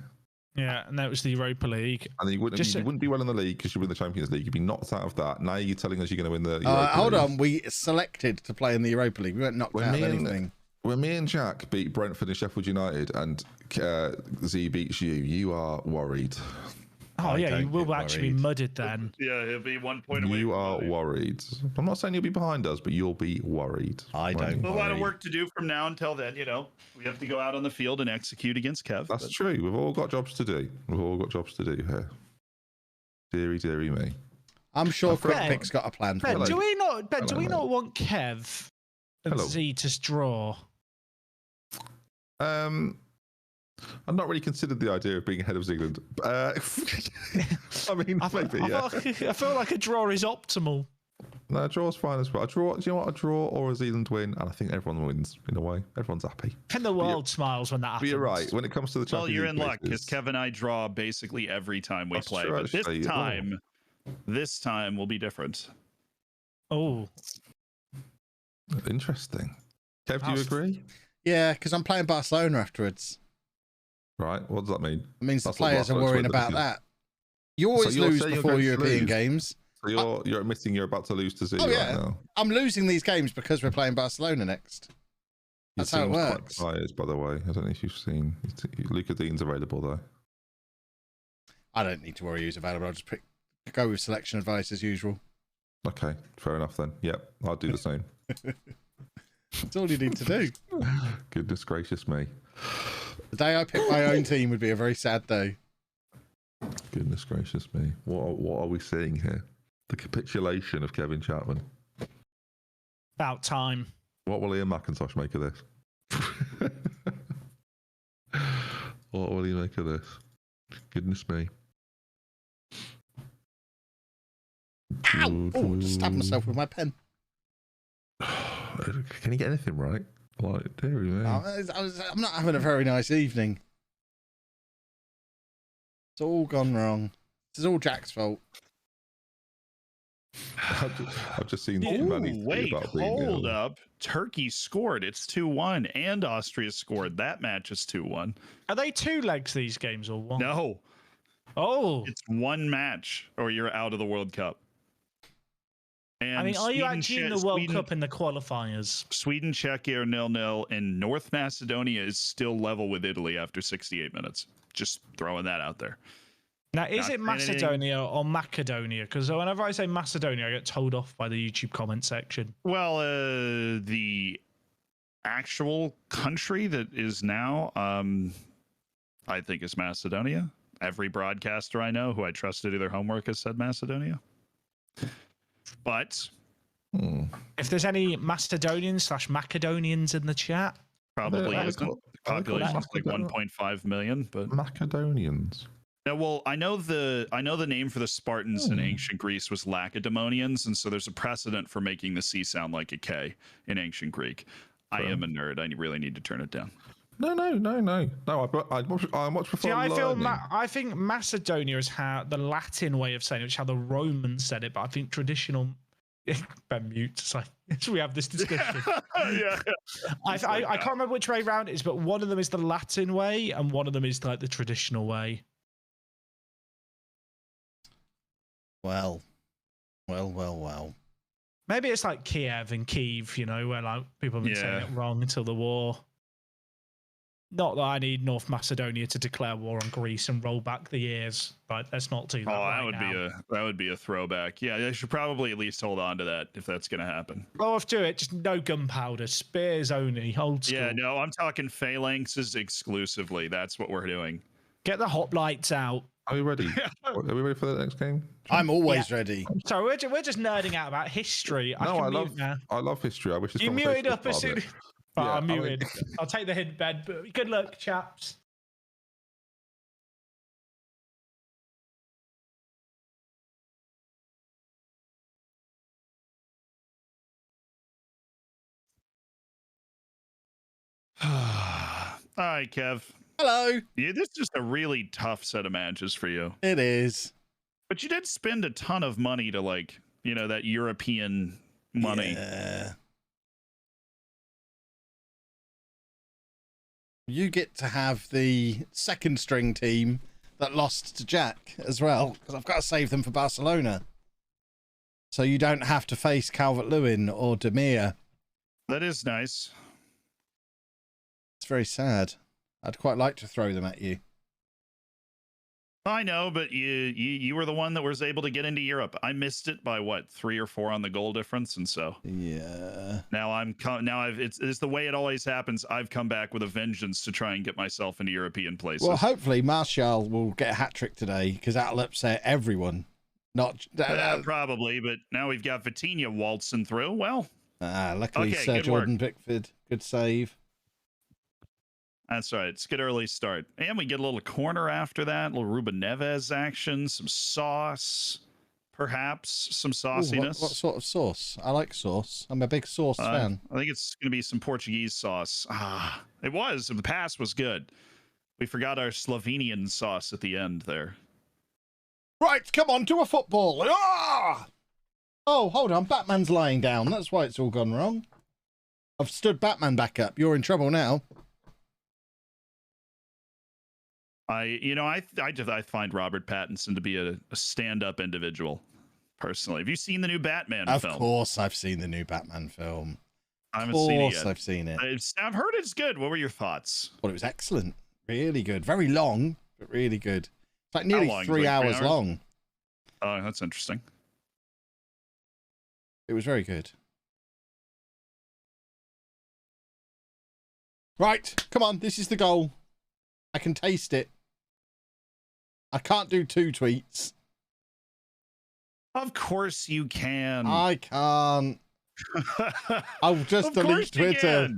Yeah, and that was the Europa League. And you wouldn't be well in the league because you win the Champions League. You'd be knocked out of that. Now you're telling us you're going to win the Europa League. Hold on. We selected to play in the Europa League. We weren't knocked out of anything. When me and Jack beat Brentford and Sheffield United and Z beats you, you are worried. Oh, yeah, you will actually be mudded then. Yeah, he'll be 1 point away. You are worried. I'm not saying you'll be behind us, but you'll be worried. I don't worry. A lot of work to do from now until then, you know. We have to go out on the field and execute against Kev. That's true. We've all got jobs to do. Here. Deary me. I'm sure Crickpick's got a plan for Ben, do we not want Kev and Z to draw? I've not really considered the idea of being ahead of Zealand. I mean, maybe, yeah. I feel like a draw is optimal. No, a draw's fine as well. Do you know what? A draw or a Zealand win, and I think everyone wins in a way. Everyone's happy. And the world smiles when that happens. But you're right. When it comes to the Champions League, you're in luck because Kev and I draw basically every time we play. True, but this time will be different. Oh, interesting. Kev, do you agree? Yeah, because I'm playing Barcelona afterwards. Right. What does that mean? It means the players are worrying about that. You always lose before European games. So you're admitting you're about to lose to Z right now. I'm losing these games because we're playing Barcelona next. That's how it works. Players, by the way. I don't know if you've seen. Luca Dean's available though. I don't need to worry who's available. I'll just go with selection advice as usual. Okay, fair enough then. Yep, I'll do the same. That's all you need to do. Goodness gracious me. The day I pick my own team would be a very sad day. Goodness gracious me. What are we seeing here? The capitulation of Kevin Chapman. About time. What will Ian McIntosh make of this? What will he make of this? Goodness me. Ow! Oh, just stabbed myself with my pen. Can he get anything right? Like, dearie me. I'm not having a very nice evening. It's all gone wrong. This is all Jack's fault. I've just seen Ooh, wait, hold up. Turkey scored. It's 2-1, and Austria scored. That match is 2-1. Are they 2 legs, these games, or one? No. Oh. It's one match, or you're out of the World Cup. And I mean, are you actually in the World Cup in the qualifiers? Sweden, Czechia are 0-0, and North Macedonia is still level with Italy after 68 minutes. Just throwing that out there. Now, is it Macedonia or Macedonia? Because whenever I say Macedonia, I get told off by the YouTube comment section. Well, the actual country that is now, I think, is Macedonia. Every broadcaster I know who I trust to do their homework has said Macedonia. But if there's any Macedonians/Macedonians in the chat, probably isn't. The population is like 1.5 million, but Macedonians. No, well, I know the name for the Spartans in ancient Greece was Lacedaemonians, and so there's a precedent for making the C sound like a K in ancient Greek. I am a nerd. I really need to turn it down. No. I much prefer. See, I think Macedonia is how the Latin way of saying it, which is how the Romans said it, but I think traditional. Ben mute. So we have this discussion. Yeah. I can't remember which way around it is, but one of them is the Latin way, and one of them is like the traditional way. Well. Maybe it's like Kiev and Kyiv, you know, where like people have been saying it wrong until the war. Not that I need North Macedonia to declare war on Greece and roll back the years, but let's not do that. That would be a throwback. Yeah, they should probably at least hold on to that if that's going to happen. Oh, if do it, just no gunpowder, spears only, old school. Yeah, no, I'm talking phalanxes exclusively. That's what we're doing. Get the hoplites out. Are we ready? Are we ready for the next game? I'm always ready. So we're just nerding out about history. I love history. I wish this you muted up as soon. I'm muted. I'll take the hint, Ben. But good luck, chaps. All right, Kev. Hello. Yeah, this is just a really tough set of matches for you. It is. But you did spend a ton of money to, like, you know, that European money. Yeah. You get to have the second string team that lost to Jack as well, because I've got to save them for Barcelona. So you don't have to face Calvert-Lewin or Demir. That is nice. It's very sad. I'd quite like to throw them at you. I know, but you were the one that was able to get into Europe. I missed it by what, 3 or 4 on the goal difference, and so yeah. Now it's the way it always happens. I've come back with a vengeance to try and get myself into European places. Well, hopefully Martial will get a hat trick today because that'll upset everyone. Not probably, but now we've got Vitinha waltzing through. Well, luckily Sir Jordan Pickford, good save. That's right. It's a good early start. And we get a little corner after that, a little Ruben Neves action, some sauce, perhaps some sauciness. What sort of sauce? I like sauce. I'm a big sauce fan. I think it's going to be some Portuguese sauce. It was. The past was good. We forgot our Slovenian sauce at the end there. Right, come on, to a football. Ah! Oh, hold on. Batman's lying down. That's why it's all gone wrong. I've stood Batman back up. You're in trouble now. I find Robert Pattinson to be a stand-up individual, personally. Have you seen the new Batman film? Of course I've seen the new Batman film. I haven't seen it yet. Of course I've seen it. I've heard it's good. What were your thoughts? Well, it was excellent. Really good. Very long, but really good. It's like nearly 3 hours long. Oh, that's interesting. It was very good. Right, come on. This is the goal. I can taste it. I can't do 2 tweets. Of course you can. I can't. I'll just delete Twitter.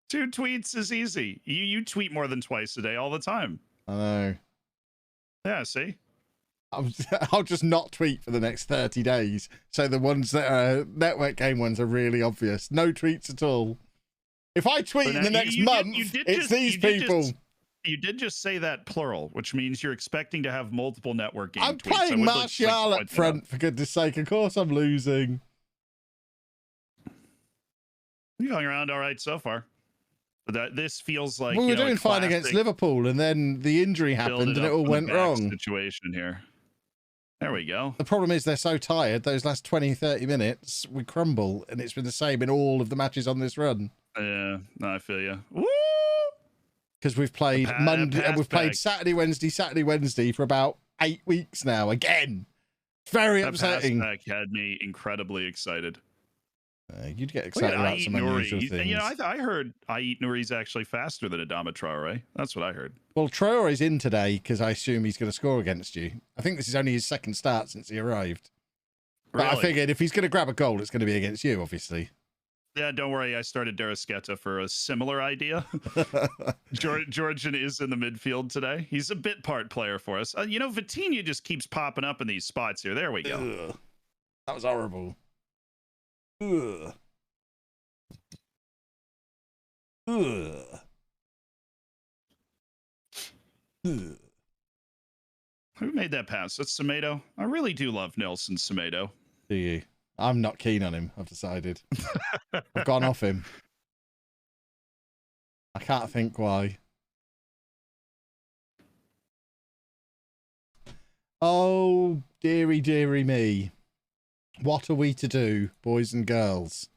2 tweets is easy. You tweet more than twice a day all the time. I know. Yeah, see? I'll just not tweet for the next 30 days. So the ones that are network game ones are really obvious. No tweets at all. If I tweet in the next month, it's these people. You did just say that plural, which means you're expecting to have multiple network game I'm tweets. playing Martial up front, for goodness sake. Of course I'm losing. You're going around all right so far. But this feels like we were doing fine against Liverpool, and then the injury happened, and it all went wrong. Situation here. There we go. The problem is they're so tired. Those last 20, 30 minutes, we crumble, and it's been the same in all of the matches on this run. Yeah, no, I feel you. Woo! Because we've played played Saturday, Wednesday for about 8 weeks now. Again, very upsetting. That had me incredibly excited. You'd get excited about some unusual things. You know, I heard I eat Nuri's actually faster than Adama Traore. That's what I heard. Well, Traore's in today because I assume he's going to score against you. I think this is only his second start since he arrived. But I figured if he's going to grab a goal, it's going to be against you, obviously. Yeah, don't worry. I started Darasketa for a similar idea. Georgian is in the midfield today. He's a bit part player for us. You know, Vitinha just keeps popping up in these spots here. There we go. Ugh. That was horrible. Ugh. Ugh. Ugh. Who made that pass? That's Semedo. I really do love Nelson Semedo. Do you? I'm not keen on him, I've decided. I've gone off him. I can't think why. Oh, dearie, dearie me. What are we to do, boys and girls?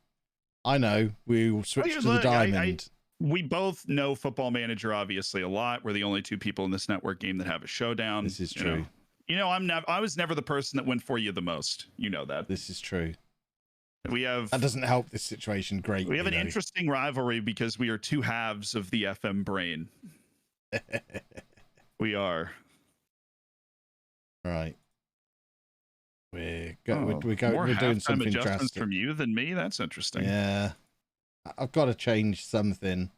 I know, we'll switch to the diamond. We both know Football Manager, obviously, a lot. We're the only two people in this network game that have a showdown. This is true. You know, I was never the person that went for you the most. You know that. This is true. That doesn't help this situation great. We have an interesting rivalry because we are two halves of the FM brain. We are. Right. We're doing something drastic. From you than me. That's interesting. Yeah. I've got to change something.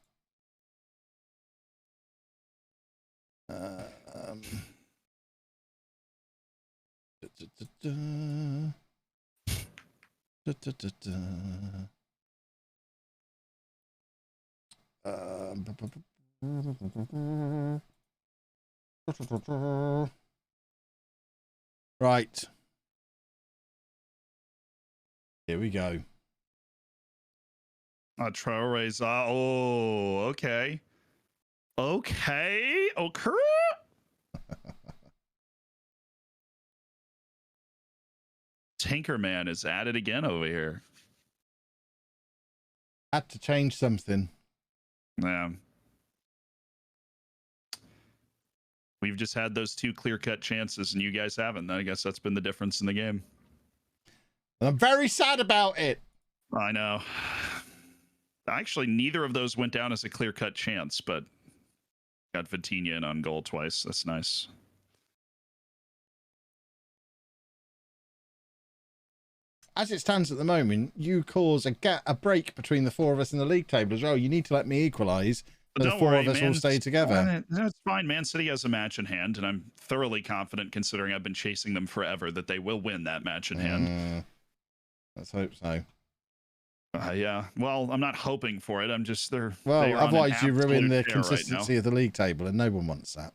Right. Here we go. Traore's. Oh, okay. Okay. Okay. Tinkerman is at it again over here. Had to change something. Yeah. We've just had those two clear-cut chances, and you guys haven't. I guess that's been the difference in the game. And I'm very sad about it. I know. Actually, neither of those went down as a clear-cut chance, but got Vitinha in on goal twice. That's nice. As it stands at the moment, you cause a break between the four of us in the league table as well. You need to let me equalise, so the four of us all stay together. That's fine. Man City has a match in hand, and I'm thoroughly confident, considering I've been chasing them forever, that they will win that match in hand. Let's hope so. Yeah. Well, I'm not hoping for it. I'm just there. Well, otherwise you ruin the consistency of the league table, and no one wants that.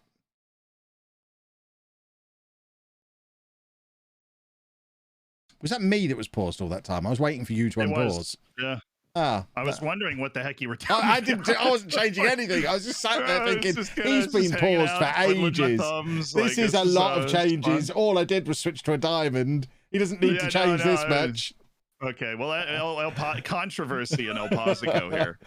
Was that me that was paused all that time? I was waiting for you to unpause. Yeah. Ah, I was wondering what the heck you were telling me. I wasn't changing anything. I was just sat there thinking, he's been paused for ages. This is a lot of changes. All I did was switch to a diamond. He doesn't need to change this much. Okay, well, controversy in El Pasico here.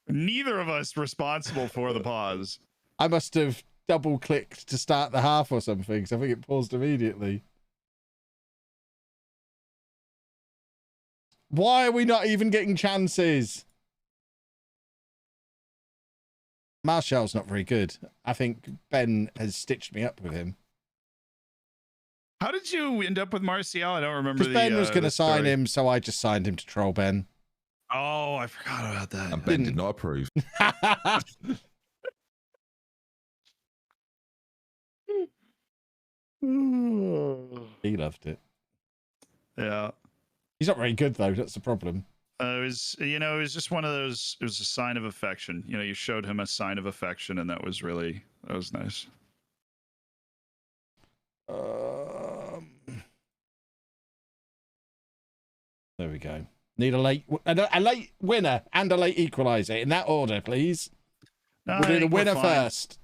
Neither of us responsible for the pause. I must have double-clicked to start the half or something, so I think it paused immediately. Why are we not even getting chances? Martial's not very good. I think Ben has stitched me up with him. How did you end up with Martial? I don't remember. Because Ben was going to sign him, so I just signed him to troll Ben. Oh, I forgot about that. And Ben did not approve. He loved it. Yeah. He's not very good, though. That's the problem. It was, it was just one of those. It was a sign of affection. You showed him a sign of affection, and that was nice. There we go. Need a late winner and a late equalizer in that order, please. No, We'll do the winner first.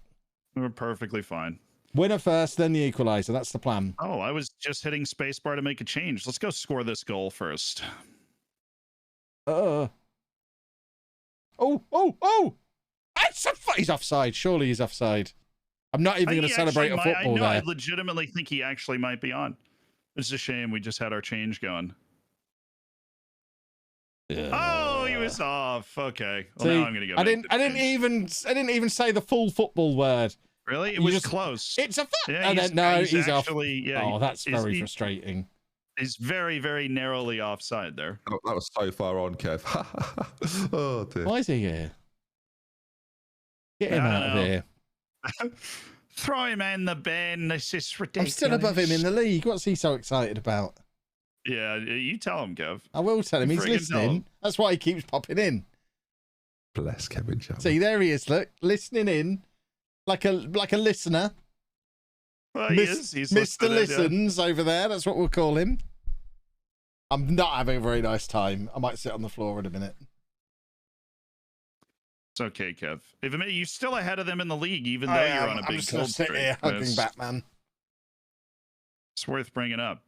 We're perfectly fine. Winner first, then the equalizer. That's the plan. Oh, I was just hitting spacebar to make a change. Let's go score this goal first. Oh! He's offside. Surely he's offside. I'm not even going to celebrate a football there. I legitimately think he actually might be on. It's a shame we just had our change going. Oh, he was off. Okay. Well, See, now I'm gonna go. I didn't even say the full football word. Really? It was close. It's a fact. Yeah, he's actually, off. Yeah, oh, that's very frustrating. He's very, very narrowly offside there. Oh, that was so far on, Kev. Oh dear. Why is he here? Get him out of here. Throw him in the bin. This is ridiculous. I'm still above him in the league. What's he so excited about? Yeah, you tell him, Kev. I will tell him. He's listening. That's why he keeps popping in. Bless Kevin Chapman. See, there he is. Look, listening in, like a listener. Well, he is. He's Mr. Listens over there. That's what we'll call him. I'm not having a very nice time. I might sit on the floor in a minute. It's okay, Kev. You're still ahead of them in the league, even though you're on a big cold streak. Here hugging Batman. It's worth bringing up.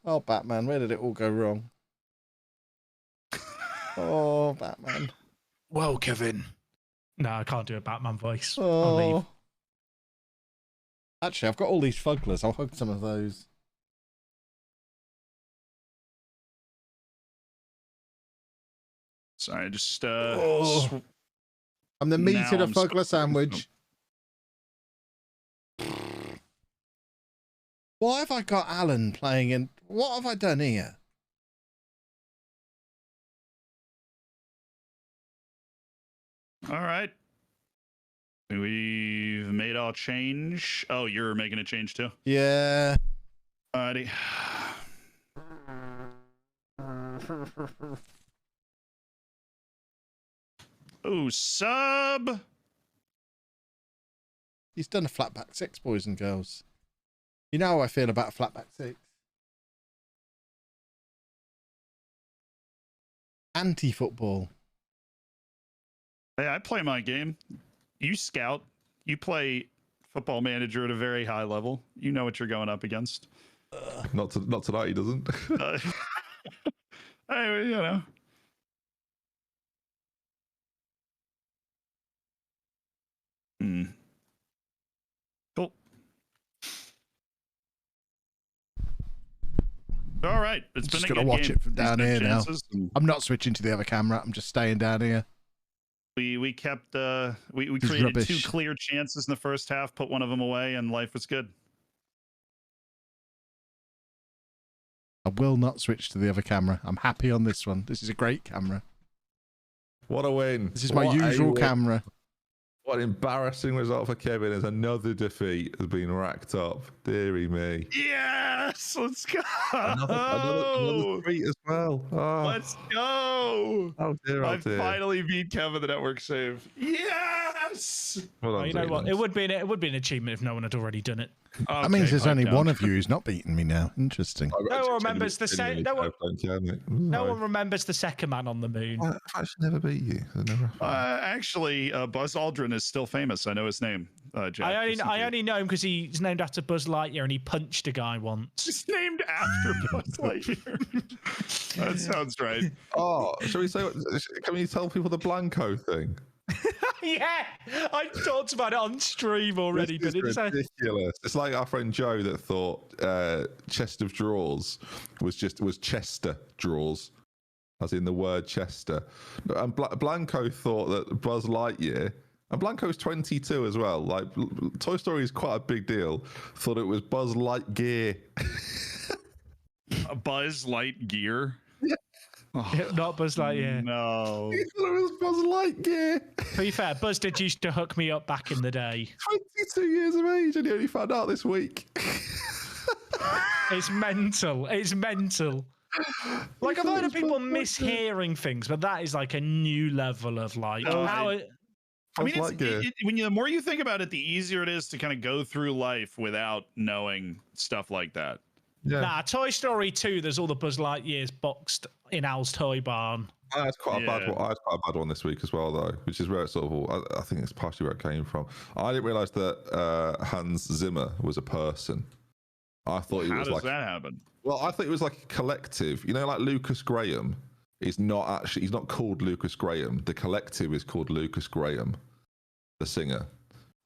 Oh, Batman, where did it all go wrong? Oh, Batman. Whoa, Kevin. No, I can't do a Batman voice. I'll Oh. leave. Actually, I've got all these fugglers. I'll hug some of those. Sorry, just I'm the meat now in a I'm fuggler sandwich. Why have I got Alan playing in? What have I done here? All right. We've made our change. Oh, you're making a change too? Yeah. Alrighty. Oh, sub. He's done a flatback 6, boys and girls. You know how I feel about a flatback 6. Anti-football. Hey, I play my game. You scout. You play Football Manager at a very high level. You know what you're going up against. Not tonight, he doesn't. Hey, Cool. All right. It's been just a going to good watch game. it from down here now. And I'm not switching to the other camera. I'm just staying down here. we kept we This is created rubbish. 2 clear chances in the first half, put one of them away, and life was good. I will not switch to the other camera. I'm happy on this one. This is a great camera. What a win. This is my What a usual win. camera. What an embarrassing result for Kevin as another defeat has been racked up. Deary me. Yes, let's go. Another defeat as well. Oh, Let's go. oh dear, I oh dear. finally beat Kevin the network save. Yes. Well Oh, done, you know what? Zealand. It would be an achievement if no one had already done it. That means there's only one of you who's not beating me now. Interesting. No one remembers the same. No one remembers the second man on the moon. I've actually never beat you. I've never. Actually, Buzz Aldrin is still famous. I know his name. Jack, I only know him because he's named after Buzz Lightyear and he punched a guy once. He's named after Buzz Lightyear. That sounds right. Oh, shall we say? Can we tell people the Blanco thing? Yeah, I talked about it on stream already, This but is it's ridiculous. It's like our friend Joe that thought chest of drawers was Chester drawers, as in the word Chester. And Blanco thought that Buzz Lightyear, and Blanco's 22 as well. Like Toy Story is quite a big deal. Thought it was Buzz Lightgear. Buzz Lightyear. not Buzz Lightyear. No. He thought it was Buzz Lightgear. To be fair, Buzz did used to hook me up back in the day. 22 years of age, and he only found out this week. It's mental. It's mental. Like I've heard of people mishearing things, but that is like a new level of like how it. I mean, the more you think about it, the easier it is to kind of go through life without knowing stuff like that. Yeah. Nah, Toy Story 2, there's all the Buzz Lightyears boxed in Al's toy barn. That's quite a bad one. I had quite a bad one this week as well, though, which is where it sort of, I think it's partially where it came from. I didn't realise that Hans Zimmer was a person. I thought he was like. How does that happen? Well, I thought it was like a collective. You know, like Lucas Graham is not actually, he's not called Lucas Graham. The collective is called Lucas Graham, the singer.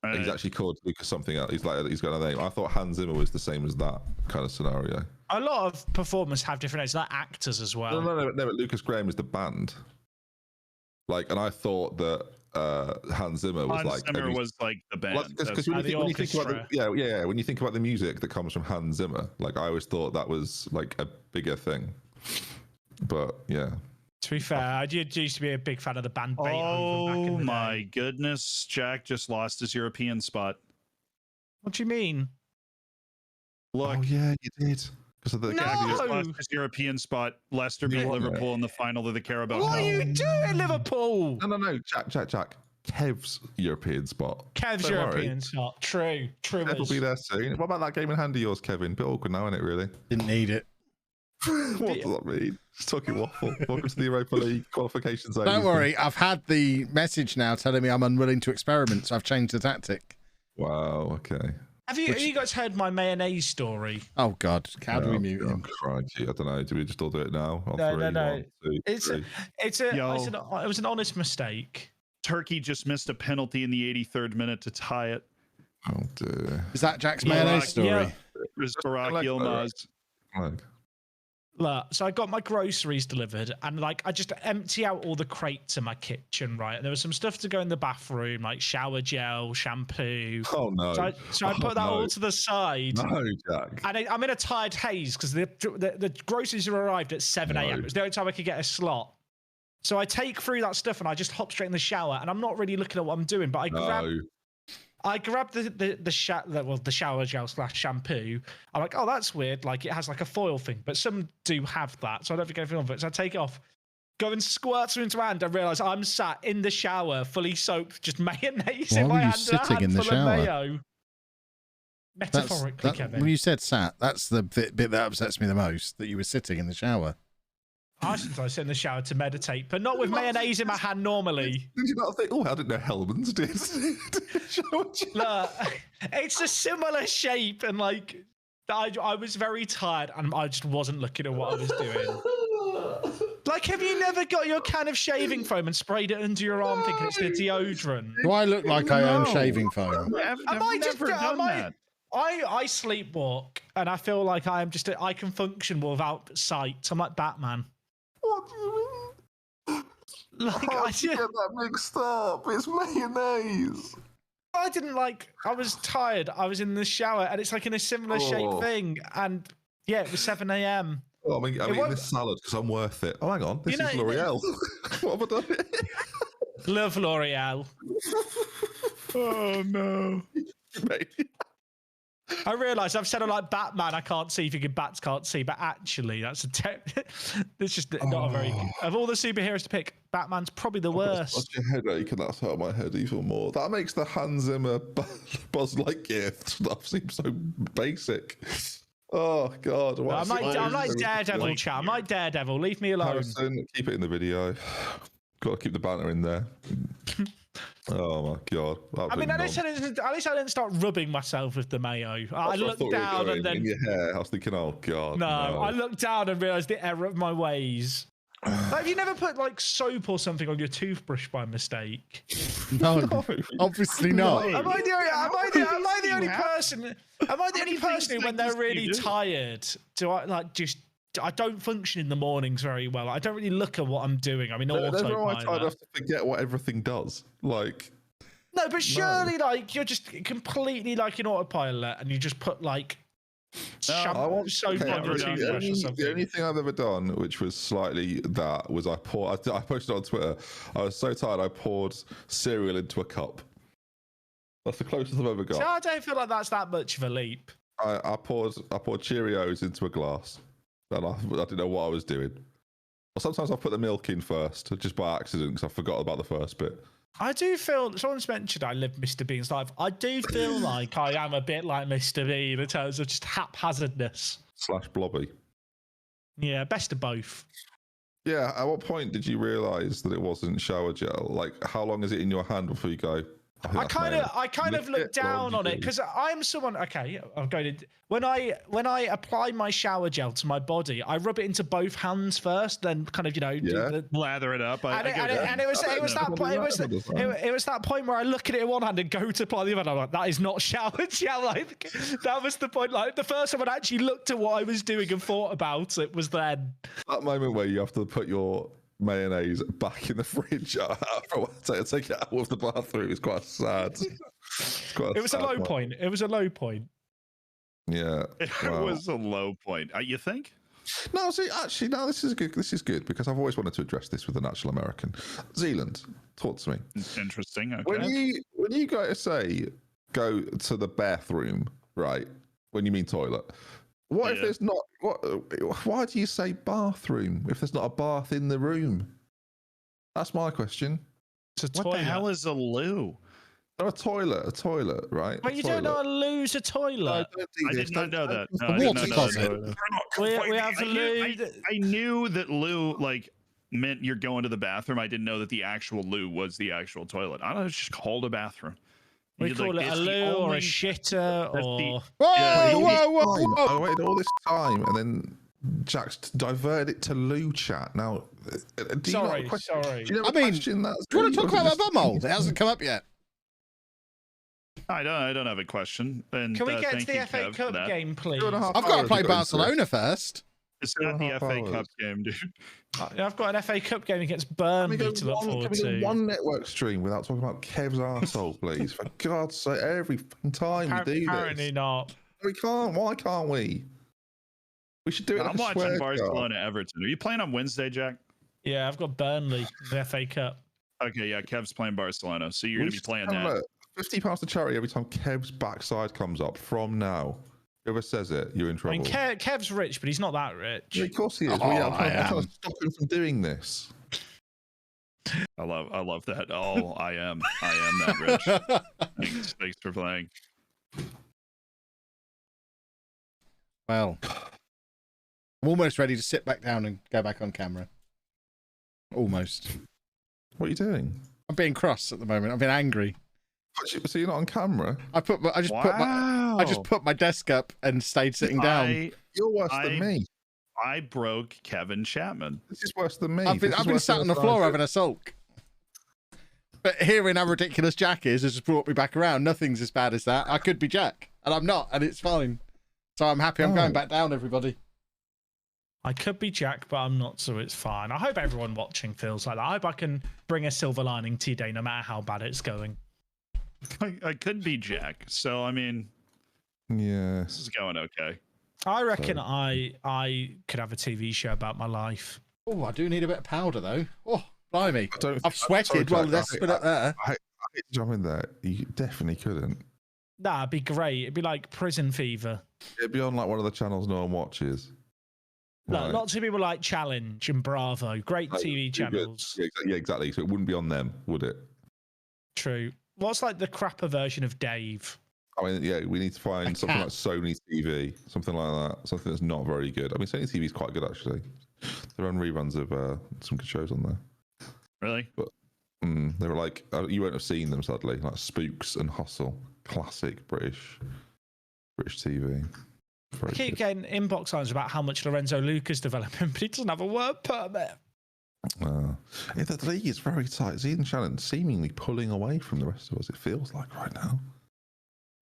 Right. He's actually called Lucas something else. He's got a name. I thought Hans Zimmer was the same as that kind of scenario. A lot of performers have different names, like actors as well. No, but Lucas Graham is the band. Like, and I thought that Hans Zimmer was was like the band. Because when you think about when you think about the music that comes from Hans Zimmer, like I always thought that was like a bigger thing. But yeah. To be fair, I used to be a big fan of the band Beethoven back in the day. My goodness, Jack just lost his European spot. What do you mean? Look. Oh yeah, you did. Because of the just lost his European spot. Leicester beat Liverpool in the final of the Carabao. What are you doing, Liverpool? No, Jack. Kev's European spot. Kev's European spot. True. Kev will be there soon. What about that game in hand of yours, Kevin? Bit awkward now, isn't it? Really? Didn't need it. What does that mean? Just talking waffle. Welcome to the Europa League qualifications. Don't worry, I've had the message now telling me I'm unwilling to experiment, so I've changed the tactic. Wow. Okay. Have you guys heard my mayonnaise story? Oh God, how do we mute him? Crikey. I don't know. Do we just all do it now? No. It was an honest mistake. Turkey just missed a penalty in the 83rd minute to tie it. Oh dear. Is that Jack's mayonnaise story? Yeah. It was Barack Yilmaz. Look, so I got my groceries delivered, and like I just empty out all the crates in my kitchen, right? And there was some stuff to go in the bathroom, like shower gel, shampoo. Oh no! So I put that all to the side. No, Jack. And I'm in a tired haze because the groceries have arrived at 7 a.m. It was the only time I could get a slot. So I take through that stuff and I just hop straight in the shower, and I'm not really looking at what I'm doing, but I grabbed the shower gel / shampoo. I'm like, oh, that's weird. Like it has like a foil thing, but some do have that, so I don't think anything of it. So I take it off, go and squirt some into my hand. I realise I'm sat in the shower, fully soaked, just mayonnaise in my hand. Sitting in the shower? Mayo. Metaphorically, Kevin. When you said sat, that's the bit that upsets me the most. That you were sitting in the shower. I sometimes sit in the shower to meditate, but not with mayonnaise in my hand normally. Did you not think, I didn't know Hellman's did? Look, it's a similar shape, and like, I was very tired, and I just wasn't looking at what I was doing. Like, have you never got your can of shaving foam and sprayed it under your arm thinking it's the deodorant? Do I look like I own shaving foam? I've never done that. I sleepwalk, and I feel like I can function without sight. I'm like Batman. What do you mean? Like, I get that mixed up. It's mayonnaise. I was tired. I was in the shower, and it's like in a similar shape thing. And yeah, it was 7 a.m. Oh, I'm eating this salad because I'm worth it. Oh, hang on. This is L'Oreal. What have I done? Love L'Oreal. Oh, no. Mate. I realise I've said I'm like Batman. I can't see thinking bats can't see, but actually, that's it's just not a very. Of all the superheroes to pick, Batman's probably the worst. That's your headache, and that's hurt my head even more. That makes the Hans Zimmer Buzz Lightyear stuff seem so basic. Oh God! I'm like Daredevil, chat. I'm like Daredevil. Leave me alone. Harrison, keep it in the video. Got to keep the banter in there. Oh my God! I mean, at least I didn't start rubbing myself with the mayo. I looked down and then in your hair. I was thinking, oh God! No, I looked down and realised the error of my ways. Like, have you never put like soap or something on your toothbrush by mistake? No, obviously not. Am I the only person? Am I the only person who, when they're really tired, I don't function in the mornings very well. I don't really look at what I'm doing. I'm in autopilot. Never am I tired enough to forget what everything does. Like, no, but surely, like, you're just completely like in autopilot, and you just put like soap on your toothbrush or something. The only thing I've ever done, which was slightly that, was I posted on Twitter. I was so tired, I poured cereal into a cup. That's the closest I've ever got. So I don't feel like that's that much of a leap. I poured Cheerios into a glass. and I didn't know what I was doing. Or sometimes I put the milk in first, just by accident, because I forgot about the first bit. I do feel someone's mentioned I live Mr. Bean's life. I do feel like I am a bit like Mr. Bean in terms of just haphazardness. / blobby. Yeah, best of both. Yeah, at what point did you realise that it wasn't shower gel? Like, how long is it in your hand before you go? I kind of look down on it because I'm someone. Okay, I'm going to when I apply my shower gel to my body, I rub it into both hands first, then kind of lather it up. And it was that point where I look at it in one hand and go to apply the other. And I'm like, that is not shower gel. Like, that was the point. Like the first time I actually looked at what I was doing and thought about it was then. That moment where you have to put your mayonnaise back in the fridge take it out of the bathroom is quite sad. It was a low point. It was a low point. Yeah, it was a low point. You think? No, see, actually, no. This is good. This is good because I've always wanted to address this with an actual American. Zealand, talk to me. Interesting. Okay. When you guys say go to the bathroom, right? When you mean toilet. What if there's not? Why do you say bathroom if there's not a bath in the room? That's my question. What the hell is a loo? No, a toilet, right? But you don't know a loo's a toilet. I did not know that. No, a water closet. We have a loo. I knew that loo meant you're going to the bathroom. I didn't know that the actual loo was the actual toilet. I don't know, it's just called a bathroom. We call it a loo or a shitter or... Whoa! I waited all this time and then Jack's diverted it to loo chat. Now, do you sorry. Do you I mean, do you want to talk about my bumhole? It hasn't come up yet. I don't have a question. And, can we get to the FA Cup game, please? I've got to play Barcelona first. It's not the FA Cup game, dude. I've got an FA Cup game against Burnley to look forward to. One network stream without talking about Kev's arsehole, please. For God's sake, every time we do this. Apparently not. We can't. Why can't we? We should do it. I'm watching Barcelona Everton. Are you playing on Wednesday, Jack? Yeah, I've got Burnley, the FA Cup. Okay, yeah, Kev's playing Barcelona, so you're going to be playing that. £50 to charity every time Kev's backside comes up from now. Whoever says it, you're in trouble. I mean, Kev's rich, but he's not that rich. Yeah, of course he is. I'm trying to stop him from doing this. I love that. Oh, I am that rich. Thanks for playing. Well, I'm almost ready to sit back down and go back on camera. Almost. What are you doing? I'm being cross at the moment. I'm being angry. So you're not on camera? I just put my desk up and stayed sitting down. You're worse than me. I broke Kevin Chapman. This is worse than me. I've been sat on the floor having a sulk. But hearing how ridiculous Jack is has just brought me back around. Nothing's as bad as that. I could be Jack, and I'm not, and it's fine. So I'm happy I'm going back down, everybody. I could be Jack, but I'm not, so it's fine. I hope everyone watching feels like that. I hope I can bring a silver lining to your day, no matter how bad it's going. I could be Jack, so I mean, yeah, this is going okay. I reckon I could have a TV show about my life. Oh, I do need a bit of powder though. Oh, blimey! I've sweated. Sorry, well, Jack, let's put it there. I hate to jump in there. You definitely couldn't. That'd be great. It'd be like Prison Fever. It'd be on like one of the channels no one watches. Like, lots of people like Challenge and Bravo. Great TV channels. Yeah, exactly. So it wouldn't be on them, would it? True. What's like the crapper version of Dave? I mean, yeah, we need to find something like Sony TV, something like that, something that's not very good. I mean, Sony TV is quite good actually. They run reruns of some good shows on there. Really? But they were like, you won't have seen them sadly, like Spooks and Hustle, classic British TV. I keep getting inbox lines about how much Lorenzo Luca's developing, but he doesn't have a work permit. Yeah, the league is very tight. Eden Shannon seemingly pulling away from the rest of us, it feels like right now.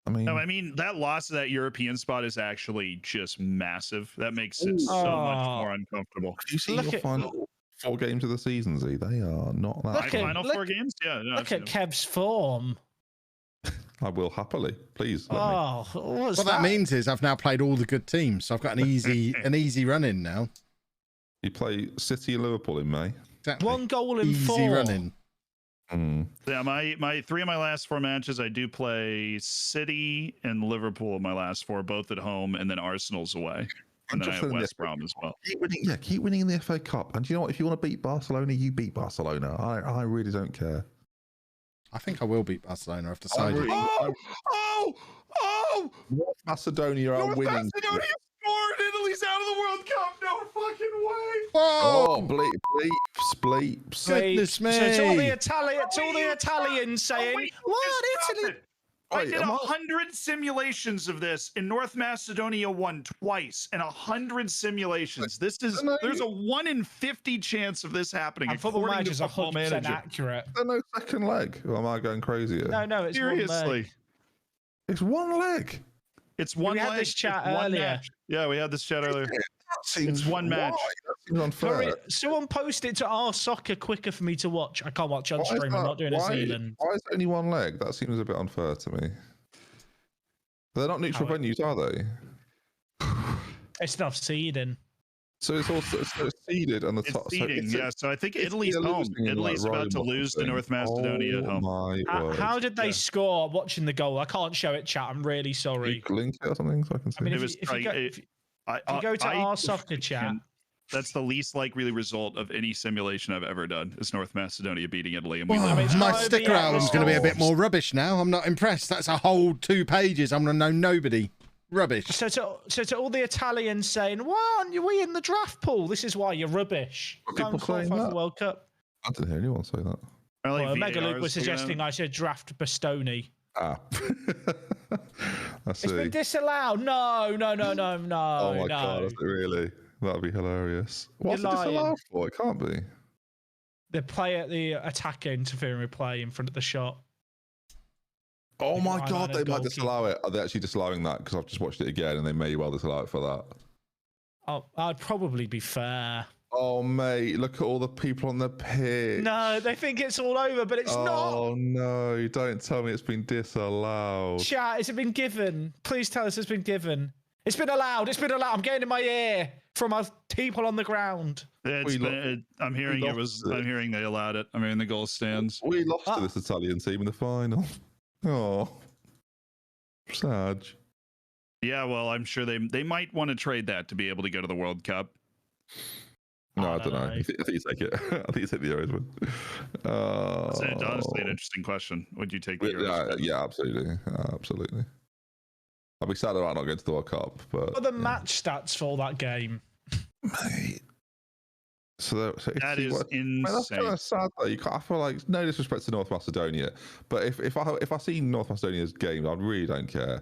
I mean, that loss of that European spot is actually just massive. That makes it so much more uncomfortable. You see your final 4 games of the season, Z? They are not that. Final 4 games? Yeah. No, look at Kev's form. I will happily. Please. What that means is I've now played all the good teams, so I've got an easy run in now. You play City and Liverpool in May. Exactly. 1 goal in 4. Easy running. Yeah, my 3 of my last 4 matches, I do play City and Liverpool in my last 4, both at home, and then Arsenal's away. And then I have West Brom as well. Keep winning in the FA Cup. And do you know what? If you want to beat Barcelona, you beat Barcelona. I really don't care. I think I will beat Barcelona. I've decided. North Macedonia are winning. Macedonia scored. Italy's out of the World Cup. No fucking way. Oh, bleeps. Goodness me. So it's all the Italians saying, "What Italy?" I did 100 simulations of this, and North Macedonia won twice in 100 simulations. There's a 1 in 50 chance of this happening. And football match is 100% accurate. There's no second leg. Or am I going crazy here? No, it's seriously. It's one leg. It's one leg. We had this chat earlier. Yeah, we had this chat earlier. It's one match. That seems unfair. Someone post it to our soccer quicker for me to watch. I can't watch on stream. I'm not doing a Zealand. Why is it only one leg? That seems a bit unfair to me. They're not neutral venues, are they? It's not seeding. So it's also seeded on the top. Seeding, so I think Italy's home. Italy's about to lose to North Macedonia at home. How did they score watching the goal? I can't show it, chat. I'm really sorry. Link it or something so I can see. I mean, if you go to our soccer chat, that's the least likely result of any simulation I've ever done. Is North Macedonia beating Italy? And my sticker album's going to be a bit more rubbish now. I'm not impressed. That's a whole 2 pages. I'm going to know nobody. Rubbish. So to all the Italians saying, "Why aren't we in the draft pool? This is why you're rubbish." People saying that? The World Cup. I didn't hear anyone say that. Well, Mega Luke was suggesting I should draft Bastoni. I see. It's been disallowed. No. Oh my god, is it really? That'd be hilarious. What's it disallowed for? It can't be. The attacker interfering with play in front of the shot. Oh my god, they might disallow it. Are they actually disallowing that? Because I've just watched it again and they may well disallow it for that. Oh, I'd probably be fair. Oh, mate, look at all the people on the pitch. No, they think it's all over, but it's not. Oh, no, don't tell me it's been disallowed. Chat, has it been given? Please tell us it's been given. It's been allowed. It's been allowed. I'm getting in my ear from our people on the ground. I'm hearing they allowed it. I'm hearing the goal stands. We lost to this Italian team in the final. Oh, sad. Yeah, well, I'm sure they might want to trade that to be able to go to the World Cup. No, I don't know. I think you take it. I think you take the Euros win. It's honestly an interesting question. Would you take the Euros? Yeah, absolutely. I'll be sad about not going to the World Cup. But what are the match stats for that game? Mate. So that is insane. That's kind of sad though. I feel like no disrespect to North Macedonia, but if I see North Macedonia's game, I really don't care.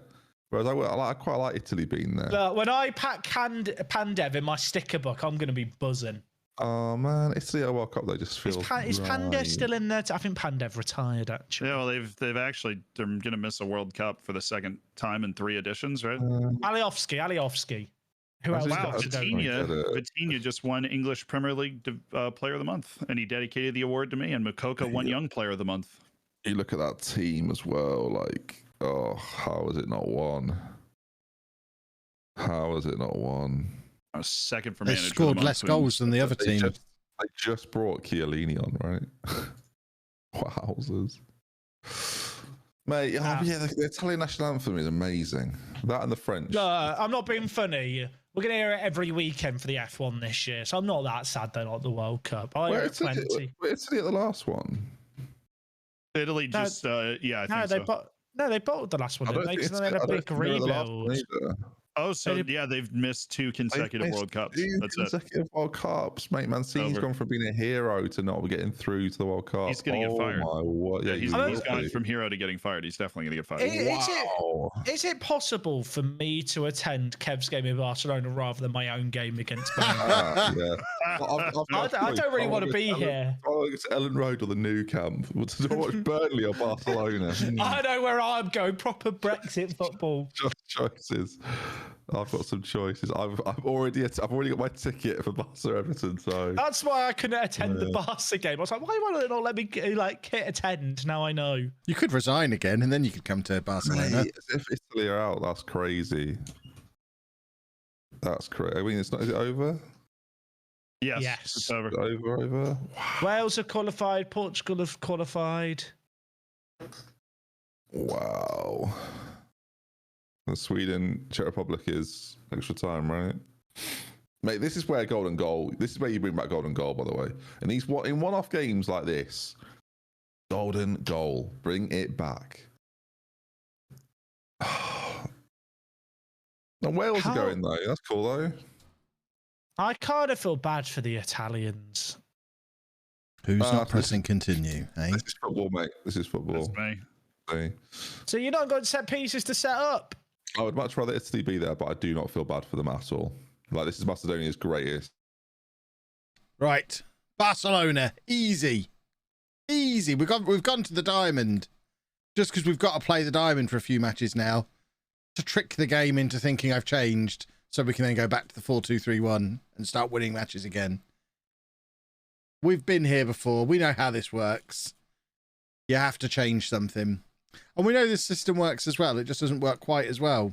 Whereas I quite like Italy being there. Look, when I pack Pandev in my sticker book, I'm going to be buzzing. Oh man, Italy at a World Cup though just feels. Is Pandev still in there? I think Pandev retired actually. Yeah, well, they're going to miss a World Cup for the second time in 3 editions, right? Aliovski. Who else? Wow, Vitinha just won English Premier League Player of the Month, and he dedicated the award to me. And Moukoko won Young Player of the Month. You look at that team as well. Like, oh, how has it not won? How has it not won? I was second for they manager. They scored less goals than the other team. They just brought Chiellini on, right? Wowzers. Mate, the Italian national anthem is amazing. That and the French. I'm not being funny. We're going to hear it every weekend for the F1 this year, so I'm not that sad they're not the World Cup. I hear it plenty. Italy at the last one. Italy just, I think so. They bottled the last one, didn't they? Because they had a big rebuild. Oh, so they've missed 2 consecutive World Cups. That's consecutive World Cups, mate. Mancini's gone from being a hero to not getting through to the World Cup. He's going to get fired. My word. Yeah, he's gone from hero to getting fired. He's definitely going to get fired. Is it possible for me to attend Kev's game in Barcelona rather than my own game against Bayern? I don't really want to be here. It's Ellen Road or the Nou Camp to watch Burnley or Barcelona. I know where I'm going. Proper Brexit football. Just choices. I've got some choices. I've already got my ticket for Barca Everton, so that's why I couldn't attend the Barca game. I was like, why won't they not let me attend? Now I know. You could resign again, and then you could come to Barcelona. Mate, if Italy are out, that's crazy. That's crazy. I mean, is it over? Yes. It's over. Over. Wow. Wales have qualified. Portugal have qualified. Wow. And Sweden, Czech Republic is extra time, right? Mate, this is where golden goal. This is where you bring back golden goal, by the way. And these in one-off games like this, golden goal, bring it back. And Wales are going though. That's cool though. I kind of feel bad for the Italians. Who's not pressing continue? Eh? This is football, mate. This is football. That's me. So you're not going set pieces to set up? I would much rather Italy be there, but I do not feel bad for them at all. Like, this is Macedonia's greatest. Right, Barcelona, easy. We've gone to the diamond, just because we've got to play the diamond for a few matches now, to trick the game into thinking I've changed, so we can then go back to the 4-2-3-1 and start winning matches again. We've been here before. We know how this works. You have to change something. And we know this system works as well. It just doesn't work quite as well.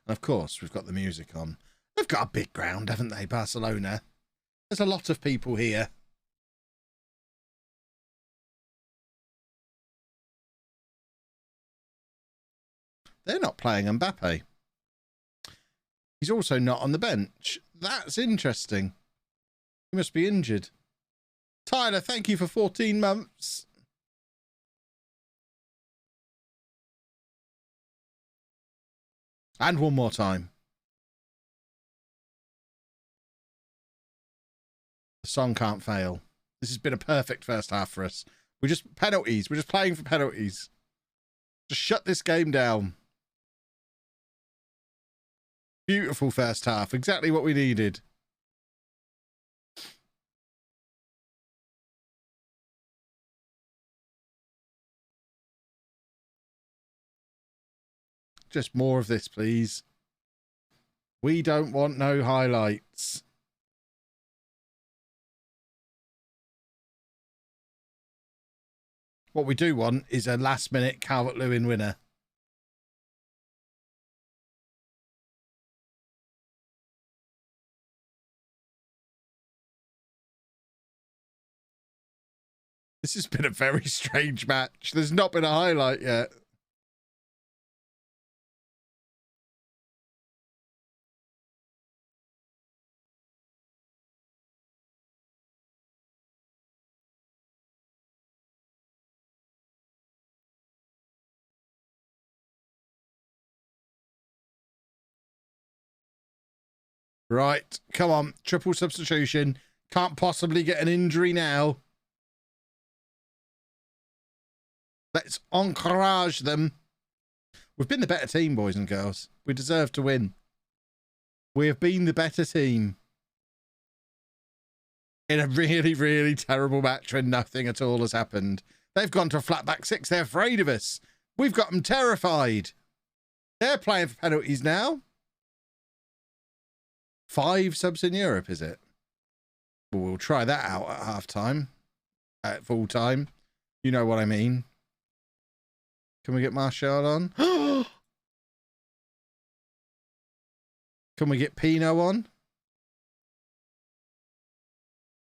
And of course, we've got the music on. They've got a big ground, haven't they, Barcelona? There's a lot of people here. They're not playing Mbappe. He's also not on the bench. That's interesting. He must be injured. Tyler, thank you for 14 months. And one more time. The song can't fail. This has been a perfect first half for us. We're just penalties. We're just playing for penalties. Just shut this game down. Beautiful first half. Exactly what we needed. Just more of this, please. We don't want no highlights. What we do want is a last-minute Calvert-Lewin winner. This has been a very strange match. There's not been a highlight yet. Right, come on. Triple substitution. Can't possibly get an injury now. Let's encourage them. We've been the better team, boys and girls. We deserve to win. We have been the better team. In a really, really terrible match when nothing at all has happened. They've gone to a flat back six. They're afraid of us. We've got them terrified. They're playing for penalties now. 5 subs in Europe, is it? Well, we'll try that out at half time. At full time. You know what I mean. Can we get Martial on? Can we get Pino on?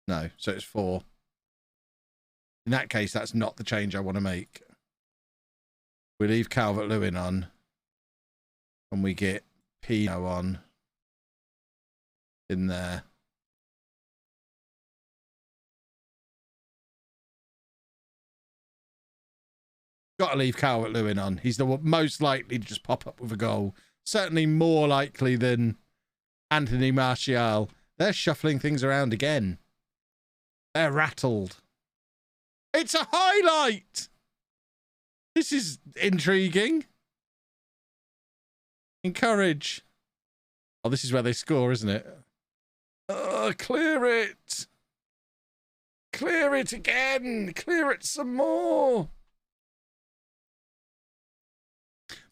No, so it's 4. In that case, that's not the change I want to make. We leave Calvert-Lewin on. And we get Pino on. In there. Got to leave Calvert-Lewin on. He's the most likely to just pop up with a goal. Certainly more likely than Anthony Martial. They're shuffling things around again. They're rattled. It's a highlight! This is intriguing. Encourage. Oh, this is where they score, isn't it? Clear it. Clear it again. Clear it some more.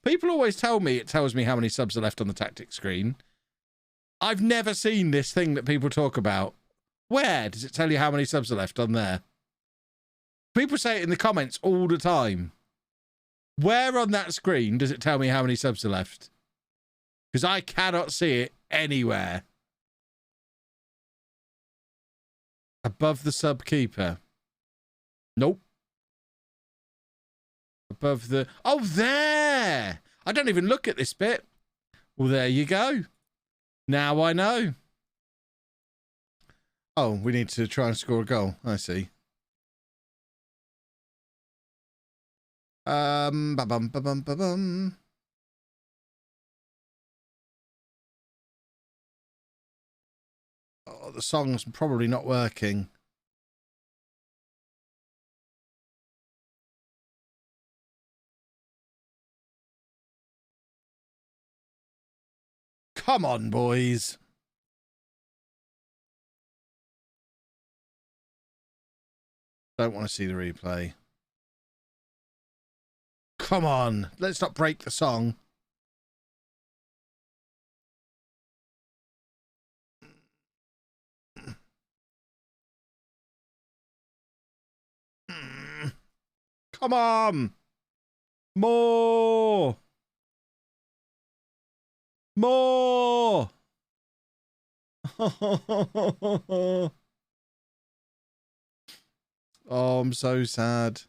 People always tell me, it tells me how many subs are left on the tactics screen. I've never seen this thing that people talk about. Where does it tell you how many subs are left on there? People say it in the comments all the time. Where on that screen does it tell me how many subs are left? Because I cannot see it anywhere. Above the sub keeper. Nope. Above the... Oh, there! I don't even look at this bit. Well, there you go. Now I know. Oh, we need to try and score a goal. I see. Ba-bum, ba-bum, ba-bum. Oh, the song's probably not working. Come on, boys. Don't want to see the replay. Come on. Let's not break the song. Come on. More. More. Oh, I'm so sad.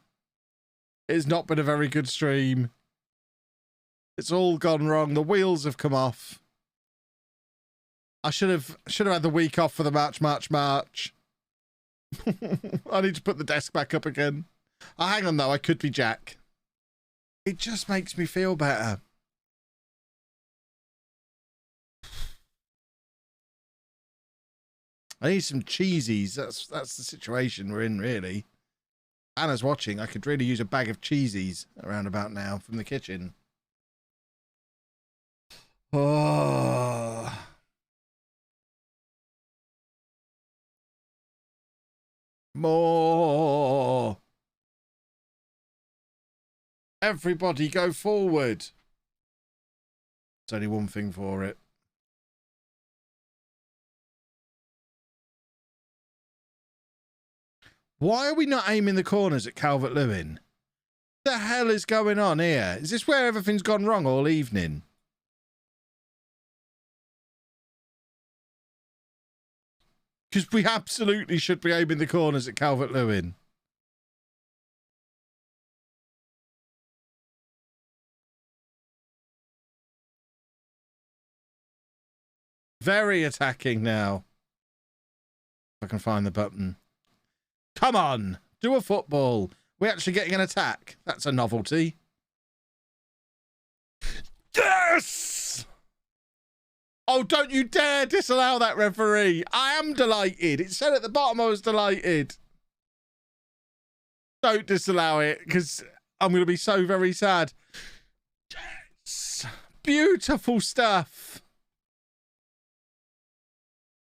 It's not been a very good stream. It's all gone wrong. The wheels have come off. I should have had the week off for the March. I need to put the desk back up again. Oh, hang on though, I could be Jack. It just makes me feel better. I need some cheesies. That's the situation we're in, really. Anna's watching. I could really use a bag of cheesies around about now from the kitchen. Oh. More. Everybody go forward. There's only one thing for it. Why are we not aiming the corners at Calvert-Lewin? The hell is going on here? Is this where everything's gone wrong all evening? Because we absolutely should be aiming the corners at Calvert-Lewin. Very attacking now. If I can find the button. Come on, do a football. We're actually getting an attack. That's a novelty. Yes! Oh, don't you dare disallow that, referee. I am delighted. It said at the bottom I was delighted. Don't disallow it, because I'm going to be so very sad. Yes! Beautiful stuff.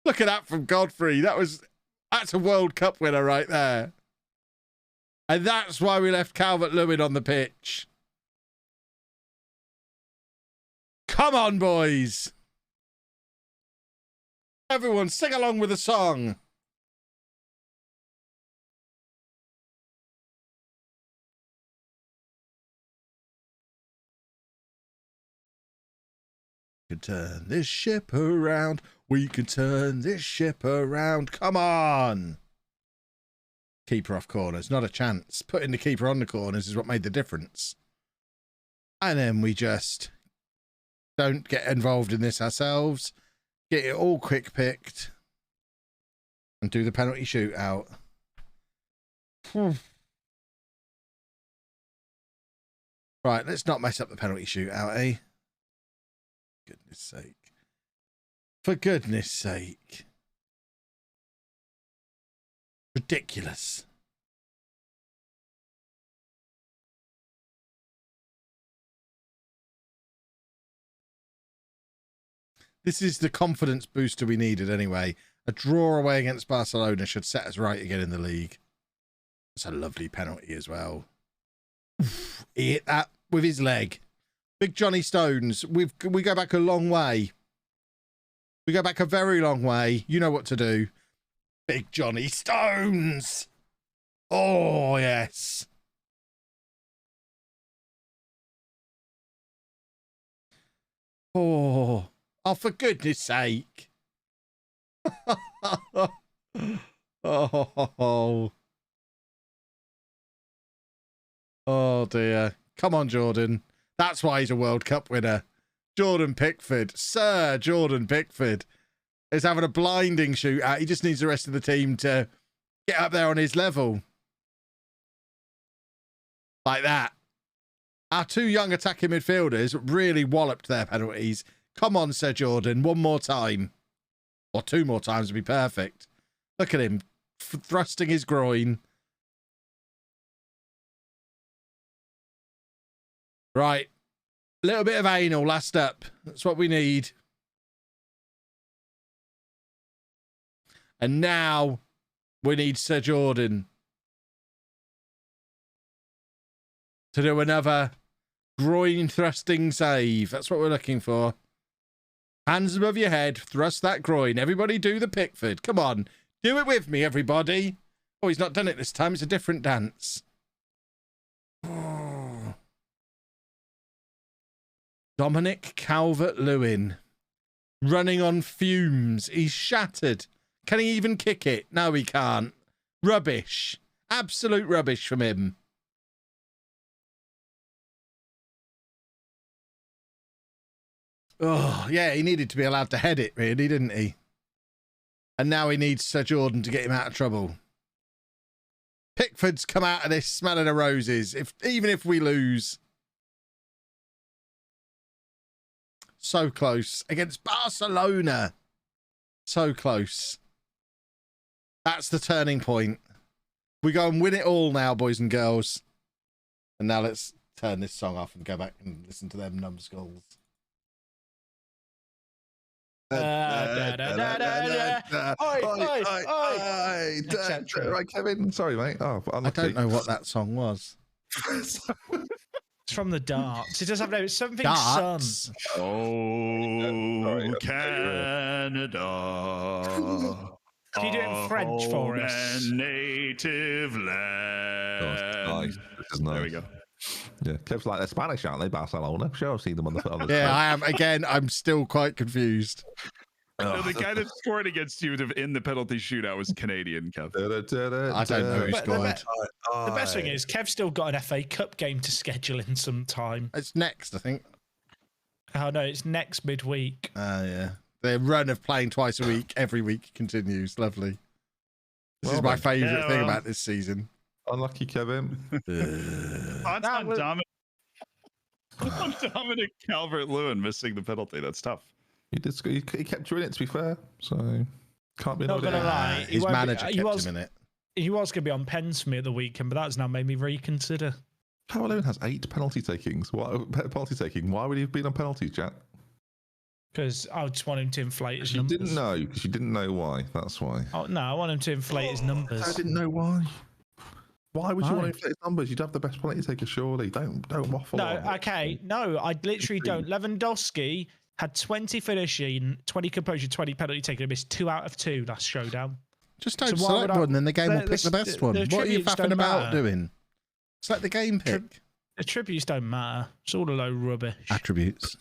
Look at that from Godfrey. That's a World Cup winner right there. And that's why we left Calvert-Lewin on the pitch. Come on, boys. Everyone sing along with the song. We can turn this ship around. We can turn this ship around. Come on. Keeper off corners. Not a chance. Putting the keeper on the corners is what made the difference. And then we just don't get involved in this ourselves. Get it all quick picked. And do the penalty shootout. Right, let's not mess up the penalty shootout, eh? Goodness sake. For goodness sake. Ridiculous. This is the confidence booster we needed anyway. A draw away against Barcelona should set us right again in the league. That's a lovely penalty as well. He hit that with his leg. Big Johnny Stones. We go back a long way. We go back a very long way. You know what to do. Big Johnny Stones. Oh, yes. Oh, for goodness sake. Oh dear. Come on, Jordan. That's why he's a World Cup winner. Jordan Pickford. Sir Jordan Pickford is having a blinding shootout. He just needs the rest of the team to get up there on his level. Like that. Our two young attacking midfielders really walloped their penalties. Come on, Sir Jordan. One more time. Or two more times would be perfect. Look at him thrusting his groin. Right. A little bit of anal last up. That's what we need. And now we need Sir Jordan to do another groin thrusting save. That's what we're looking for. Hands above your head. Thrust that groin. Everybody do the Pickford. Come on. Do it with me, everybody. Oh, he's not done it this time. It's a different dance. Oh. Dominic Calvert-Lewin. Running on fumes. He's shattered. Can he even kick it? No, he can't. Rubbish. Absolute rubbish from him. Oh, yeah, he needed to be allowed to head it, really, didn't he? And now he needs Sir Jordan to get him out of trouble. Pickford's come out of this smelling of roses, even if we lose. So close. Against Barcelona. So close. That's the turning point. We go and win it all now, boys and girls. And now let's turn this song off and go back and listen to them numbskulls. Right, Kevin. Sorry, mate. Oh, I don't know what that song was. It's from the darts. It does have it's something darts. Sun. Oh, Canada. Can you do it in French for us? Native land. Nice. This is nice. There we go. Yeah, Kev's like, they're Spanish, aren't they? Barcelona. Sure, I've seen them on the Yeah, I am. Again, I'm still quite confused. No, the guy that scored against you in the penalty shootout was Canadian, Kev. I don't know who scored. The best thing is, Kev's still got an FA Cup game to schedule in some time. It's next, I think. Oh, no, it's next midweek. Yeah. The run of playing twice a week, every week continues. Lovely. This is my favourite thing about this season. Unlucky, Kevin. Dominic Calvert-Lewin missing the penalty. That's tough. He did. He kept you in it, to be fair. So can't be. Not gonna lie, his manager kept him in it. He was going to be on pens for me at the weekend, but that's now made me reconsider. Calvert-Lewin has 8 penalty takings. Why would he have been on penalties, Jack? Because I just want him to inflate his numbers. You didn't know, because you didn't know why. That's why. Oh no, I want him to inflate his numbers. I didn't know why. Why would you want to inflate his numbers? You'd have the best penalty taker, surely. Don't waffle. No, okay, no, I literally don't. Lewandowski had 20 finishing, 20 composure, 20 penalty taking. He missed 2 out of 2 last showdown. Just don't select one, then the game will pick the best one. What are you faffing about doing? Select the game pick. The tributes don't matter. It's all a load of rubbish. Attributes.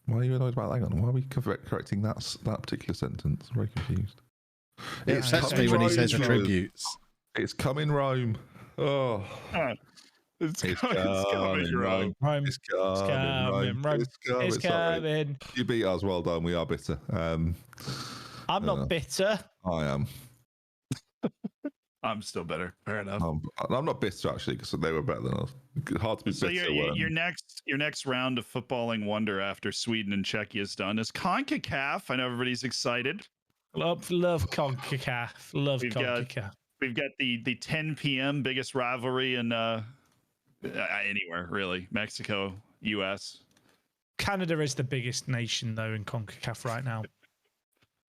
Why are you annoyed about that? Hang on. Why are we correcting that particular sentence? I'm very confused. It upsets me when he says attributes. It's coming Rome. Oh. It's coming Rome. It's coming Rome. It's coming. You beat us. Well done. We are bitter. I'm not bitter. I am. I'm still better. Fair enough. I'm not bitter, actually, because they were better than us. Hard to be bitter. Your next round of footballing wonder after Sweden and Czechia is done is CONCACAF. I know everybody's excited. Love CONCACAF. Love CONCACAF. We've got the 10 p.m. biggest rivalry in anywhere, really. Mexico, U.S. Canada is the biggest nation, though, in CONCACAF right now.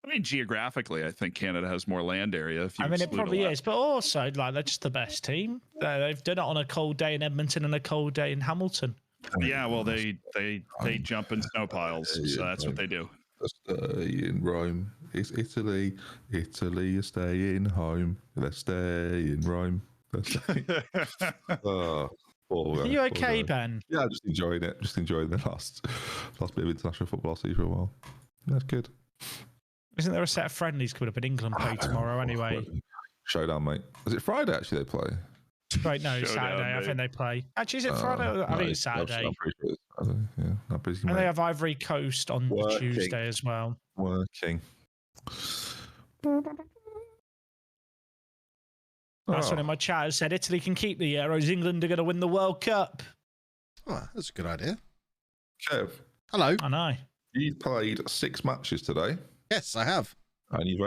I mean, geographically, I think Canada has more land area. If you it probably is, but also, like, they're just the best team. They've done it on a cold day in Edmonton and a cold day in Hamilton. Yeah, well, they jump in snow piles, so that's what they do. Stay in Rome. It's Italy. Italy is staying home. Let's stay in Rome. Are you okay, Ben? Yeah, I'm just enjoying it. Just enjoying the last bit of international football I'll see for a while. That's good. Isn't there a set of friendlies coming up in England play tomorrow anyway? Showdown, mate. Is it Friday actually they play? Right, no, Showdown, Saturday. I mate. think they play. Actually, is it Friday? I think it's Saturday. I'm pretty sure it's Saturday. Yeah, not busy, And mate. they have Ivory Coast on Working. Tuesday as well. Working. That's one in my chat said Italy can keep the Euros. England are going to win the World Cup. Oh, that's a good idea. Kev, Hello. I know. you've played 6 matches today, Yes, I have. and you've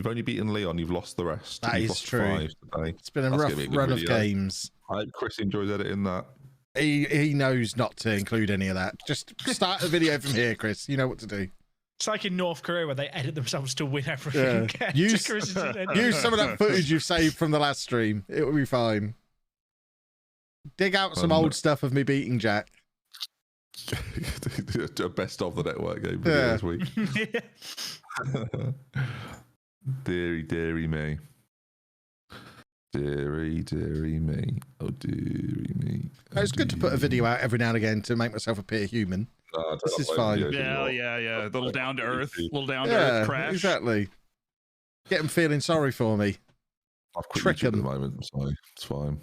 only beaten Leon. You've lost the rest. That You've is lost true. 5 today. It's been a That's rough gonna be a good run of video. games. I hope Chris enjoys editing that. He knows not to include any of that. Just start the video from here, Chris. You know what to do. It's like in North Korea where they edit themselves to win everything. Yeah. Use some of that footage you've saved from the last stream. It will be fine. Dig out some old stuff of me beating Jack. A best of the network game video this week. Deary me. Deary me. Oh, deary me. It's good to put a video out every now and again to make myself appear human. This is fine. Yeah. A little down to earth. Crash. Yeah, exactly. Get them feeling sorry for me. I've quit Trick YouTube at the 'em. moment, so it's fine.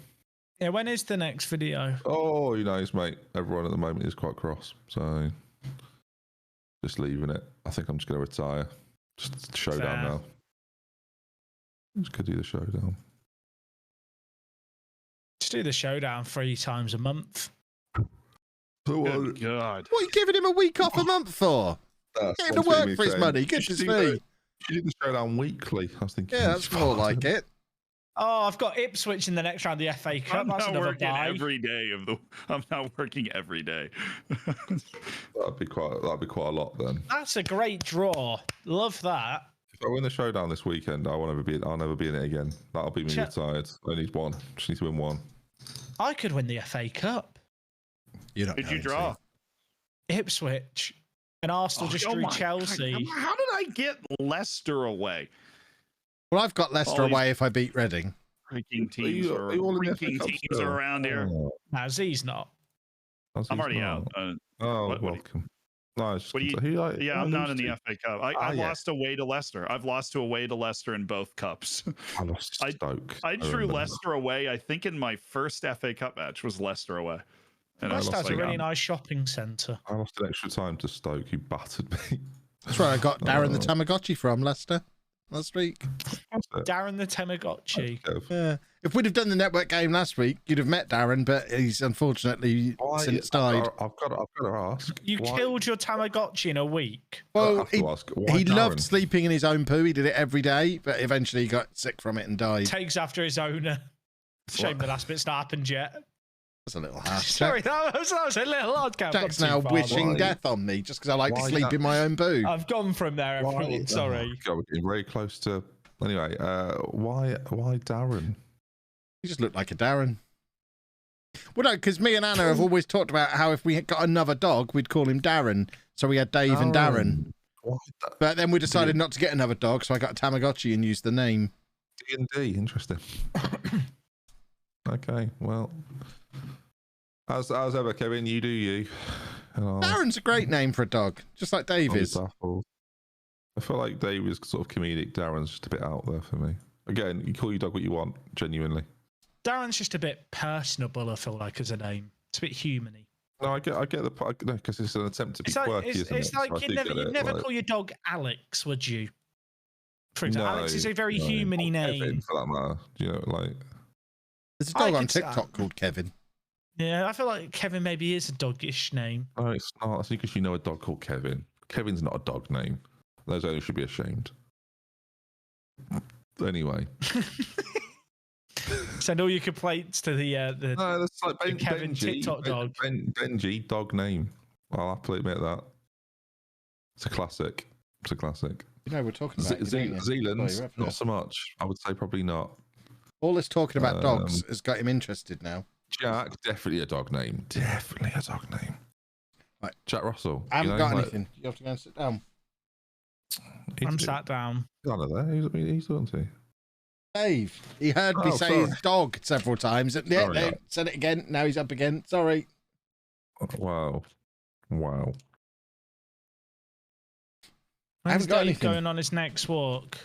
Yeah, when is the next video? Oh, you know, mate. Everyone at the moment is quite cross, so just leaving it. I think I'm just going to retire. Just showdown Fair. now. Just could do the showdown. Just do the showdown 3 times a month. Good God. What are you giving him a week off a month for? Get him to work for his money. Goodness me. You do the showdown weekly. I was thinking. Yeah, that's more like it. Oh, I've got Ipswich in the next round of the FA Cup. I'm That's not another working buy. every day of the. I'm not working every day. That'd be quite a lot then. That's a great draw. Love that. If I win the showdown this weekend, I'll never be in it again. That'll be me retired. I need one. Just need to win one. I could win the FA Cup. You don't. Did you draw? Ipswich and Arsenal just drew my Chelsea. God. How did I get Leicester away? Well, I've got Leicester away if I beat Reading. Freaking teams are you all in the FA freaking Cup teams still? are around here. Now Z's not. I'm already out. Welcome. No, it's just What do you? who you like, Yeah, I'm not in the FA Cup. I yeah. lost away to Leicester. I've lost away to Leicester in both cups. I lost to Stoke. I drew remember. Leicester away. I think in my first FA Cup match was Leicester away. And Leicester has a really I'm- nice shopping centre. I lost an extra time to Stoke, who battered me. That's where I got Darren the Tamagotchi from Leicester last week. Darren the Tamagotchi. Yeah. If we'd have done the network game last week, you'd have met Darren, but he's unfortunately since died. I've got to ask. You killed your Tamagotchi in a week. Well, I have to ask, he why loved Darren? sleeping in his own poo. He did it every day, but eventually he got sick from it and died. Takes after his owner. Shame the last bit's not happened yet. That's a little harsh. Sorry, that was a little odd. Jack's now wishing death on me just because I like to sleep in my own poo. I've gone from there. Everyone. Sorry. God, we're getting very close to. Anyway, why Darren? You just look like a Darren. Well, no, because me and Anna have always talked about how if we had got another dog, we'd call him Darren. So we had Dave and Darren. But then we decided not to get another dog, so I got a Tamagotchi and used the name. D&D, interesting. Okay, well, as ever, Kevin, you do you. Darren's a great name for a dog, just like Dave is. I feel like Dave is sort of comedic. Darren's just a bit out there for me. Again, you call your dog what you want, genuinely. Darren's just a bit personable, I feel like, as a name. It's a bit human-y. No, I get the part, because it's an attempt to be It's like, quirky, isn't it's it? like So I you'd do never, get you'd it, never like- call your dog Alex, would you? For example, Alex is a very no. human-y Or Kevin, name. for that matter. You know, like. There's a dog on could say- TikTok called Kevin. Yeah, I feel like Kevin maybe is a doggish name. No, it's not. That's because you know a dog called Kevin. Kevin's not a dog name. Those only should be ashamed. Anyway. Send all your complaints to the No, that's like the Kevin Benji. TikTok dog. Benji, dog name. I'll happily admit that. It's a classic. It's a classic. You know, we're talking about Zealand's not so much. I would say probably not. All this talking about dogs has got him interested now. Jack, definitely a dog name. Definitely a dog name. Right. Jack Russell. I haven't you know, got like, anything. You have to go and sit down. I'm sat down. He's on there. He's on to. Dave, he heard me say sorry. his dog several times. Yeah, Sorry, they yeah. said it again. Now he's up again. Sorry. Wow. I haven't When's got Dave anything. going on his next walk?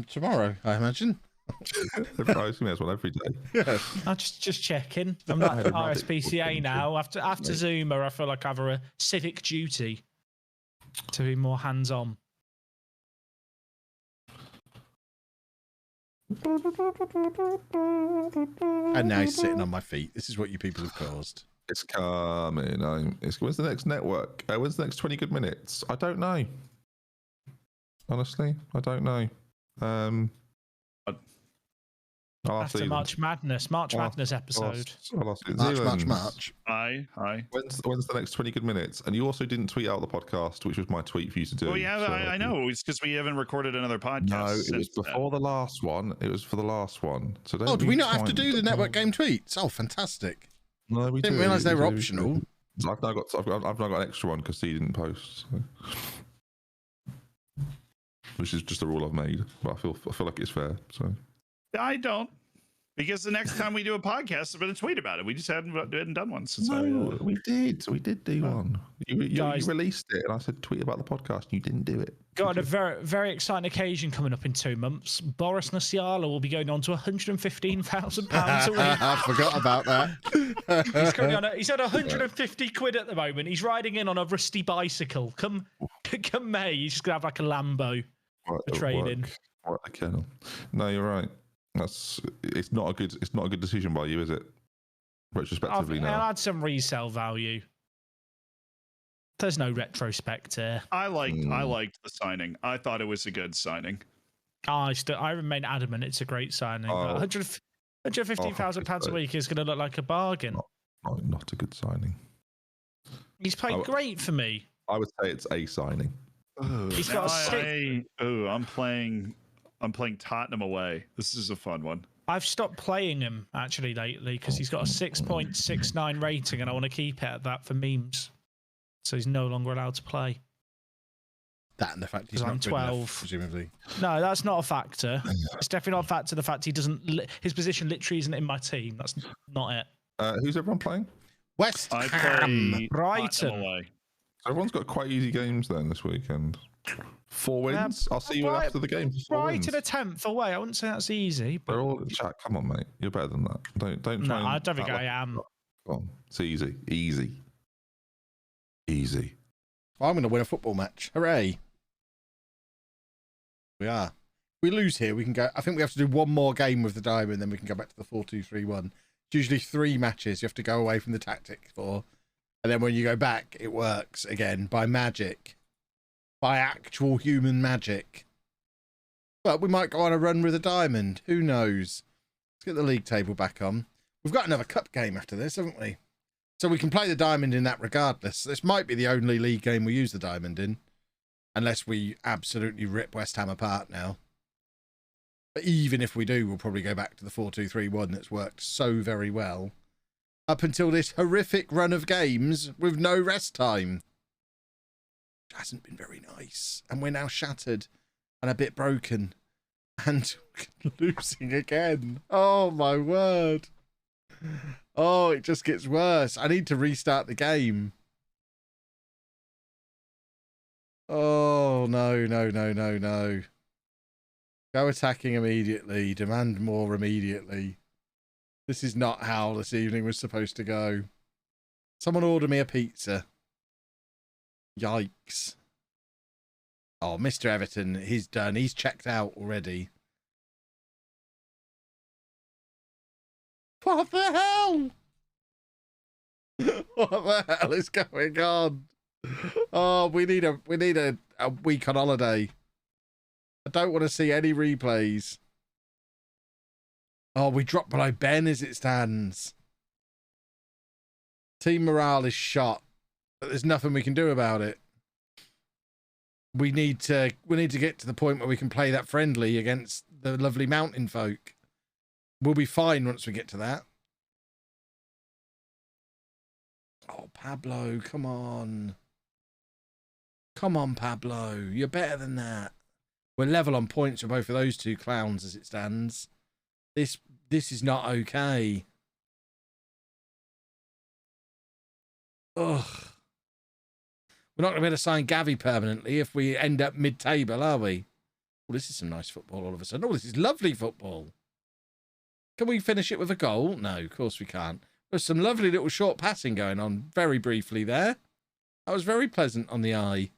Tomorrow, I imagine. I assume there's one every day. Yes. I'm just checking. I'm not had a rabbit RSPCA now. After Zuma, I feel like I have a civic duty to be more hands-on. And now he's sitting on my feet. This is what you people have caused. It's coming. When's the next network? When's the next 20 good minutes? I don't know. Honestly, I don't know. After March Madness episode. March. Aye. When's the next 20 good minutes? And you also didn't tweet out the podcast, which was my tweet for you to do. Oh yeah, so I know. It's because we haven't recorded another podcast. No, it was before the last one. It was for the last one. So do we not have to do the network game tweets? Oh, fantastic! No, we didn't realise they were optional. I've now got an extra one because he didn't post. So. Which is just a rule I've made, but I feel like it's fair. So I don't, because the next time we do a podcast, I'm going to tweet about it. We just hadn't done one since. No, we did do one. You released it, and I said tweet about the podcast, and you didn't do it. Got a very, very exciting occasion coming up in 2 months. Boris Nasiala will be going on to £115,000 a week. I forgot about that. He's on 150 quid at the moment. He's riding in on a rusty bicycle. Come May, he's just gonna have like a Lambo for training. What a kennel. No, you're right. It's not a good decision by you, is it? Retrospectively, now. I'll add some resale value. There's no retrospect here. I liked the signing. I thought it was a good signing. I remain adamant it's a great signing. £115,000 a week is going to look like a bargain. Not a good signing. He's played great for me. I would say it's a signing. He's got I'm playing Tottenham away. This is a fun one. I've stopped playing him actually lately because he's got a 6.69 rating, and I want to keep it at that for memes. So he's no longer allowed to play. That and the fact he's not 12, enough, presumably. No, that's not a factor. It's definitely not a factor. The fact he doesn't, his position literally isn't in my team. That's not it. Who's everyone playing? West Ham. Brighton. So everyone's got quite easy games then this weekend. 4 wins. I'll see you after the game. Brighton a 10th away. I wouldn't say that's easy. But... They're all in the chat. Come on, mate. You're better than that. Don't try. No, I don't think I am. Come on. It's easy. I'm going to win a football match. Hooray. We are. If we lose here, we can go. I think we have to do one more game with the diamond, then we can go back to the 4-2-3-1. It's usually 3 matches you have to go away from the tactics for. And then when you go back, it works again by magic. By actual human magic. But we might go on a run with a diamond. Who knows? Let's get the league table back on. We've got another cup game after this, haven't we? So we can play the diamond in that regardless. This might be the only league game we use the diamond in. Unless we absolutely rip West Ham apart now. But even if we do, we'll probably go back to the 4-2-3-1 that's worked so very well. Up until this horrific run of games with no rest time. Which hasn't been very nice. And we're now shattered and a bit broken. And losing again. Oh my word. Oh, it just gets worse. I need to restart the game. Oh, no. Go attacking immediately. Demand more immediately. This is not how this evening was supposed to go. Someone order me a pizza. Yikes. Oh, Mr. Everton, he's done. He's checked out already. What the hell? What the hell is going on? Oh, we need a week on holiday. I don't want to see any replays. Oh, we dropped below Ben as it stands. Team morale is shot, but there's nothing we can do about it. We need to get to the point where we can play that friendly against the lovely mountain folk. We'll be fine once we get to that. Oh, Pablo, come on. Come on, Pablo. You're better than that. We're level on points for both of those two clowns as it stands. This is not okay. Ugh. We're not going to be able to sign Gavi permanently if we end up mid-table, are we? Oh, this is some nice football all of a sudden. Oh, this is lovely football. Can we finish it with a goal? No, of course we can't. There's some lovely little short passing going on very briefly there. That was very pleasant on the eye.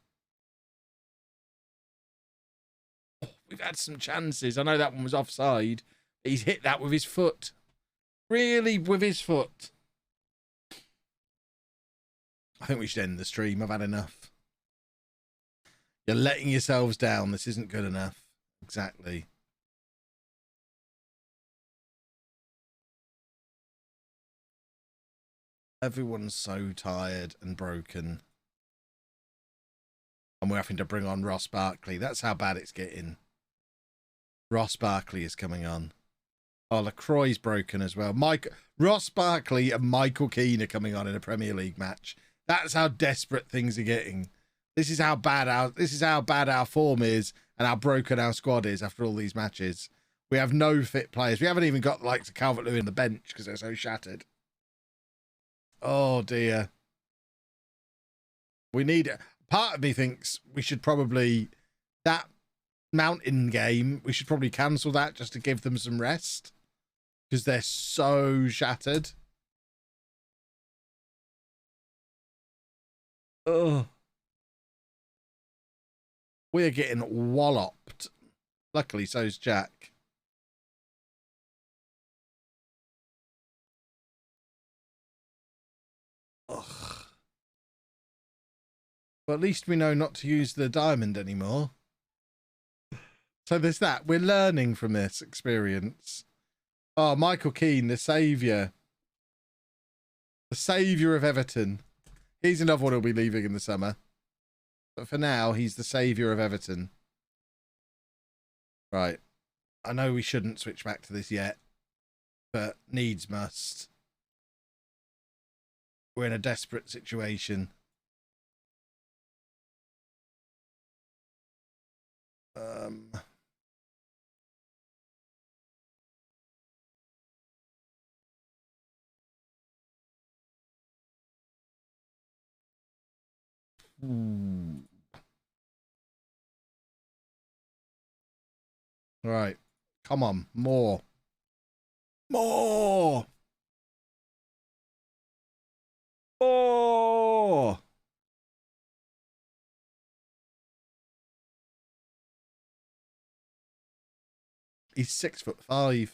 Oh, we've had some chances. I know that one was offside. He's hit that with his foot. Really, with his foot. I think we should end the stream. I've had enough. You're letting yourselves down. This isn't good enough. Exactly. Everyone's so tired and broken. And we're having to bring on Ross Barkley. That's how bad it's getting. Ross Barkley is coming on. Oh, LaCroix's broken as well. Ross Barkley and Michael Keane are coming on in a Premier League match. That's how desperate things are getting. This is how bad our form is and how broken our squad is after all these matches. We have no fit players. We haven't even got the likes of Calvert-Lewin on the bench because they're so shattered. Oh dear. We need it. Part of me thinks we should probably, that mountain game, we should probably cancel that just to give them some rest because they're so shattered. Oh. We're getting walloped. Luckily, so's Jack. Ugh. Well, at least we know not to use the diamond anymore. So there's that. We're learning from this experience. Oh, Michael Keane, the saviour. The saviour of Everton. He's another one who'll be leaving in the summer. But for now, he's the saviour of Everton. Right. I know we shouldn't switch back to this yet, but needs must. We're in a desperate situation. Right. Come on. More. More. More. He's 6'5".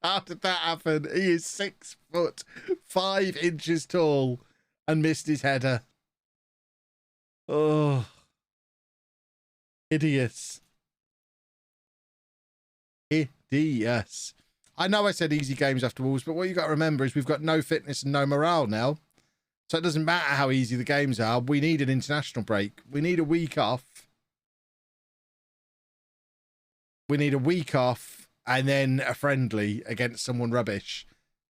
How did that happen? He is 6'5" tall and missed his header. Oh, hideous. Hideous. I know I said easy games after Wolves, but what you got to remember is we've got no fitness and no morale now. So it doesn't matter how easy the games are. We need an international break. We need a week off. We need a week off and then a friendly against someone rubbish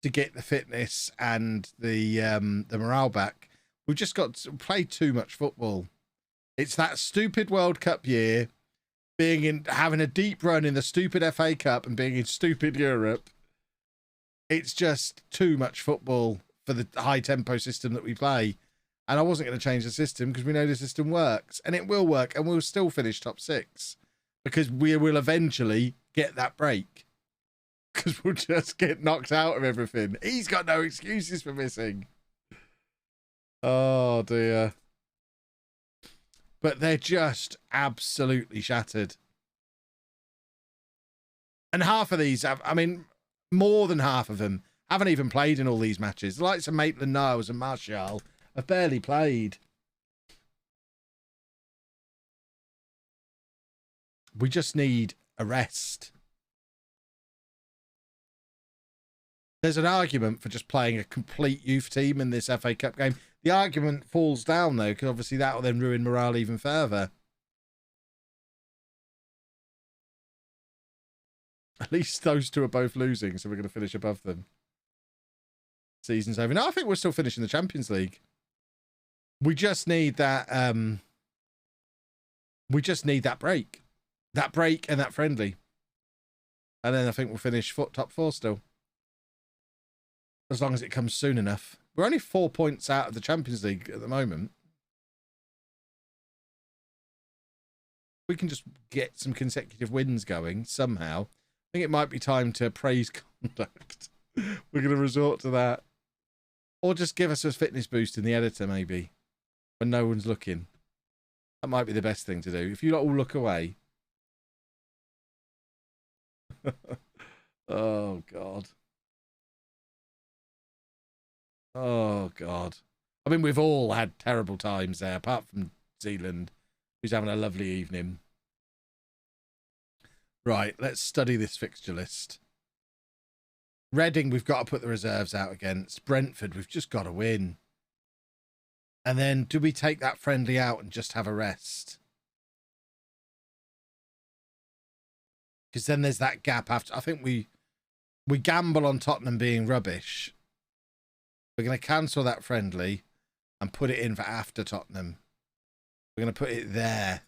to get the fitness and the morale back. We've just got to play too much football. It's that stupid World Cup year, having a deep run in the stupid FA Cup and being in stupid Europe. It's just too much football for the high tempo system that we play. And I wasn't going to change the system because we know the system works and it will work and we'll still finish top 6. Because we will eventually get that break. Because we'll just get knocked out of everything. He's got no excuses for missing. Oh, dear. But they're just absolutely shattered. And half of these, I mean, more than half of them, haven't even played in all these matches. The likes of Maitland-Niles and Martial have barely played. We just need a rest. There's an argument for just playing a complete youth team in this FA Cup game. The argument falls down, though, because obviously that will then ruin morale even further. At least those two are both losing, so we're going to finish above them. Season's over. No, I think we're still finishing the Champions League. We just need that. We just need that break. That break and that friendly. And then I think we'll finish top 4 still. As long as it comes soon enough. We're only 4 points out of the Champions League at the moment. we can just get some consecutive wins going somehow, I think it might be time to praise conduct. We're going to resort to that. Or just give us a fitness boost in the editor, maybe, when no one's looking. That might be the best thing to do. If you all look away. Oh, God. Oh, God. I mean, we've all had terrible times there, apart from Zealand, who's having a lovely evening. Right, let's study this fixture list. Reading, we've got to put the reserves out against. Brentford, we've just got to win. And then, do we take that friendly out and just have a rest? Because then there's that gap after. I think we gamble on Tottenham being rubbish. We're going to cancel that friendly and put it in for after Tottenham. We're going to put it there.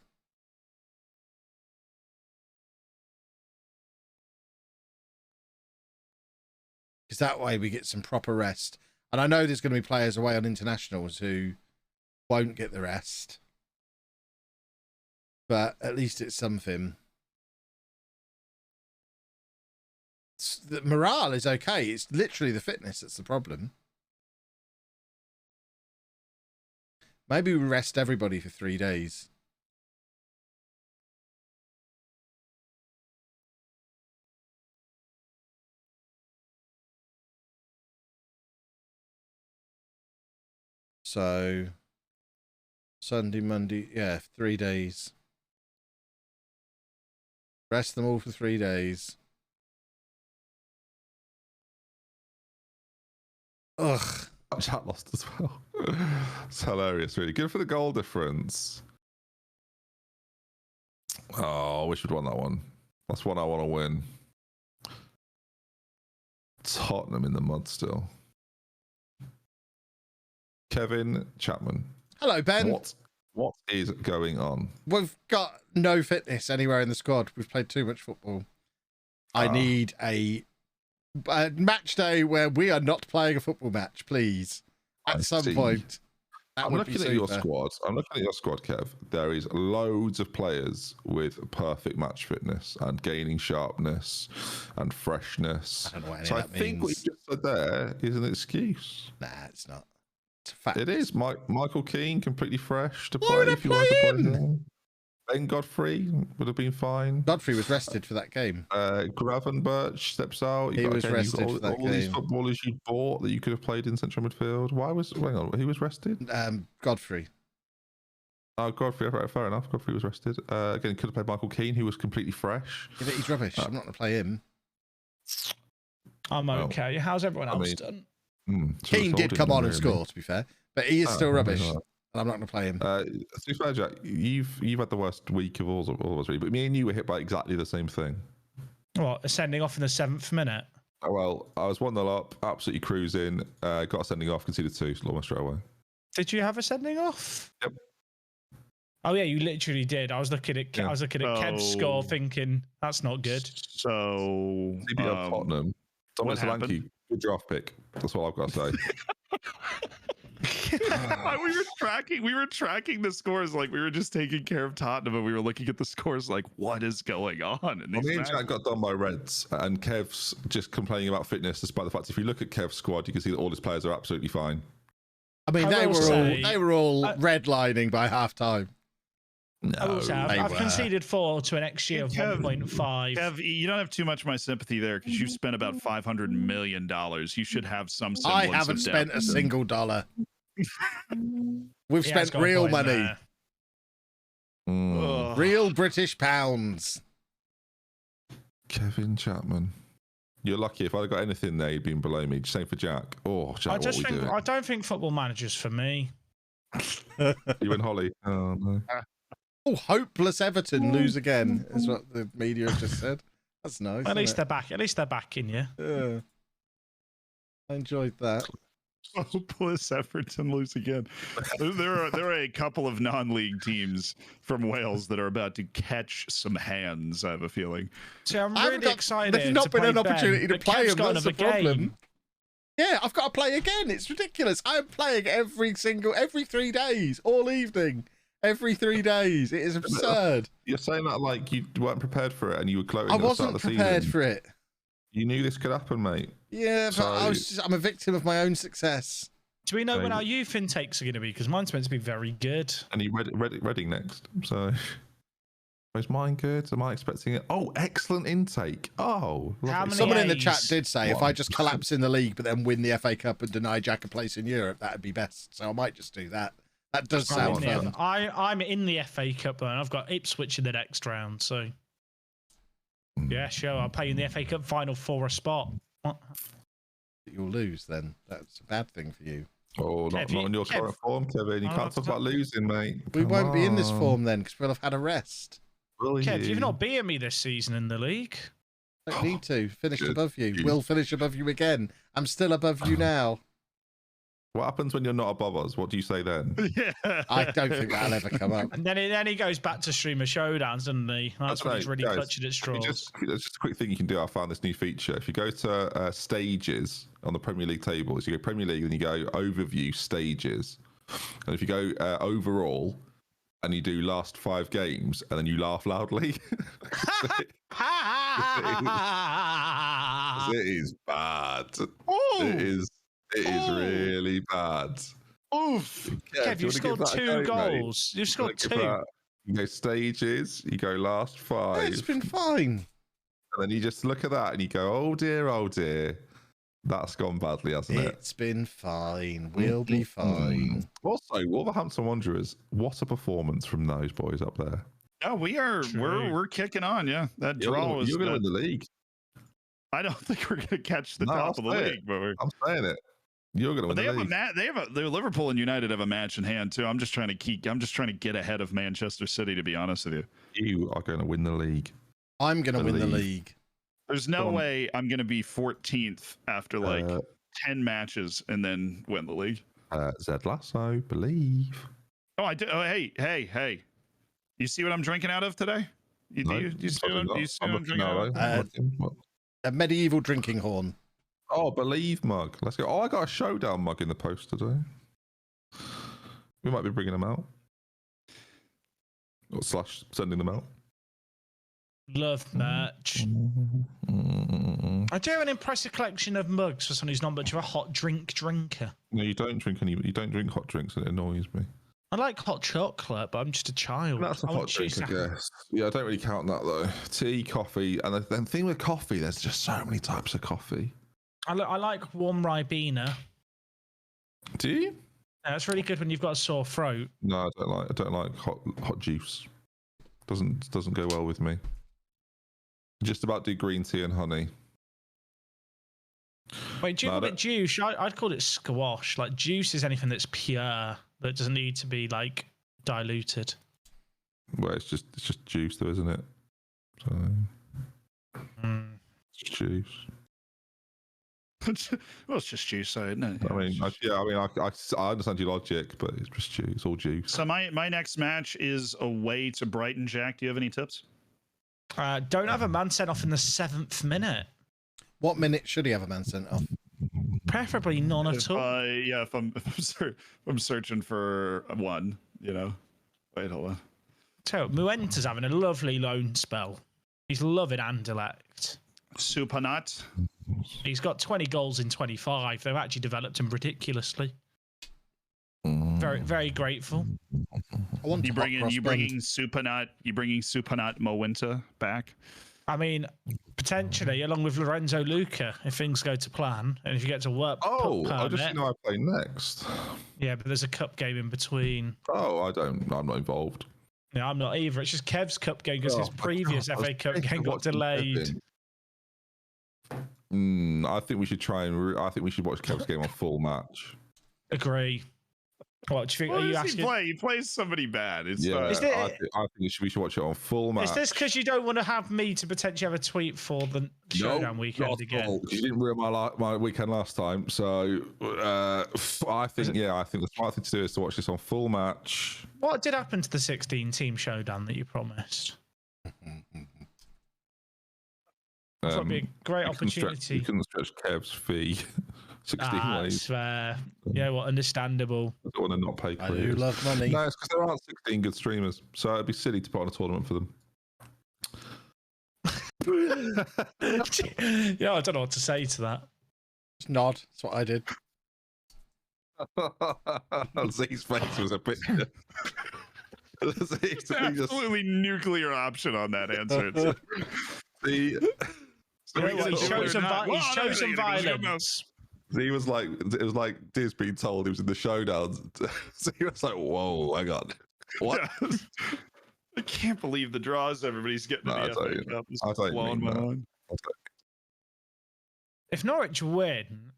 Because that way we get some proper rest. And I know there's going to be players away on internationals who won't get the rest. But at least it's something. The morale is okay. It's literally the fitness that's the problem. Maybe we rest everybody for 3 days. So, Sunday, Monday, yeah, 3 days. Rest them all for 3 days. Ugh. Chat lost as well. It's hilarious, really. Good for the goal difference. Oh, I wish we'd won that one. That's one I want to win. Tottenham in the mud still. Kevin Chapman. Hello, Ben. What is going on? We've got no fitness anywhere in the squad. We've played too much football. I need a match day where we are not playing a football match, please. At some point. I'm looking at your squad. I'm looking at your squad, Kev. There is loads of players with perfect match fitness and gaining sharpness and freshness. I don't know what any so of I that think what means. you just said there is an excuse. Nah, it's not. It's a fact. It is. Michael Keane, completely fresh to Why play would I if you want to play play him. Ben Godfrey would have been fine. Godfrey was rested for that game. Gravenberch steps out. He was rested for that all these game. footballers you bought that you could have played in central midfield. Hang on, he was rested? Godfrey. Oh, Godfrey, right, fair enough. Godfrey was rested. Again, could have played Michael Keane, who was completely fresh. Yeah, but he's rubbish. I'm not going to play him. I'm okay. How's everyone else done? Keane did come on and score, to be fair. But he is still rubbish. And I'm not going to play him. To be fair, Jack, you've had the worst week of all of us, really. But me and you were hit by exactly the same thing. What, sending off in the 7th minute? Well, I was 1-0 up, absolutely cruising. Got a sending off, conceded 2, almost straight away. Did you have a sending off? Yep. Oh yeah, you literally did. I was looking at Kev's score, thinking that's not good. So Tottenham. Dominic Solanke, good draft pick. That's what I've got to say. we were tracking the scores like we were just taking care of Tottenham, and we were looking at the scores like, what is going on? And me and Jack got done by Reds, and Kev's just complaining about fitness, despite the fact if you look at Kev's squad, you can see that all his players are absolutely fine. I mean, they were all redlining by half time. No, I will say, I've conceded 4 to an XG of 1.5. Kev, you don't have too much of my sympathy there because you've spent about $500 million. You should have some semblance I haven't of spent depth. a single dollar. We've spent real money. Real British pounds. Kevin Chapman. You're lucky. If I'd have got anything there, you'd been below me. Same for Jack. Oh, Jack, I don't think football managers for me. You and Holly. Oh, no. Oh, hopeless Everton lose again, is what the media have just said. That's nice. At least they're back. At least they're back in you. Yeah. I enjoyed that. Hopeless Everton lose again. There are a couple of non-league teams from Wales that are about to catch some hands, I have a feeling. See, I'm really excited. There's not been an opportunity to play him. That's the problem. Game. Yeah, I've got to play again. It's ridiculous. I'm playing every 3 days, all evening. every 3 days. It is absurd. You're saying that like you weren't prepared for it and you were gloating I at the start wasn't of the prepared season. for it. You knew this could happen, mate. Yeah, but So- I'm a victim of my own success. Do we know when Maybe. our youth intakes are going to be? Because mine's meant to be very good. And he Reading next. So is mine good? Am I expecting it? Oh, excellent intake. Oh, lovely. How many Someone in the A's? chat did say if I just collapse in the league but then win the FA Cup and deny Jack a place in Europe, that'd be best. So I might just do that. That does I'm sound in, fun. I'm in the FA Cup though, and I've got Ipswich in the next round. So yeah, sure, I'll play in the FA Cup final for a spot. What? You'll lose then. That's a bad thing for you. Oh, not in your current form, Kevin. You can't talk about losing, mate. We Come won't be in this on. form then because we'll have had a rest. Will Kev, you? you've not beaten me this season in the league. Don't need to. Finished Good. above you. Good. We'll finish above you again. I'm still above you now. What happens when you're not above us? What do you say then? Yeah. I don't think that'll ever come up. And then he goes back to streamer showdowns, doesn't he? That's when he's really Guys, clutching at straws. Just a quick thing you can do. I found this new feature. If you go to stages on the Premier League tables, you go Premier League and you go overview stages. And if you go overall and you do last 5 games and then you laugh loudly, it is bad. It is really bad. Oof. Kev, you've scored 2 goals. You've scored 2. You go stages, you go last 5. It's been fine. And then you just look at that and you go, oh dear. That's gone badly, hasn't it? It's been fine. We'll be fine. Also, Wolverhampton Wanderers, what a performance from those boys up there. No, we're kicking on. Yeah, that draw was. You're going to win the league. I don't think we're going to catch the top of the league, but I'm saying it. You're going to win they the have league. the Liverpool and United have a match in hand too. I'm just trying to get ahead of Manchester City, to be honest with you. You are going to win the league. I'm going to win the league. There's no way I'm going to be 14th after 10 matches and then win the league. Zed Lasso, believe. Oh, I do. Oh, hey. You see what I'm drinking out of today? You see what I'm drinking out of? A medieval drinking horn. Oh, believe mug. Let's go. Oh, I got a showdown mug in the post today. We might be bringing them out. Or / sending them out. Love merch. I do have an impressive collection of mugs for someone who's not much of a hot drink drinker. No, you don't drink hot drinks, and it annoys me. I like hot chocolate, but I'm just a child. That's a hot drink, I guess. Yeah, I don't really count that though. Tea, coffee, and the thing with coffee, there's just so many types of coffee. I like warm Ribena. Do you? Yeah, that's really good when you've got a sore throat. No, I don't like hot juice. Doesn't go well with me. Just about do green tea and honey. Wait, do you call it juice? I'd call it squash. Like juice is anything that's pure that doesn't need to be like diluted. Well, it's just juice, though, isn't it? So it's just juice. Well, it's just juice, so isn't it? I understand your logic, but it's just juice. It's all juice. So my next match is away to Brighton. Jack, do you have any tips? Don't have a man sent off in the 7th minute. What minute should he have a man sent off? Preferably none at all. Yeah, if I'm searching for one, Wait, hold on. So Muenta's having a lovely loan spell. He's loving Anderlecht. Supanat. He's got 20 goals in 25. They've actually developed him ridiculously. Very, very grateful. I want You bringing Supanat Mowinta back? I mean, potentially, along with Lorenzo Luca, if things go to plan, and if you get to work. Oh, I just know I play next. Yeah, but there's a cup game in between. Oh, I'm not involved. Yeah, I'm not either. It's just Kev's cup game because his previous FA Cup game got delayed. I think we should I think we should watch Kev's game on full match. Agree. What do you think? What are you does asking? He play? He plays somebody bad. I think we should watch it on full match. Is this because you don't want to have me to potentially have a tweet for the showdown weekend again? You didn't ruin my weekend last time, so I think the smart thing to do is to watch this on full match. What did happen to the 16-team showdown that you promised? That would be a great opportunity. You couldn't stretch Kev's fee 16 ways. That's fair. Yeah, well, understandable. I don't want to not pay I do creators. love money. No, it's because there aren't 16 good streamers, so it'd be silly to put on a tournament for them. Yeah, I don't know what to say to that. Just nod. That's what I did. Z's face was a picture. Absolutely nuclear option on that answer. He's chosen violence. He was like, it was like Diz being told he was in the showdown. So he was like, whoa, hang on. What? I can't believe the draws everybody's getting. No, in the FA Cup. It's blowing my mind. If Norwich win,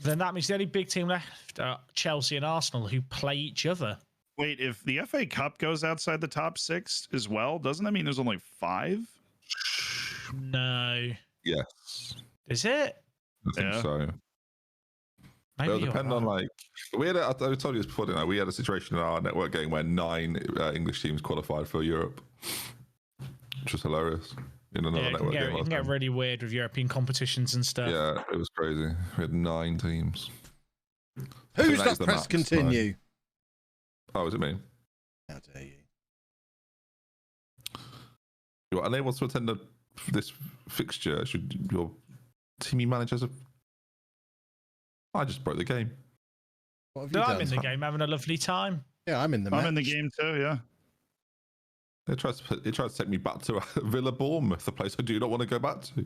then that means the only big team left are Chelsea and Arsenal, who play each other. Wait, if the FA Cup goes outside the top 6 as well, doesn't that mean there's only 5? No. Yes. Is it? I think so. Maybe It'll depend on like we had. I told you this before, didn't I? We had a situation in our network game where 9 English teams qualified for Europe, which was hilarious. In another network game, it can get really weird with European competitions and stuff. Yeah, it was crazy. We had 9 teams. Who's So that? Press continue. Oh, is it me? How dare you? You are unable to attend this fixture. Should your team managers have? I just broke the game. What have you No, done? I'm in the game having a lovely time. Yeah, I'm in the match. I'm in the game too, yeah. It tries to take me back to Villa Bournemouth, the place I do not want to go back to.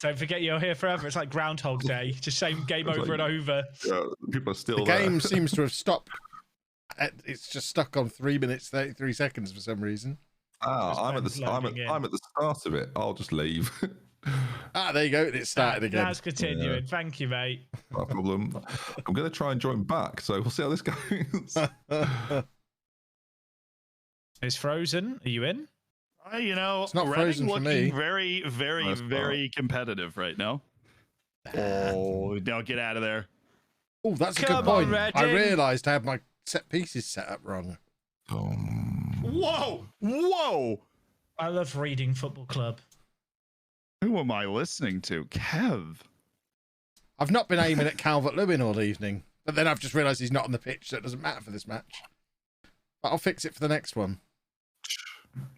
Don't forget you're here forever. It's like Groundhog Day. Just same game It's over like- and over. Yeah, people are still The there. game seems to have stopped. It's just stuck on 3 minutes 33 seconds for some reason. I'm at the loading in. I'm at the start of it. I'll just leave. There you go. It started again. Now it's continuing. Yeah. Thank you, mate. No problem. I'm going to try and join back, so we'll see how this goes. It's frozen. Are you in? You know, It's not Reading frozen for looking me. very, very, That's very competitive right now. Oh, don't get out of there. Oh, that's a Come good on, point. I Reading. realised I had my set pieces set up wrong. Whoa, whoa. I love reading Football Club. Who am I listening to? Kev. I've not been aiming at Calvert-Lewin all evening, but then I've just realised he's not on the pitch, so it doesn't matter for this match. But I'll fix it for the next one.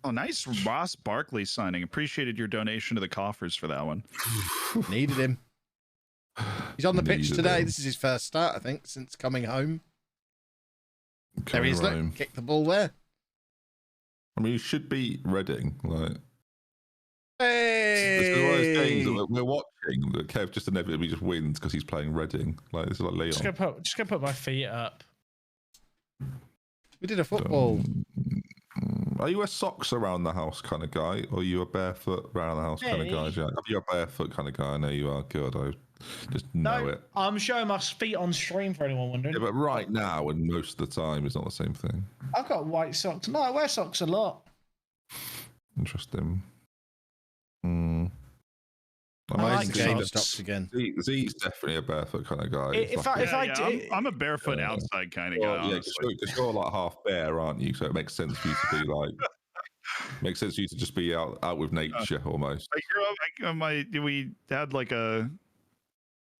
Oh, nice Ross Barkley signing. Appreciated your donation to the coffers for that one. Needed him. He's on the pitch Needed today. him. This is his first start, I think, since coming home. There Coming he is. Look, home. kick the ball there. I mean, you should beat Reading. Like, Hey! this is one of those games that we're watching that Kev just inevitably just wins because he's playing Reading. Like, this is like Leon. Just gonna put my feet up. We did a football. Are you a socks around the house kind of guy, or are you a barefoot around the house kind of guy, Me? Jack? Are you a barefoot kind of guy? I know you are. Good. I just know it. I'm showing my feet on stream for anyone wondering. Yeah, but right now and most of the time, it's not the same thing. I've got white socks. No, I wear socks a lot. Interesting. I like Game socks. stops again. Z's definitely a barefoot kind of guy. If I did, I'm a barefoot outside kind of guy. Well, yeah, Honestly. because you're like half bear, aren't you? So it makes sense for you to be like, makes sense for you to just be out with nature almost. I grew up. We had like a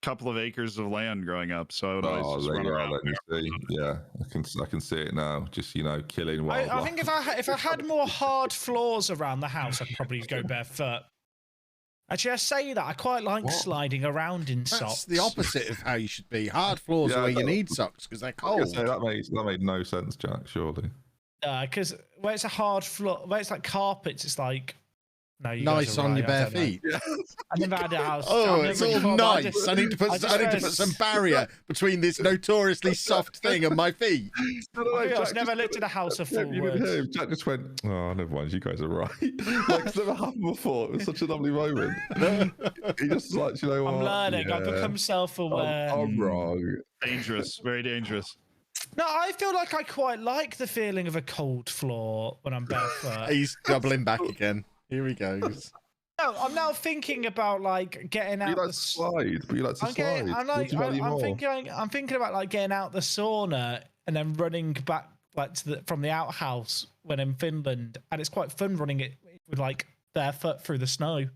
couple of acres of land growing up, so I would always just there run you are. around. Let me see. Yeah, I can see it now. Just killing wildlife. I think if I had more hard floors around the house, I'd probably go barefoot. Actually, I say that I quite like sliding around in That's socks. the opposite of how you should be. Hard floors Yeah, are where you that- need socks because they're I was cold. gonna say, that made no sense, Jack. Surely. Because where it's a hard floor, where it's like carpets, it's like you guys Nice are on right, your I bare don't know. feet. I never had a house. Oh, I've it's never all really thought about nice. it. I need to put some barrier between this notoriously soft thing and my feet. I've never lived in a house of full You didn't hear woods. him. Jack just went, oh, never mind, you guys are right. Like, it's never happened before. It was such a lovely moment. He just was like, you know what? I'm learning. I've Yeah, become self-aware. I'm wrong. Dangerous, very dangerous. No, I feel like I quite like the feeling of a cold floor when I'm barefoot. He's doubling back again. Here he goes. No, I'm now thinking about like getting You out like the. to slide, but you like to slide. I'm thinking about like getting out the sauna and then running back like from the outhouse when in Finland, and it's quite fun running it with like barefoot through the snow.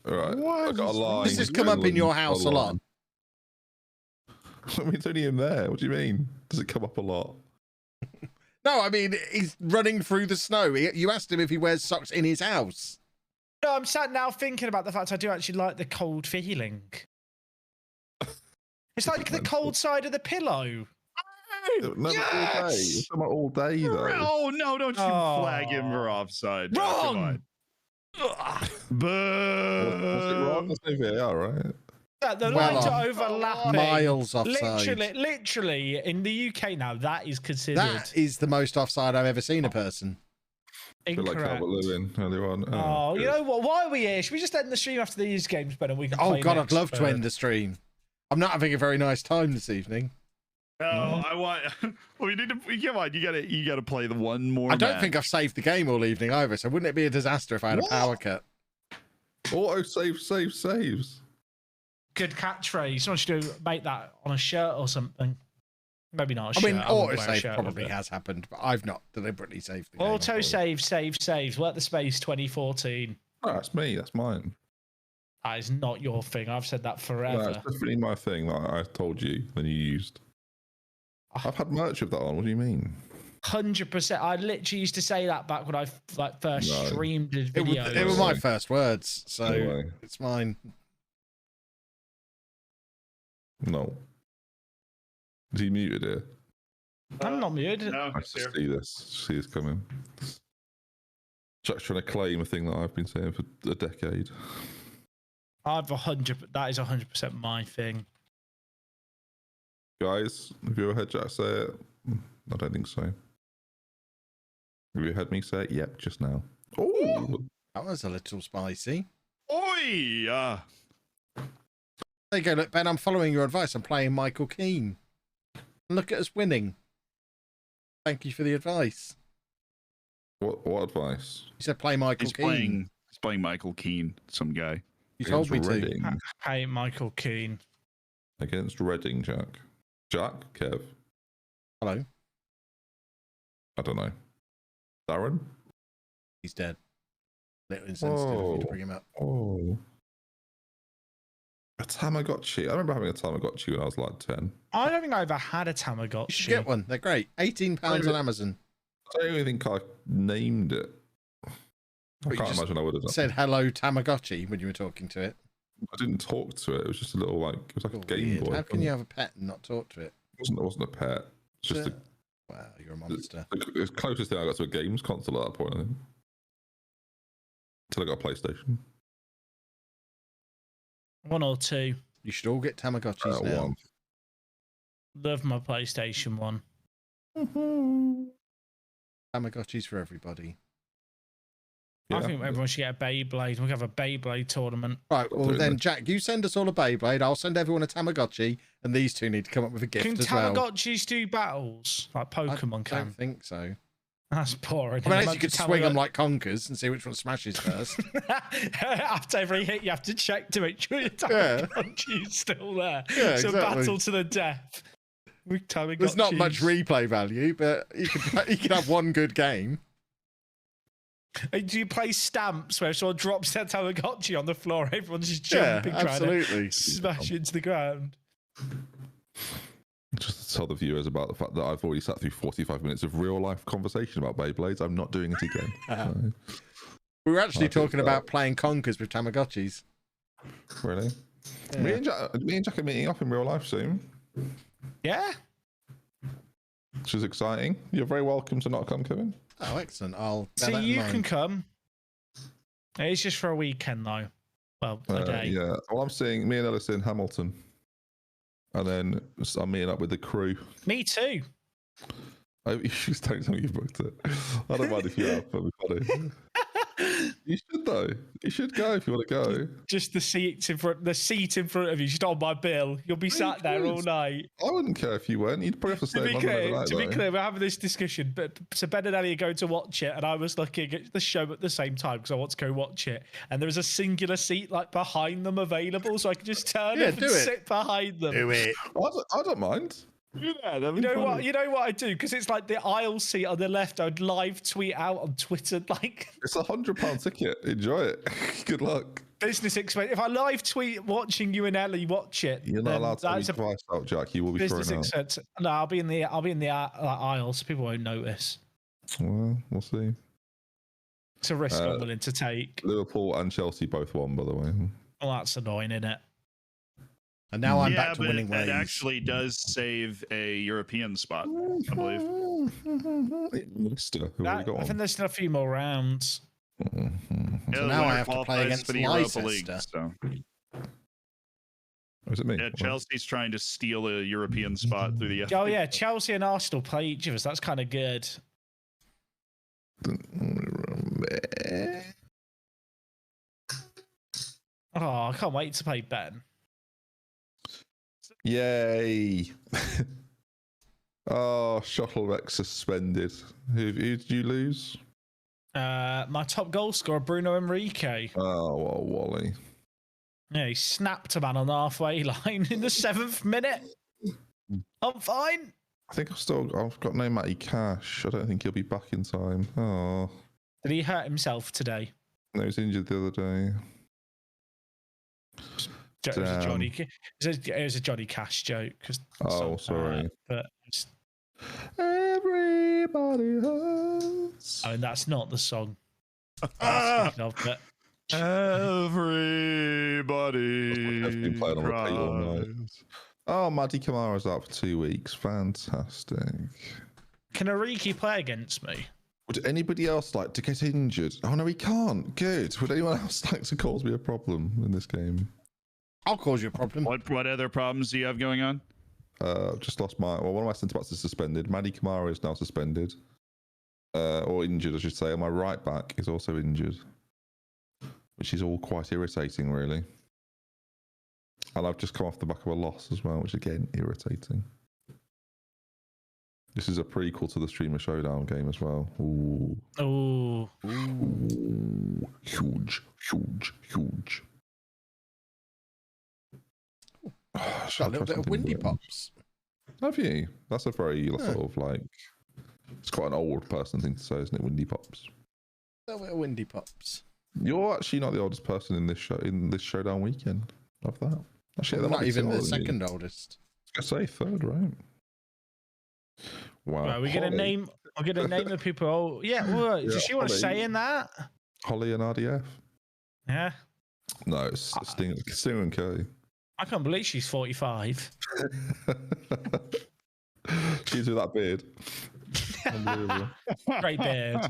All right, I got a line. This has come up in your house a lot. I mean, it's only in there. What do you mean? Does it come up a lot? No, I mean, he's running through the snow. You asked him if he wears socks in his house. No, I'm sat now thinking about the fact I do actually like the cold feeling. It's like the cold side of the pillow. No, yes! All day though. Oh no! Don't you flag him for offside? Wrong. Boo! Was it wrong? That's no VAR, right? The lines are overlapping. Miles offside. Literally, in the UK now, that is considered. That is the most offside I've ever seen a person. Incorrect. Like Calvert-Lewin earlier on. Oh, you know what? Why are we here? Should we just end the stream after these games, Ben, and we can Oh God, I'd love to end the stream. I'm not having a very nice time this evening. No, I want. Well, you need to. Come on, you gotta play the one more. I don't think I've saved the game all evening either. So wouldn't it be a disaster if I had a power cut? Auto saves. Good catchphrase. Someone should make that on a shirt or something. Maybe not a I shirt. mean, I wouldn't auto wear a save shirt probably with it. has happened, but I've not deliberately saved the game. Auto saves. Work the space 2014. Oh, that's me. That's mine. That is not your thing. I've said that forever. No, it's definitely my thing that I told you and you used. I've had merch of that on. What do you mean? 100%. I literally used to say that back when I first streamed the videos. It were my first words, so No it's mine. No. Is he muted here? I'm not muted. No, I see this coming. Jack's trying to claim a thing that I've been saying for a decade. That is 100% my thing. Guys, have you ever heard Jack say it? I don't think so. Have you heard me say it? Yep, just now. Oh, That was a little spicy. Oi! There you go. Look, Ben, I'm following your advice. I'm playing Michael Keane. Look at us winning. Thank you for the advice. what advice? You said play Michael Keane. He's playing Michael Keane, some guy. You told me to. Reading. Hey, Michael Keane. Against Reading, Jack. Jack? Kev? Hello. I don't know. Darren? He's dead. Little insensitive of you to bring him up. Oh. A Tamagotchi. I remember having a Tamagotchi when I was like 10. I don't think I ever had a Tamagotchi. You should get one. They're great. £18 on Amazon. I don't even think I named it. I But you can't just imagine I would have done. Said hello Tamagotchi when you were talking to it. I didn't talk to it. It was just a little like it was like a Game Weird. Boy. How can you have a pet and not talk to it? It wasn't a pet. It's just Wow, you're a monster. the closest thing I got to a games console at that point, I think. Until I got a PlayStation. 1 or 2. You should all get Tamagotchis now. One. Love my PlayStation 1. Tamagotchis for everybody. I think everyone should get a Beyblade. We can have a Beyblade tournament. Right, well then, Jack, you send us all a Beyblade. I'll send everyone a Tamagotchi, and these two need to come up with a gift Can as well. Tamagotchis do battles like Pokemon I can? don't think so. That's boring. I mean, unless you could swing them like conkers and see which one smashes first. After every hit, you have to check to make sure your Yeah. Tamagotchi's still there. Yeah, so exactly. battle to the death. With Tamagotchis. There's not much replay value, but you could have one good game. Do you play stamps where someone drops their Tamagotchi on the floor, everyone's just jumping, trying absolutely. to smash into the ground? Just to tell the viewers about the fact that I've already sat through 45 minutes of real life conversation about Beyblades. I'm not doing it again. So, We were actually talking about playing conkers with Tamagotchis. really? Yeah. Me and Jack are meeting up in real life soon, Yeah. which is exciting. You're very welcome to not come, Kevin. Oh, excellent. I'll bear See, that in you mind. can come. It's just for a weekend, though. Well, a day. Yeah. Well, I'm seeing me and Ellis in Hamilton. And then I'm meeting up with the crew. Me too. You just don't tell me you booked it. I don't mind if you have, but it'd be funny. You should though. You should go if you want to go. Just the seat in front of you, just on my bill. You'll be sat there all night. I wouldn't care if you went. You'd probably have to stay in London overnight, To be though. clear, we're having this discussion, but so Ben and Ellie are going to watch it, and I was looking at the show at the same time because I want to go watch it. And there was a singular seat like behind them available, so I could just turn up and sit behind them. Do it. I don't mind. Yeah, that'd You be know funny. what? You know what I do because it's like the aisle seat on the left. I'd live tweet out on Twitter like It's £100 ticket. Enjoy it. Good luck. Business expense. If I live tweet watching you and Ellie watch it, You're not allowed to that's be twice out, Jack. You will be business thrown out. expense. No, I'll be in the aisle, so people won't notice. Well, we'll see. It's a risk I'm willing to take. Liverpool and Chelsea both won, by the way. Well, that's annoying, isn't it? And now I'm back to but winning ways. it actually does save a European spot, I believe. Leicester, who already got I one. think there's still a few more rounds. Yeah, So the now I winner have to play qualifies against for the Europa Leicester. League. So. Oh, is it me? Yeah, Chelsea's trying to steal a European spot through the. Oh yeah, Chelsea and Arsenal play each of us. That's kind of good. Oh, I can't wait to play Ben. Yay! Oh, Shuttlewreck suspended. Who did you lose? My top goal scorer, Bruno Enrique. Oh, well, Wally. Yeah, he snapped a man on the halfway line in the 7th minute. I'm fine. I think I've got no Matty Cash. I don't think he'll be back in time. Oh, Did he hurt himself today? no, he was injured the other day. It was a Johnny Cash joke. Oh, sorry. But Everybody hurts. I mean, that's not the song. Speaking of, but Everybody. I've been playing on repeat all night. cries. Oh, Maddie Kamara's out for 2 weeks. Fantastic. can Origi play against me? Would anybody else like to get injured? Oh, no, he can't. Good. Would anyone else like to cause me a problem in this game? I'll cause you a problem. What other problems do you have going on? I've just lost one of my centre backs is suspended. Maddie Kamara is now suspended. Or injured, I should say. And my right back is also injured. Which is all quite irritating, really. And I've just come off the back of a loss as well, which again, irritating. This is a prequel to the Streamer Showdown game as well. Ooh. Oh, Ooh. Huge. Got a little bit of windy pops. Have you? That's a very sort of like, it's quite an old person thing to say, isn't it? Windy pops. A little bit of windy pops. You're actually not the oldest person in this showdown weekend. Love that. Actually, I'm that not might be even the older than you. second oldest. I was gonna say third, right? Wow. well, we're gonna name. I'm gonna name the people. Oh, yeah. Well, Yeah, does she want to Holly. say in that? Holly and RDF. Yeah. No, it's Sting and Curry. I can't believe she's 45. She's with that beard. Unbelievable. Great beard.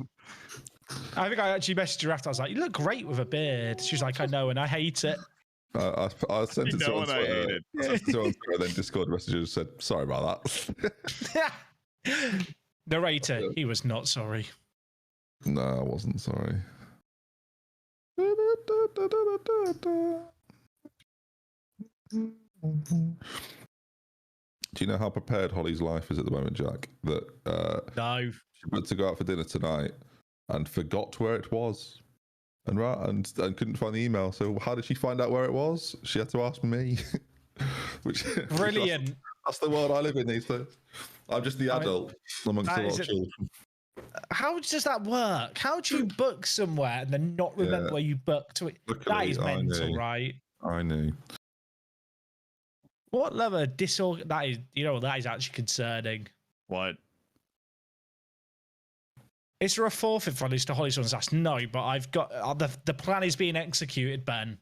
I think I actually messaged her after. I was like, "You look great with a beard." She was like, "I know, and I hate it." I sent it to her on I hate Twitter. it. I sent it to her on Twitter, then Discord messages said, "Sorry about that." Narrator, he was not sorry. No, I wasn't sorry. Do you know how prepared Holly's life is at the moment, Jack? That No. she went to go out for dinner tonight and forgot where it was, and couldn't find the email. So how did she find out where it was? She had to ask me. Which Brilliant. That's the world I live in these days. I'm just the adult amongst a lot of children. How does that work? How do you book somewhere and then not remember where you booked it? That Luckily, is I mental, knew. right? I knew. What level of disorgan? That is, that is actually concerning. What? Is there a forfeit for this to Holly's one's asked? No, but I've got the plan is being executed, Ben.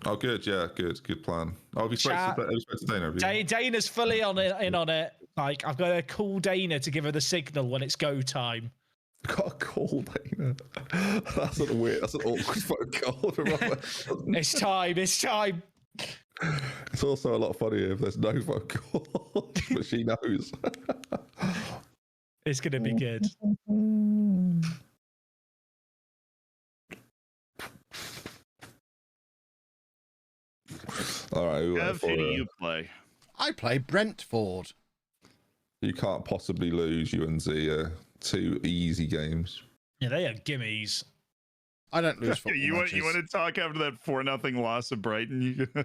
Oh, good. Yeah, good plan. Oh, have you spoke to Dana? Have you? Dana's fully in on it. Like, I've got to call Dana to give her the signal when it's go time. Got a call, Dana. That's an awkward phone call. It's time. It's also a lot funnier if there's no phone call, but she knows. It's going to be good. All right. Who do you play? I play Brentford. You can't possibly lose. You and Z 2 easy games. Yeah, they are gimmies. I don't lose football You want matches. to talk after that 4-0 loss of Brighton? You can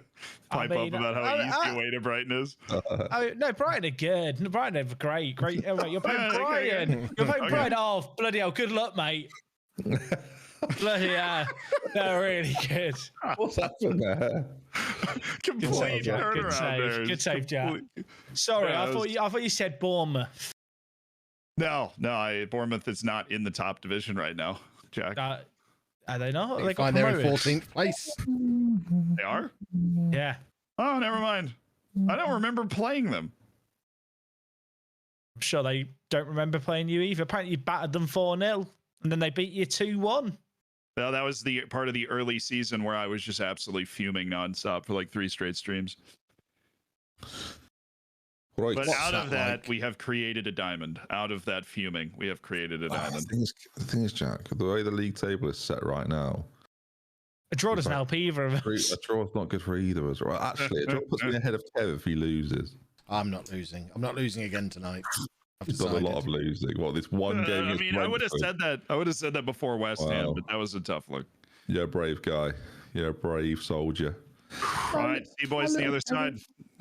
pipe up about how easy away to Brighton is. No, Brighton are good. Brighton are great. Oh, wait, you're playing Brighton. You're playing Brighton. Oh, bloody hell. Good luck, mate. Yeah, they're really good. What's happened there? Complete Jack. Good turnaround save. there. Good It's save, Jack. complete- Sorry, Yeah, I thought you said Bournemouth. No, Bournemouth is not in the top division right now, Jack. Are they not? They They got find they're in promoted. 14th place. They are? Yeah. Oh, never mind. I don't remember playing them. I'm sure they don't remember playing you either. Apparently you battered them 4-0 and then they beat you 2-1. No, that was the part of the early season where I was just absolutely fuming nonstop for like 3 straight streams. Right. But What's out of that that, like? we have created a diamond. Out of that fuming, we have created a diamond. The thing is, Jack, the way the league table is set right now, A draw doesn't help either of a us. draw's not good for either of us. Well, actually, a draw puts me ahead of Kev if he loses. I'm not losing. I'm not losing again tonight. I've He's done a lot decided. of losing. What, this one game? I against mean, I would have Brentford? said that. I would have said that before West Ham, Wow. but that was a tough look. You're a brave guy. You're a brave soldier. All right, see you boys on the other side.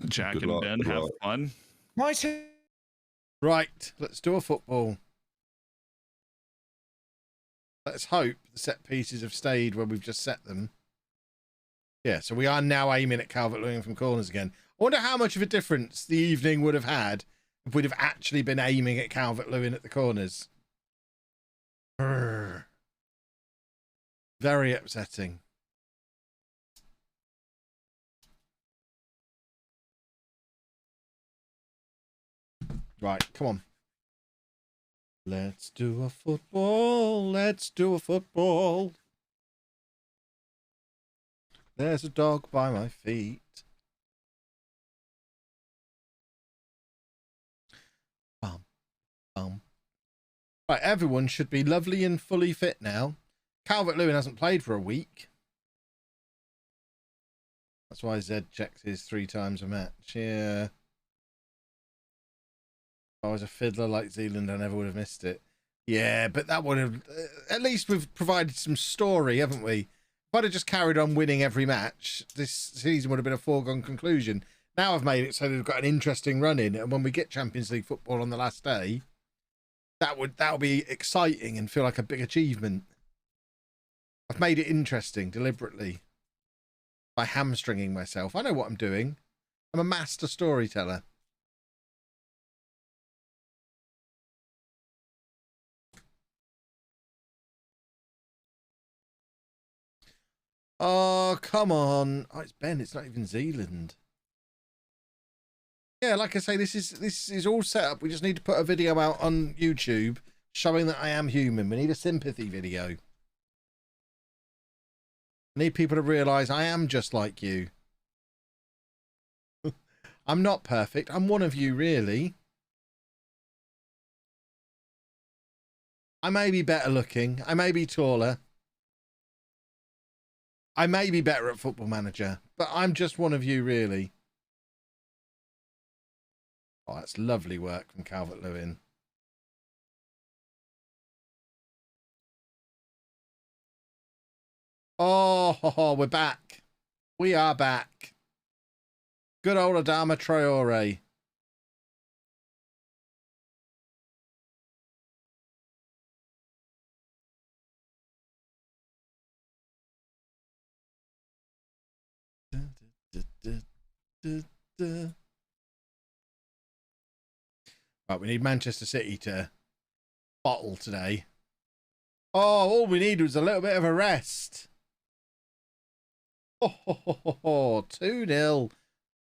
Jack Good and luck, Ben, good have luck. fun. My turn. Right, let's do a football. Let's hope the set pieces have stayed where we've just set them. Yeah, so we are now aiming at Calvert-Lewin from corners again. I wonder how much of a difference the evening would have had if we'd have actually been aiming at Calvert-Lewin at the corners. Brr. Very upsetting. Right, come on. Let's do a football. Let's do a football. There's a dog by my feet. Right, everyone should be lovely and fully fit now. Calvert-Lewin hasn't played for a week. That's why Zed checks his 3 times a match. Yeah. If I was a fiddler like Zealand, I never would have missed it. Yeah, but that would have... at least we've provided some story, haven't we? If I'd have just carried on winning every match, this season would have been a foregone conclusion. Now I've made it so they've got an interesting run in, and when we get Champions League football on the last day, that'll be exciting and feel like a big achievement. I've made it interesting deliberately by hamstringing myself. I know what I'm doing. I'm a master storyteller. Oh, come on. Oh, it's Ben. It's not even Zealand. Yeah, like I say, this is all set up. We just need to put a video out on YouTube showing that I am human. We need a sympathy video. I need people to realise I am just like you. I'm not perfect. I'm one of you, really. I may be better looking. I may be taller. I may be better at Football Manager, but I'm just one of you, really. Oh, that's lovely work from Calvert-Lewin. Oh, we're back. We are back. Good old Adama Traore. Right, we need Manchester City to bottle today. Oh, all we need was a little bit of a rest. Oh, 2-0.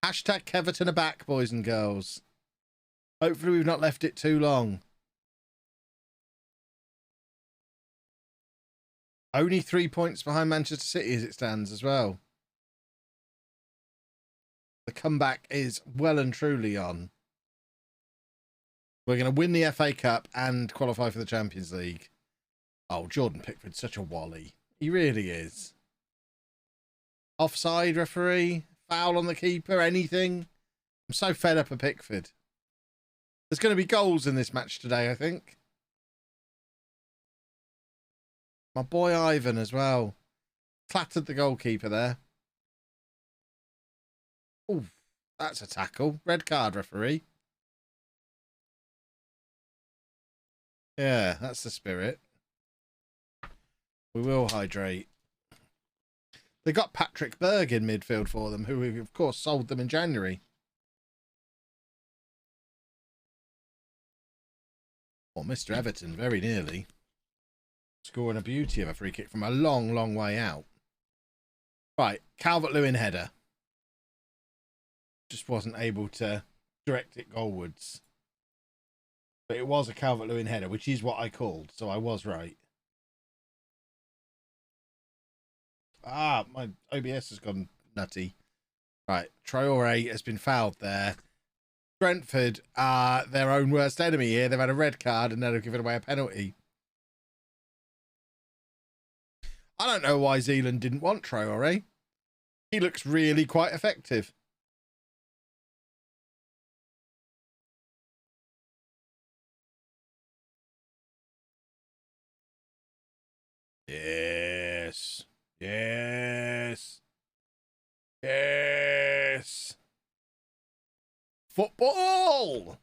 Hashtag Keverton are back, boys and girls. Hopefully we've not left it too long. Only 3 points behind Manchester City as it stands as well. The comeback is well and truly on. We're going to win the FA Cup and qualify for the Champions League. Oh, Jordan Pickford's such a wally. He really is. Offside, referee, foul on the keeper, anything. I'm so fed up of Pickford. There's going to be goals in this match today, I think. My boy Ivan as well. Clattered the goalkeeper there. Oh, that's a tackle. Red card, referee. Yeah, that's the spirit. We will hydrate. They got Patrick Berg in midfield for them, who we, of course, sold them in January. Well, Mr. Everton, very nearly. Scoring a beauty of a free kick from a long, long way out. Right, Calvert-Lewin header. Just wasn't able to direct it goalwards. But it was a Calvert-Lewin header, which is what I called, so I was right. Ah, my OBS has gone nutty. Right, Traore has been fouled there. Brentford are their own worst enemy here. They've had a red card and now they've given away a penalty. I don't know why Zealand didn't want Traore. He looks really quite effective. Yes. Yes. Yes. Football.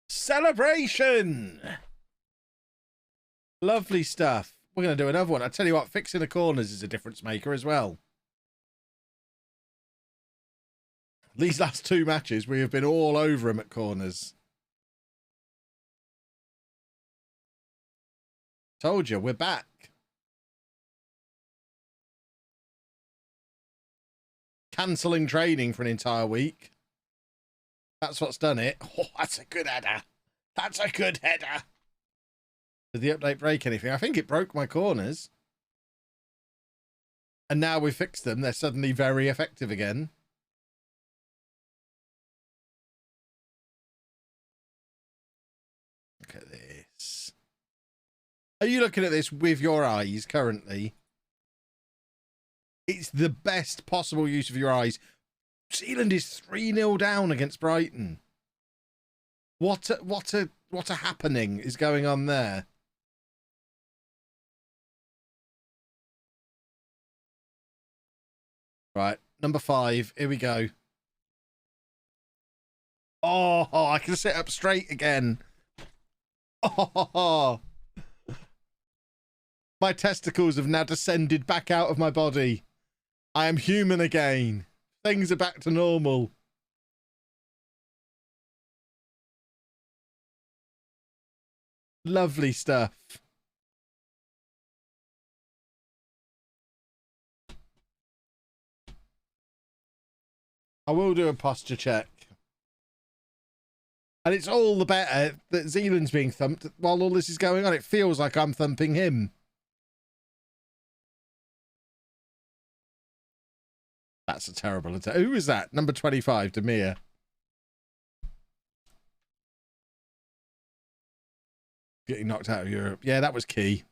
Celebration. Lovely stuff. We're going to do another one. I tell you what, fixing the corners is a difference maker as well. These last two matches, we have been all over him at corners. Told you, we're back. Cancelling training for an entire week. That's what's done it. Oh, that's a good header. That's a good header. Did the update break anything? I think it broke my corners. And now we fixed them. They're suddenly very effective again. Look at this. Are you looking at this with your eyes currently? It's the best possible use of your eyes. Zealand is 3-0 down against Brighton. What a happening is going on there. Right, number 5. Here we go. Oh, I can sit up straight again. Oh, my testicles have now descended back out of my body. I am human again. Things are back to normal. Lovely stuff. I will do a posture check. And it's all the better that Zealand's being thumped while all this is going on. It feels like I'm thumping him. That's a terrible attack. Who is that? Number 25, Demir. Getting knocked out of Europe. Yeah, that was key.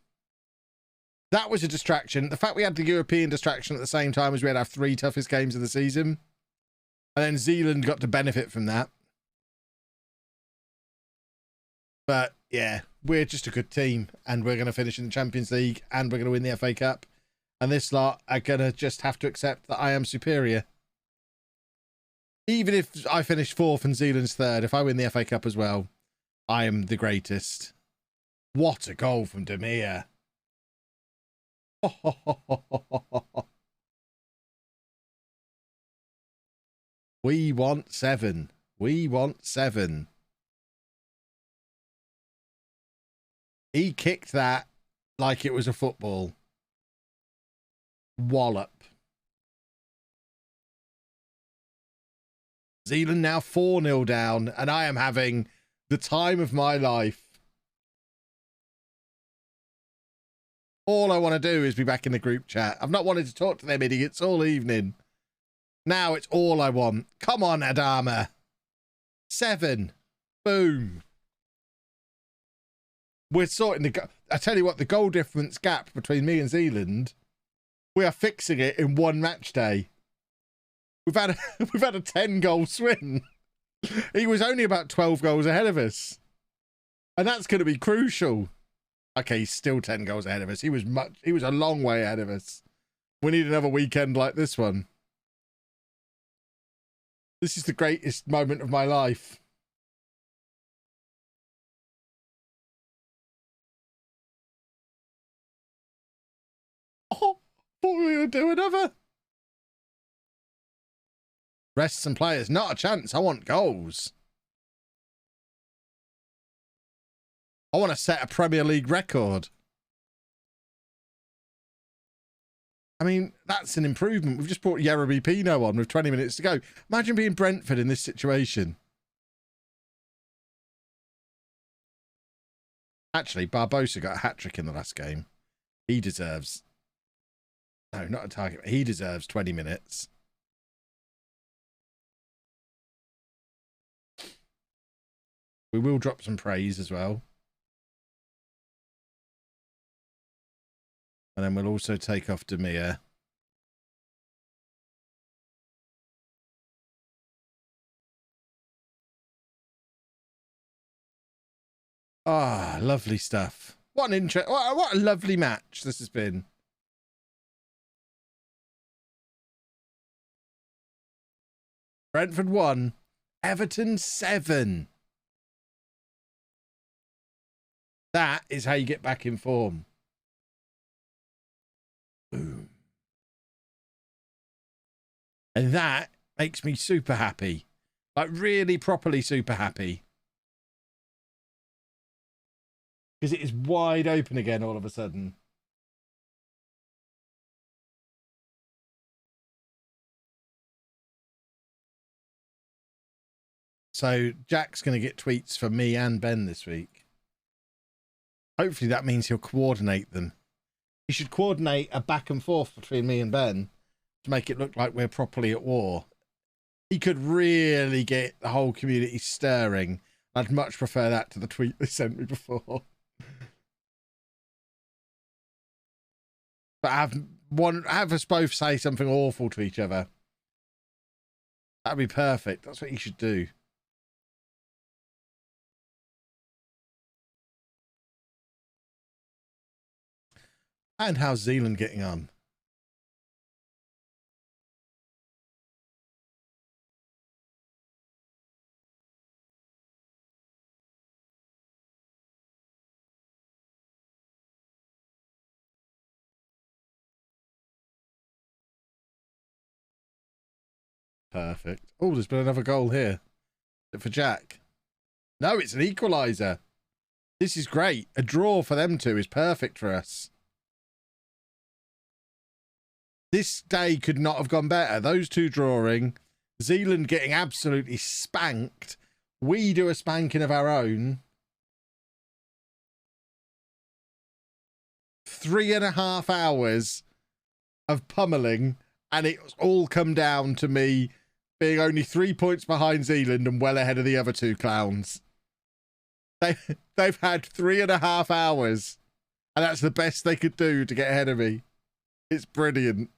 That was a distraction. The fact we had the European distraction at the same time as we had our 3 toughest games of the season. And then Zealand got to benefit from that. But, yeah, we're just a good team. And we're going to finish in the Champions League. And we're going to win the FA Cup. And this lot are going to just have to accept that I am superior. Even if I finish 4th and Zealand's 3rd, if I win the FA Cup as well, I am the greatest. What a goal from Demir. We want 7. We want 7. He kicked that like it was a football. Wallop. Zealand now 4-0 down, and I am having the time of my life. All I want to do is be back in the group chat. I've not wanted to talk to them idiots all evening. Now it's all I want. Come on, Adama. 7. Boom. We're sorting the... I tell you what, the goal difference gap between me and Zealand, we are fixing it in 1 match day. We've had a 10-goal swing. He was only about 12 goals ahead of us. And that's going to be crucial. Okay, he's still 10 goals ahead of us. He was a long way ahead of us. We need another weekend like this one. This is the greatest moment of my life. What were we going to do another? Rest some players. Not a chance. I want goals. I want to set a Premier League record. I mean, that's an improvement. We've just brought Yeremy Pino on with 20 minutes to go. Imagine being Brentford in this situation. Actually, Barbosa got a hat-trick in the last game. He deserves... No, not a target. He deserves 20 minutes. We will drop some praise as well. And then we'll also take off Demir. Ah, lovely stuff. What an what a lovely match this has been. Brentford 1, Everton 7. That is how you get back in form. Boom. And that makes me super happy. Like really properly super happy. Because it is wide open again all of a sudden. So Jack's going to get tweets from me and Ben this week. Hopefully that means he'll coordinate them. He should coordinate a back and forth between me and Ben to make it look like we're properly at war. He could really get the whole community stirring. I'd much prefer that to the tweet they sent me before. But have us both say something awful to each other. That'd be perfect. That's what you should do. And how's Zealand getting on? Perfect. Oh, there's been another goal here. Is it for Jack? No, it's an equaliser. This is great. A draw for them two is perfect for us. This day could not have gone better. Those two drawing, Zealand getting absolutely spanked. We do a spanking of our own. 3.5 hours of pummeling, and it's all come down to me being only 3 points behind Zealand and well ahead of the other two clowns. They've had 3.5 hours, and that's the best they could do to get ahead of me. It's brilliant.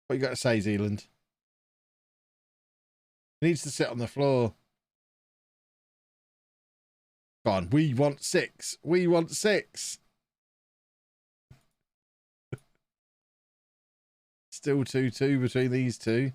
What you got to say, Zealand? He needs to sit on the floor. Go on, we want 6. We want 6. Still 2-2 between these two.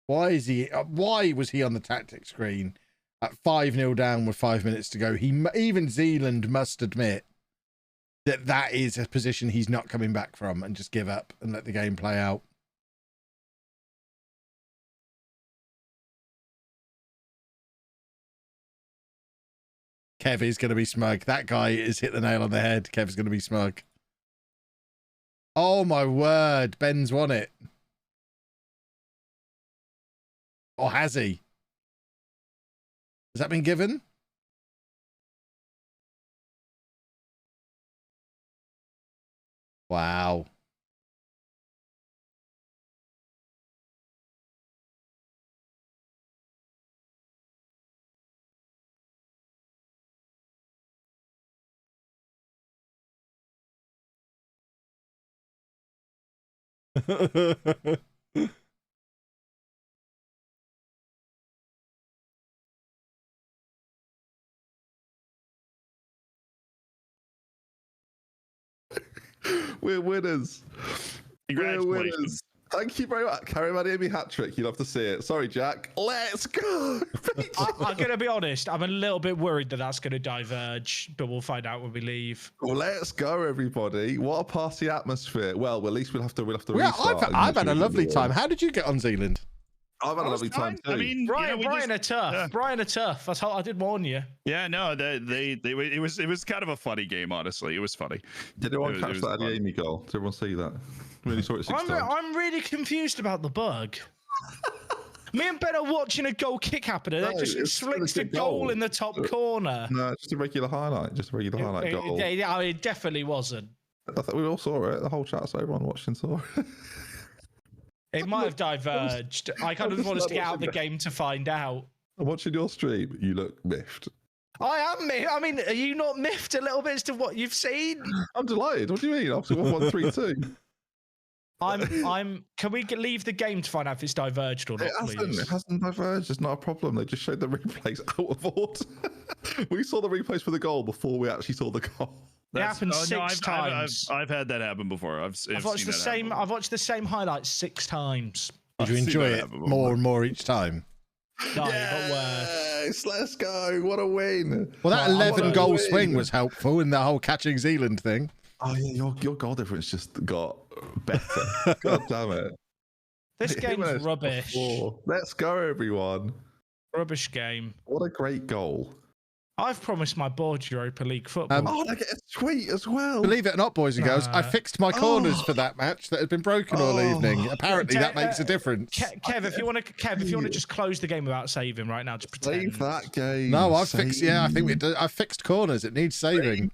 Why was he on the tactic screen at 5-0 down with 5 minutes to go? Even Zealand must admit that that is a position he's not coming back from, and just give up and let the game play out. Kev is going to be smug. That guy has hit the nail on the head. Kev's going to be smug. Oh my word. Ben's won it. Or has he? Has that been given? Wow. We're winners. We're winners. Thank you very much. Carry Mayonnaise hat trick. You'd love to see it. Sorry, Jack. Let's go. I'm going to be honest. I'm a little bit worried that that's going to diverge, but we'll find out when we leave. Well, let's go, everybody. What a party atmosphere. Well, at least we'll have to Yeah, restart. I've had a lovely time. How did you get on Zealand? I've had a lovely time too. I mean, Brian, Brian a tough. Yeah. Brian a tough. That's how I did warn you. Yeah, no, it was kind of a funny game, honestly. It was funny. Did anyone catch that Amy goal? Did everyone see that? Really saw it 6 times. I'm really confused about the bug. Me and Ben are watching a goal kick happen, and it just flicks the goal in the top corner. No, just a regular highlight. Just a regular highlight goal. It definitely wasn't. I thought we all saw it. The whole chat's over on watching saw it. It might have diverged. I kind of want us to get out of the game to find out. I'm watching your stream. You look miffed. I am miffed. I mean, are you not miffed a little bit as to what you've seen? I'm delighted. What do you mean? After 1-1-3-2. Can we leave the game to find out if it's diverged or not, please? It hasn't diverged. It's not a problem. They just showed the replays out of order. We saw the replays for the goal before we actually saw the goal. It happened 6 times. I've had that happen before. I've watched the same. I've watched the same highlights 6 times. Did you enjoy it more and more each time? No, yes, let's go. What a win. Well, that 11-goal swing was helpful in the whole catching Zealand thing. Oh, yeah, your goal difference just got better. God damn it. This game's rubbish. Let's go, everyone. Rubbish game. What a great goal. I've promised my board Europa League football. I get a tweet as well. Believe it or not, boys and girls, I fixed my corners for that match that had been broken all evening. Apparently, that makes a difference. Kev, if you want to just close the game without saving right now, just pretend. Save that game. No, I've fixed. Yeah, I think I fixed corners. It needs saving.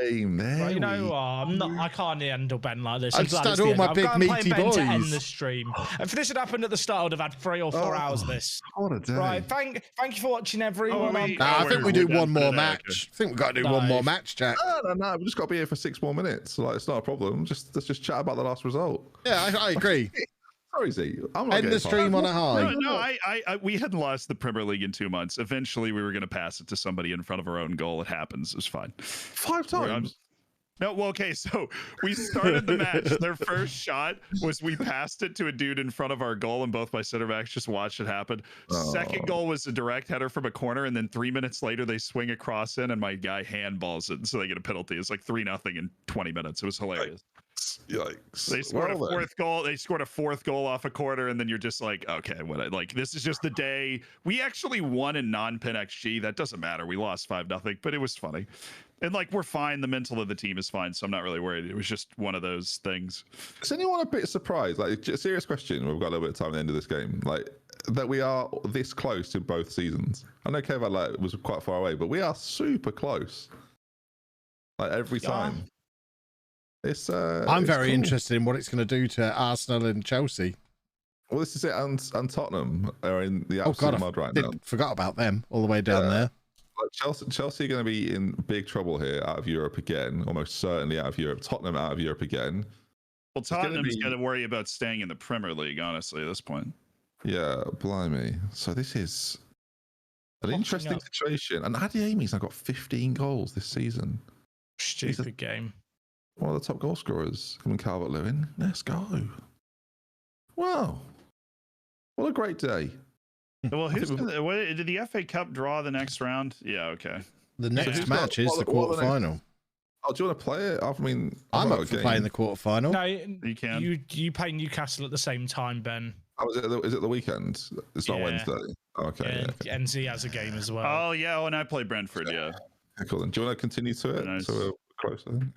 Game. Well, you know what? I can't handle Ben like this. I'm starting all my big meaty boys. To end the stream. If this had happened at the start, I'd have had 3 or 4 hours of this. What a day. Right, thank you for watching, everyone. I think we do one more match. I think we've got to do one more match, Jack. No, we've just got to be here for 6 more minutes. Like, it's not a problem. Let's just chat about the last result. Yeah, I agree. Sorry, Z. I'm not end the stream on a high. No, we hadn't lost the Premier League in 2 months. Eventually, we were going to pass it to somebody in front of our own goal. It happens. It's fine. 5 times. No, well, okay, so we started the match. Their first shot was we passed it to a dude in front of our goal, and both my center backs just watched it happen. Second goal was a direct header from a corner, and then 3 minutes later, they swing across in, and my guy handballs it, so they get a penalty. It's like 3-0 in 20 minutes. It was hilarious. Yikes. They scored a 4th goal. They scored a 4th goal off a corner, and then you're just like, okay, this is just the day. We actually won in non-pen XG. That doesn't matter. We lost 5-0, but it was funny. And we're fine. The mental of the team is fine, so I'm not really worried. It was just one of those things. Is anyone a bit surprised? A serious question. We've got a little bit of time at the end of this game. That we are this close in both seasons. I know Kev was quite far away, but we are super close. Every time. I'm very interested in what it's going to do to Arsenal and Chelsea. Well, this is it, and Tottenham are in the absolute mud right now. Forgot about them all the way down there. Chelsea are going to be in big trouble here, out of Europe again, almost certainly out of Europe. Tottenham out of Europe again. Well, Tottenham's going to worry about staying in the Premier League, honestly, at this point. Yeah, blimey. So this is an interesting situation. And Adeyemi's now got 15 goals this season. Stupid game. One of the top goal scorers, coming Calvert-Lewin. Let's go. Wow. What a great day. Well, did the FA Cup draw the next round? Yeah, okay. The next match is the quarterfinal. Oh, do you want to play it? I mean, I'm up for playing the quarterfinal. No, you can. You play Newcastle at the same time, Ben. Oh, is it the weekend? It's not Wednesday. Oh, okay. Yeah, NZ has a game as well. Oh yeah, and I play Brentford. Yeah. Cool. Then do you want to continue to it? Nice. So we're close, I think.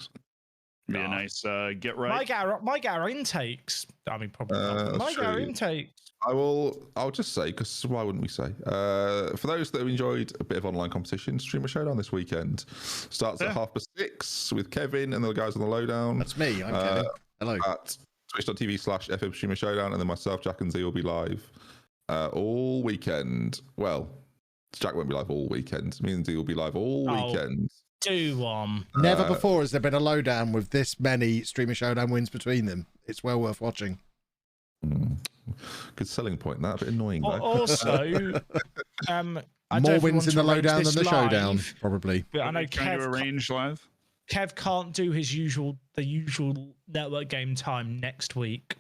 Be a nice get right. My Gara intakes. I mean, probably not. My Gara intakes. I'll just say, because why wouldn't we say? For those that have enjoyed a bit of online competition, Streamer Showdown this weekend starts at 6:30 with Kevin and the guys on the lowdown. That's me. I'm Kevin. Hello. At twitch.tv/FM Streamer Showdown, and then myself, Jack, and Z will be live all weekend. Well, Jack won't be live all weekend. Me and Z will be live all weekend. do one. Never before has there been a lowdown with this many streamer showdown wins between them. It's well worth watching. Good selling point. That a bit annoying though. Also, I More don't wins in the want to lowdown arrange than the this live, showdown, probably. But I know Can you arrange live? Kev can't do the usual network game time next week.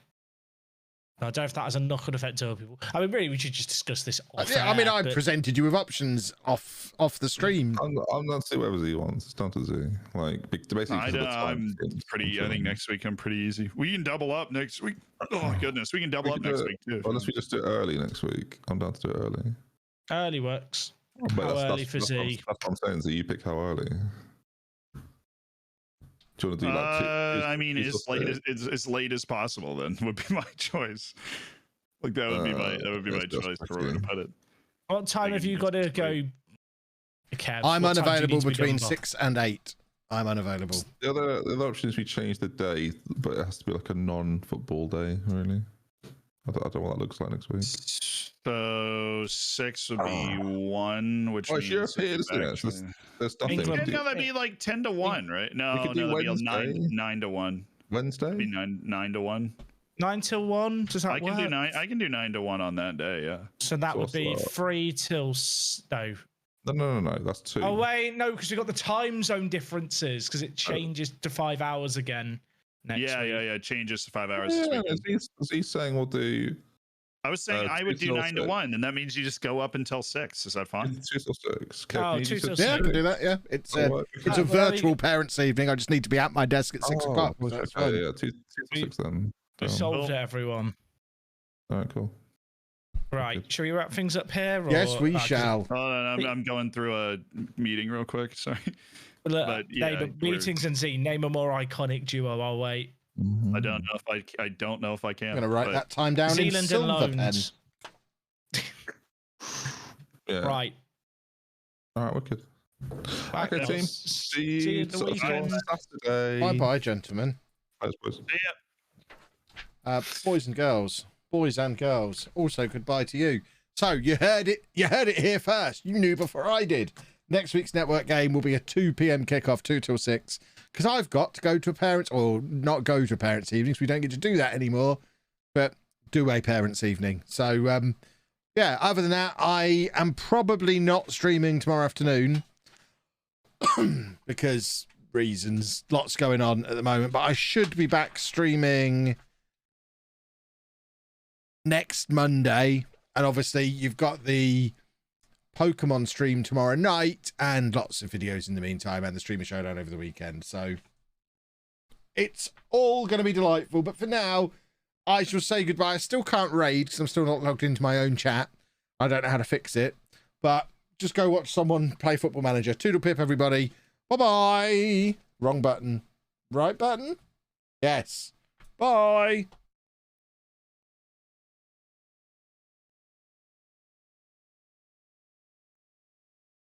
I don't know if that has a knock-on effect to other people. I mean, really, we should just discuss this off Yeah, I mean, I but... presented you with options off the stream. I'm not see whatever Z wants. It's down to Z. Like basically, I'm pretty. I think next week I'm pretty easy. We can double up next week. Oh my goodness, we can double up next week too. Unless we just do it early next week. I'm down to do it early. Early works. But How early for Z? That's what I'm saying. Z, you pick how early. Do you want to do like I mean, as late as possible. Then would be my choice. Like that would be my choice for where to put it. What time have you got to go, Kev? I'm What time do you unavailable need to be between done by? 6 and 8. I'm unavailable. The other option is we change the day, but it has to be like a non-football day, really. I don't know what that looks like next week. So 6 would be 1, which Oh, it's means European, isn't it? So there's nothing. England- no, that'd be like 10 to 1, right? No, could do that'd be Wednesday. 9 to 1. Wednesday? It'd be 9 to 1. 9 till 1? Does that I work? can do 9. I can do 9 to 1 on that day. Yeah. So that would be What's that? 3 till... No. No. That's 2. Oh, wait, no, because we've got the time zone differences, because it changes to 5 hours again next week. Yeah. It changes to 5 hours this week. He's saying we'll do I was saying I would 2 do till 9 to 6. 1, and that means you just go up until 6. Is that fine? 2 till 6. Oh, 2 till Yeah, I 6. can do that. Yeah, it's a Well, virtual parents' evening. I just need to be at my desk at 6 o'clock. So that's fine. Yeah, 2 till 6 then. We solved it, everyone. All right, cool. Right, shall we wrap things up here? Or... Yes, we 'cause shall. Oh, I'm going through a meeting real quick. Sorry. Look, But, yeah, name we're- meetings and Z. Name a more iconic duo. I'll wait. I don't know if I don't know if I can. I'm going to write that time down in Zealand and silver pen. Loans. Yeah. Right. All right, wicked. Okay, Right, team. see you at the sort of weekend. Saturday. Bye-bye, gentlemen. Thanks, boys. Boys and girls. Also, goodbye to you. So you heard it here first. You knew before I did. Next week's network game will be a 2 p.m. kickoff, 2 till 6. Because I've got to go to a parents, or not go to a parents' evenings. We don't get to do that anymore. But do a parents' evening. So yeah. Other than that, I am probably not streaming tomorrow afternoon because reasons. Lots going on at the moment. But I should be back streaming next Monday, and obviously you've got the Pokemon stream tomorrow night and lots of videos in the meantime, and the streamer showdown over the weekend. So it's all going to be delightful, but for now I shall say goodbye. I still can't raid because I'm still not logged into my own chat. I don't know how to fix it, but just go watch someone play Football Manager. Toodle pip, everybody. Bye bye. Wrong button. Right button. Yes. Bye.